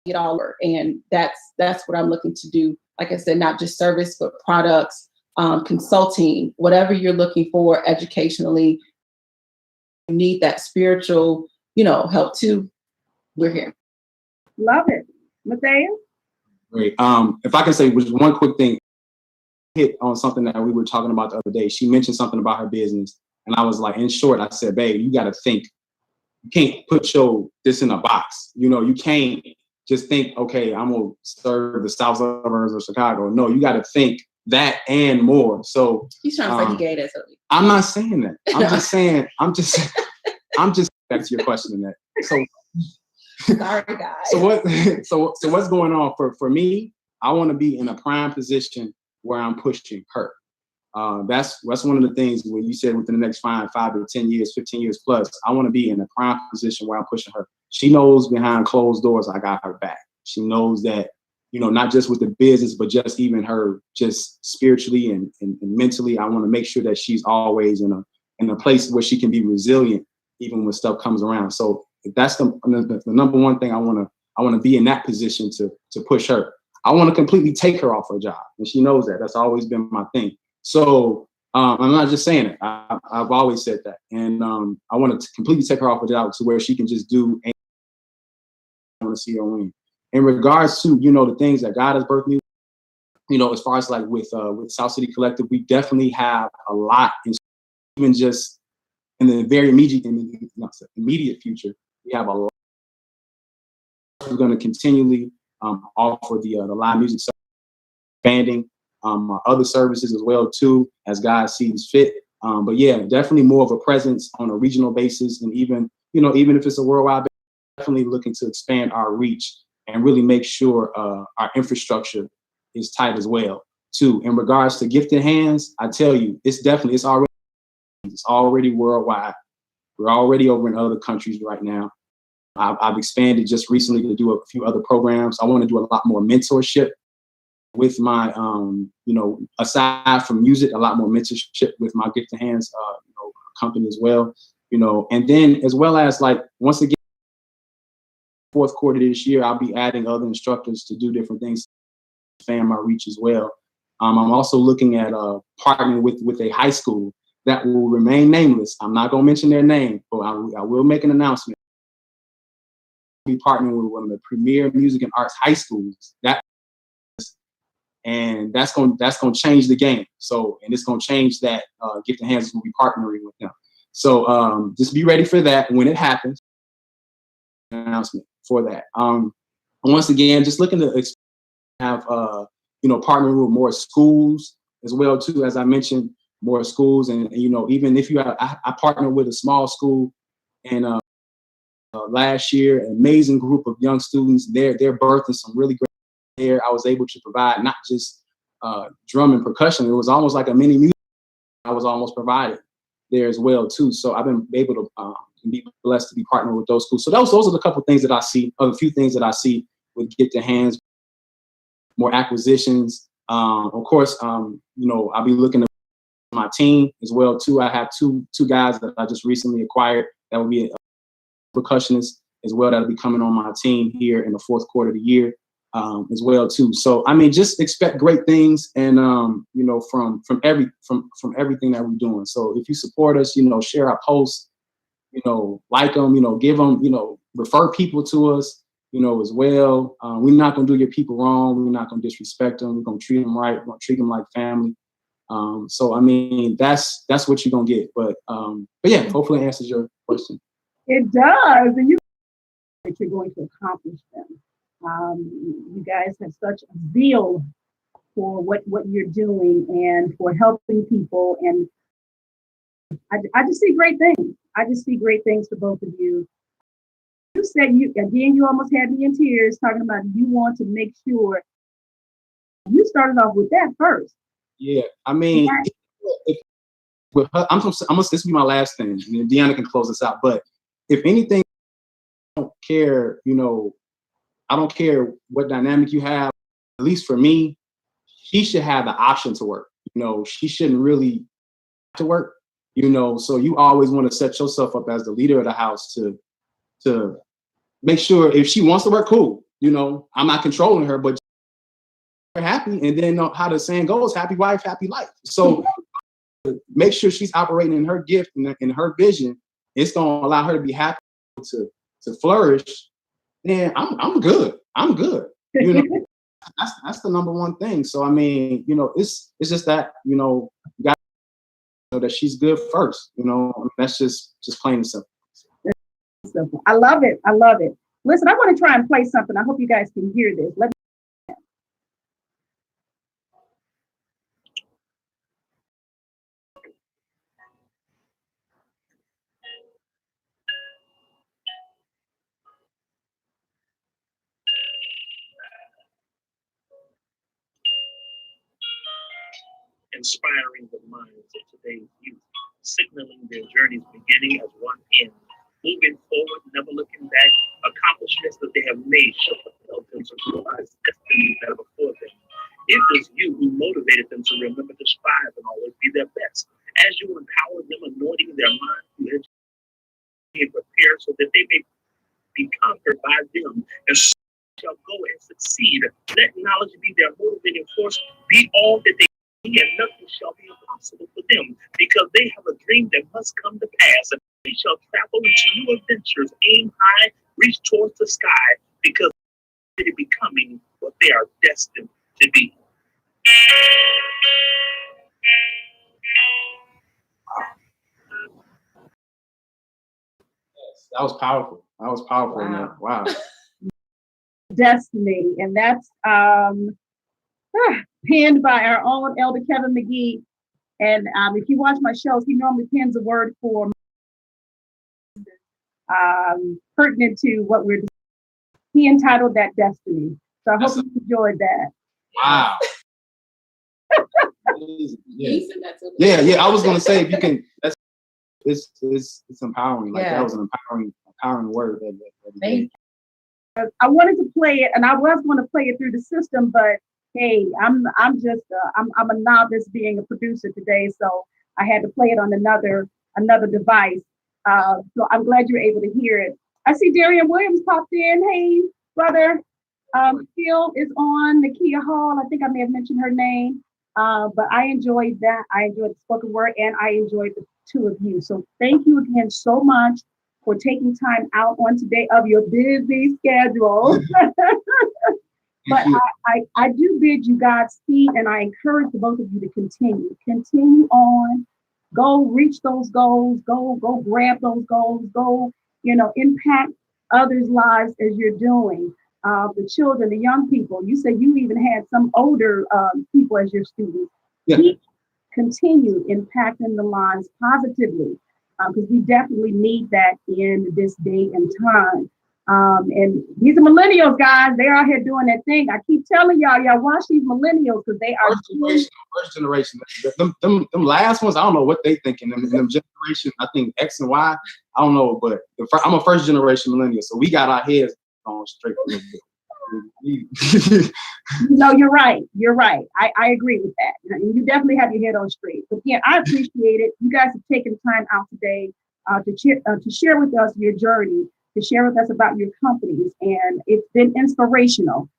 it all work, and that's what I'm looking to do. Like I said, not just service, but products, consulting, whatever you're looking for educationally, you need that spiritual, help too, we're here. Love it. Mattheus? Great. If I can say just one quick thing, hit on something that we were talking about the other day. She mentioned something about her business. And I was like, in short, I said, babe, you got to think. You can't put this in a box. You can't just think, okay, I'm going to serve the South suburbs of Chicago. No, you got to think that and more. So He's trying to say he gave that to me. I'm not saying that. I'm just back to your question in that. So sorry, guys. So what's going on for me? I want to be in a prime position where I'm pushing her. That's one of the things where you said within the next 5 to 10 years, 15 years plus, I want to be in a prime position where I'm pushing her. She knows behind closed doors, I got her back. She knows that, not just with the business, but just even her, just spiritually and mentally, I want to make sure that she's always in a place where she can be resilient, even when stuff comes around. So that's the number one thing I want to be in that position to push her. I want to completely take her off her job. And she knows that. That's always been my thing. So I'm not just saying it. I've always said that. And I want to completely take her off her job to where she can just do anything I want to see her win. In regards to, the things that God has birthed me, as far as like with South City Collective, we definitely have a lot, even just in the very immediate future, we have a lot. We're going to continually offer the live music service, expanding our other services as well too, as God sees fit. But yeah, definitely more of a presence on a regional basis, and even if it's a worldwide basis, definitely looking to expand our reach and really make sure our infrastructure is tight as well too. In regards to Gifted Hands, I tell you, it's already worldwide. We're already over in other countries right now. I've expanded just recently to do a few other programs. I want to do a lot more mentorship with my, aside from music, a lot more mentorship with my Gifted Hands, company as well, and then as well as like, once again, fourth quarter this year, I'll be adding other instructors to do different things, to expand my reach as well. I'm also looking at partnering with a high school that will remain nameless. I'm not going to mention their name, but I will make an announcement. I'll be partnering with one of the premier music and arts high schools. And that's going to change the game. So, and it's going to change that. Gifted Hands will be partnering with them. So just be ready for that when it happens. Announcement for that. Once again, just looking to have partnering with more schools as well too. As I mentioned, more schools, and even if you have, I partnered with a small school, and last year, an amazing group of young students. They're birthing some really great. There, I was able to provide not just drum and percussion. It was almost like a mini music. I was almost provided there as well too. So I've been able to be blessed to be partnered with those schools. So those are the couple things that I see, or a few things that I see with Gifted Hands. More acquisitions. Of course, I'll be looking at my team as well too. I have two guys that I just recently acquired that will be percussionists as well, that'll be coming on my team here in the fourth quarter of the year. As well too. So I mean, just expect great things, and from everything that we're doing. So if you support us, share our posts, like them, give them, refer people to us, as well. We're not gonna do your people wrong. We're not gonna disrespect them. We're gonna treat them right. We're gonna treat them like family. So I mean, that's what you're gonna get. But yeah, hopefully it answers your question. It does, and that you're going to accomplish them. You guys have such a zeal for what you're doing and for helping people, and I just see great things. I just see great things for both of you. You said you almost had me in tears talking about you want to make sure you started off with that first. Yeah, I mean, with her, this will be my last thing, and then Deanna can close this out. But if anything, I don't care, I don't care what dynamic you have. At least for me, she should have the option to work. She shouldn't really have to work. So you always want to set yourself up as the leader of the house to make sure if she wants to work, cool. I'm not controlling her, but her happy. happy. And then how the saying goes, happy wife, happy life. So make sure she's operating in her gift and in her vision. It's going to allow her to be happy, to flourish. Then I'm good. I'm good. You know, that's the number one thing. So, I mean, you know, it's just that, you know, you got to know that she's good first, you know, that's just plain and simple. Simple. I love it. I love it. Listen, I want to try and play something. I hope you guys can hear this. Let me. Inspiring the minds of today's youth, signaling their journeys beginning as one end, moving forward, never looking back. Accomplishments that they have made shall propel them to realize destinies that are before them. It was you who motivated them to remember to strive and always be their best. As you empower them, anointing their minds to educate and prepare so that they may be conquered by them and shall go and succeed. Let knowledge be their motivating force, be all that they and nothing shall be impossible for them, because they have a dream that must come to pass. They shall travel into new adventures, aim high, reach towards the sky, because they're becoming what they are destined to be. That was powerful. That was powerful. Wow. Wow. Destiny, and that's penned by our own Elder Kevin McGee. And if you watch my shows, he normally pens a word for pertinent to what we're. He entitled that Destiny. So I hope you enjoyed that. Wow. Yeah. Yeah. I was gonna say, if you can, it's empowering. Like that was an empowering word. Thank you. I wanted to play it, and I was going to play it through the system, but hey, I'm a novice being a producer today, so I had to play it on another device. So I'm glad you're able to hear it. I see Darian Williams popped in. Hey, brother. Phil is on, Nakia Hall. I think I may have mentioned her name. But I enjoyed that. I enjoyed the spoken word, and I enjoyed the two of you. So thank you again so much for taking time out on today of your busy schedule. But I do bid you Godspeed, and I encourage the both of you to continue on, go reach those goals, go grab those goals, go, impact others' lives as you're doing. The children, the young people, you said you even had some older people as your students. Yeah. Continue impacting the lives positively, because we definitely need that in this day and time. And these are millennials, guys. They're out here doing that thing. I keep telling y'all watch these millennials, because they are first generation. Them last ones, I don't know what they thinking. Them generation, I think X and Y, I don't know, but I'm a first generation millennial, so we got our heads on straight a little bit. No, you're right. You're right. I agree with that. You definitely have your head on straight. But yeah, I appreciate it. You guys have taken time out today to share with us your journey, to share with us about your companies, and it's been inspirational.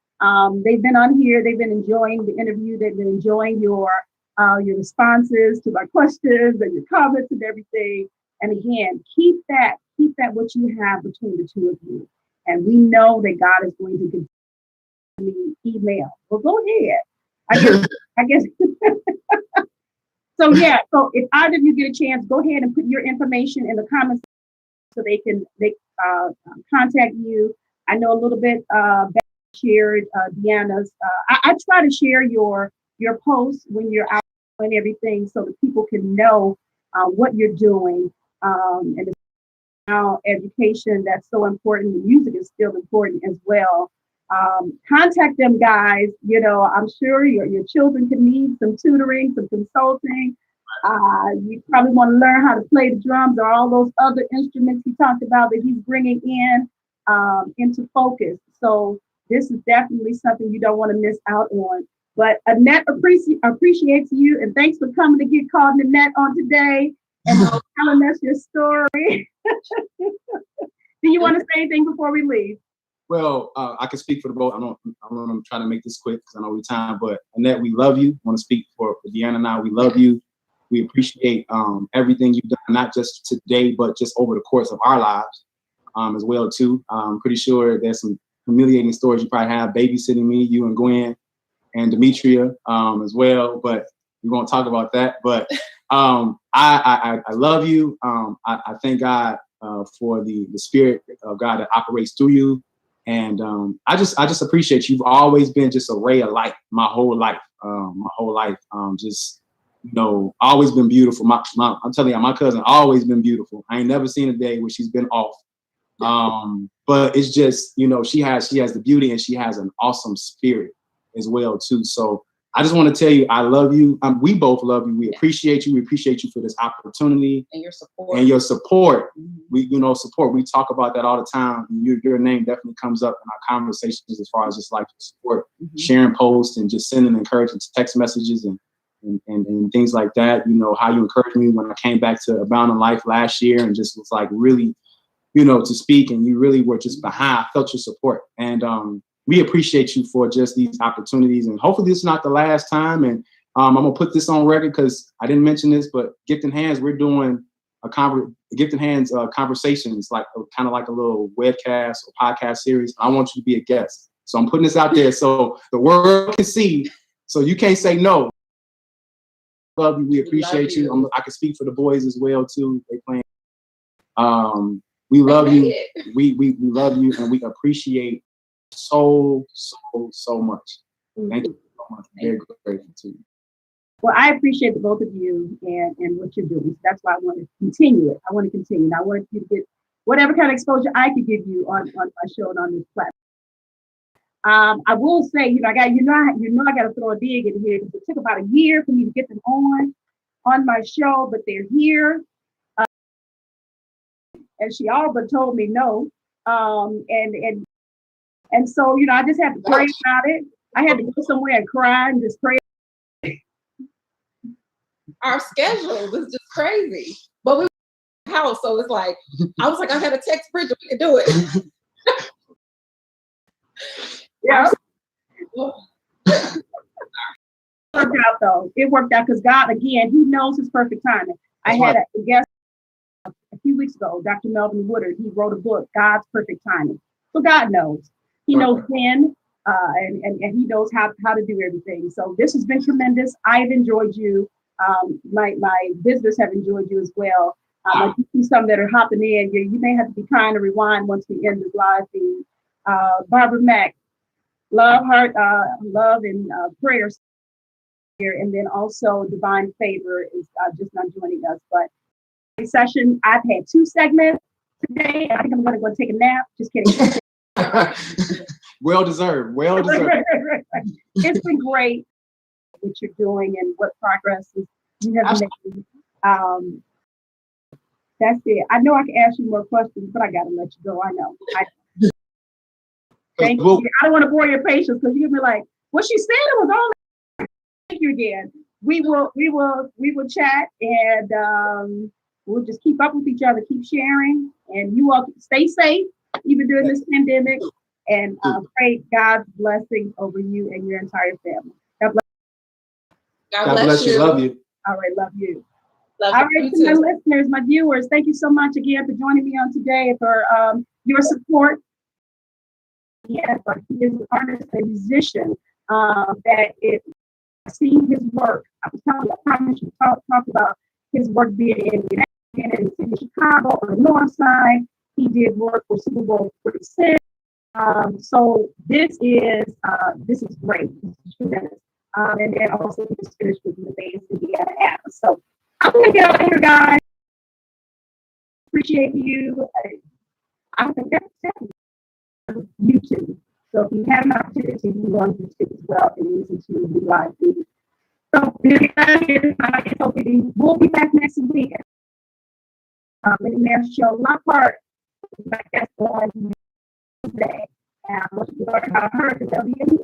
They've been on here. They've been enjoying the interview. They've been enjoying your responses to my questions and your comments and everything. And again, keep that what you have between the two of you. And we know that God is going to continue email. Well, go ahead. I guess. So yeah. So if either of you get a chance, go ahead and put your information in the comments so they can contact you. I know a little bit. Shared Deanna's. I try to share your posts when you're out and everything, so that people can know what you're doing. And now education, that's so important. The music is still important as well. Contact them, guys. I'm sure your children can need some tutoring, some consulting. You probably want to learn how to play the drums or all those other instruments he talked about that he's bringing into focus. So this is definitely something you don't want to miss out on. But Annette appreciates you, and thanks for coming to Get Called Annette on today and telling us your story. Do you want to say anything before we leave? Well, I can speak for the both. I'm trying to make this quick because I know we time. But Annette, we love you. I want to speak for Deanna and I. We love you. We appreciate everything you've done, not just today, but just over the course of our lives as well too. I'm pretty sure there's some humiliating stories you probably have babysitting me, you and Gwen and Demetria as well. But we won't talk about that. But I love you. I thank God for the Spirit of God that operates through you. And I just appreciate you. You've always been just a ray of light my whole life. Just, always been beautiful. I'm telling you, my cousin always been beautiful. I ain't never seen a day where she's been off. But it's just, she has the beauty and she has an awesome spirit as well too. So I just want to tell you, I love you. We both love you. We appreciate you. We appreciate you for this opportunity and your support. We, support. We talk about that all the time. Your name definitely comes up in our conversations as far as just like support, sharing posts and just sending encouraging text messages and things like that. How you encouraged me when I came back to Abounding Life last year and just was like really, to speak, and you really were just behind. I felt your support. And we appreciate you for just these opportunities, and hopefully this is not the last time. And I'm gonna put this on record because I didn't mention this, but Gifted Hands, we're doing Gifted Hands conversations, like kind of like a little webcast or podcast series. I want you to be a guest, so I'm putting this out there so the world can see. So you can't say no. Love you. We appreciate you. I can speak for the boys as well too. They playing. We love you. We love you, and we appreciate so much. Thank you so much. Very grateful to you. Well, I appreciate the both of you and what you're doing. So that's why I want to continue it. I want to continue. And I want you to get whatever kind of exposure I could give you on my show and on this platform. I will say, I got to throw a dig in here because it took about a year for me to get them on my show, but they're here. And she all but told me no. And so, I just had to pray about it. I had to go somewhere and cry and just pray. Our schedule was just crazy. But we were in the house, so it's like, I was like, I had to text Bridget, we could do it. Yeah. It worked out though. It worked out because God, again, He knows His perfect timing. I had a guest a few weeks ago, Dr. Melvin Woodard. He wrote a book, God's Perfect Timing. So God knows. He knows when, and He knows how to do everything. So this has been tremendous. I've enjoyed you. My visitors have enjoyed you as well. I see some that are hopping in. You may have to be trying to rewind once we end this live feed. Barbara Mack, love and prayers here, and then also Divine Favor is just not joining us. But session, I've had 2 segments today. I think I'm going to go take a nap. Just kidding. Well deserved. It's been great what you're doing and what progress you have made. That's it. I know I can ask you more questions, but I got to let you go. I know. Thank you. I don't want to bore your patience because you're gonna be like, well, she said it was only. Thank you again. We will chat and we'll just keep up with each other, keep sharing, and you all stay safe even during this pandemic. And pray God's blessings over you and your entire family. God bless. God bless you. Love you. All right, love you. Love all you right, too. to my listeners, my viewers, thank you so much again for joining me on today, for your support. Yes, he is an artist, a musician that is seeing his work. I was telling you, I promise you, talk about his work being in the city of Chicago on the north side. He did work for Super Bowl 46. So this is great. This is tremendous. And then also he just finished with the Vegas, Indiana Atlas. So I'm gonna get out of here, guys. Appreciate you. I don't think that's YouTube. So if you have an opportunity, you want to sit as well and listen to the live feed. So we'll be back next week. Minnie Mayor Show, my part. That's on today. And I'm looking forward to her because there'll be another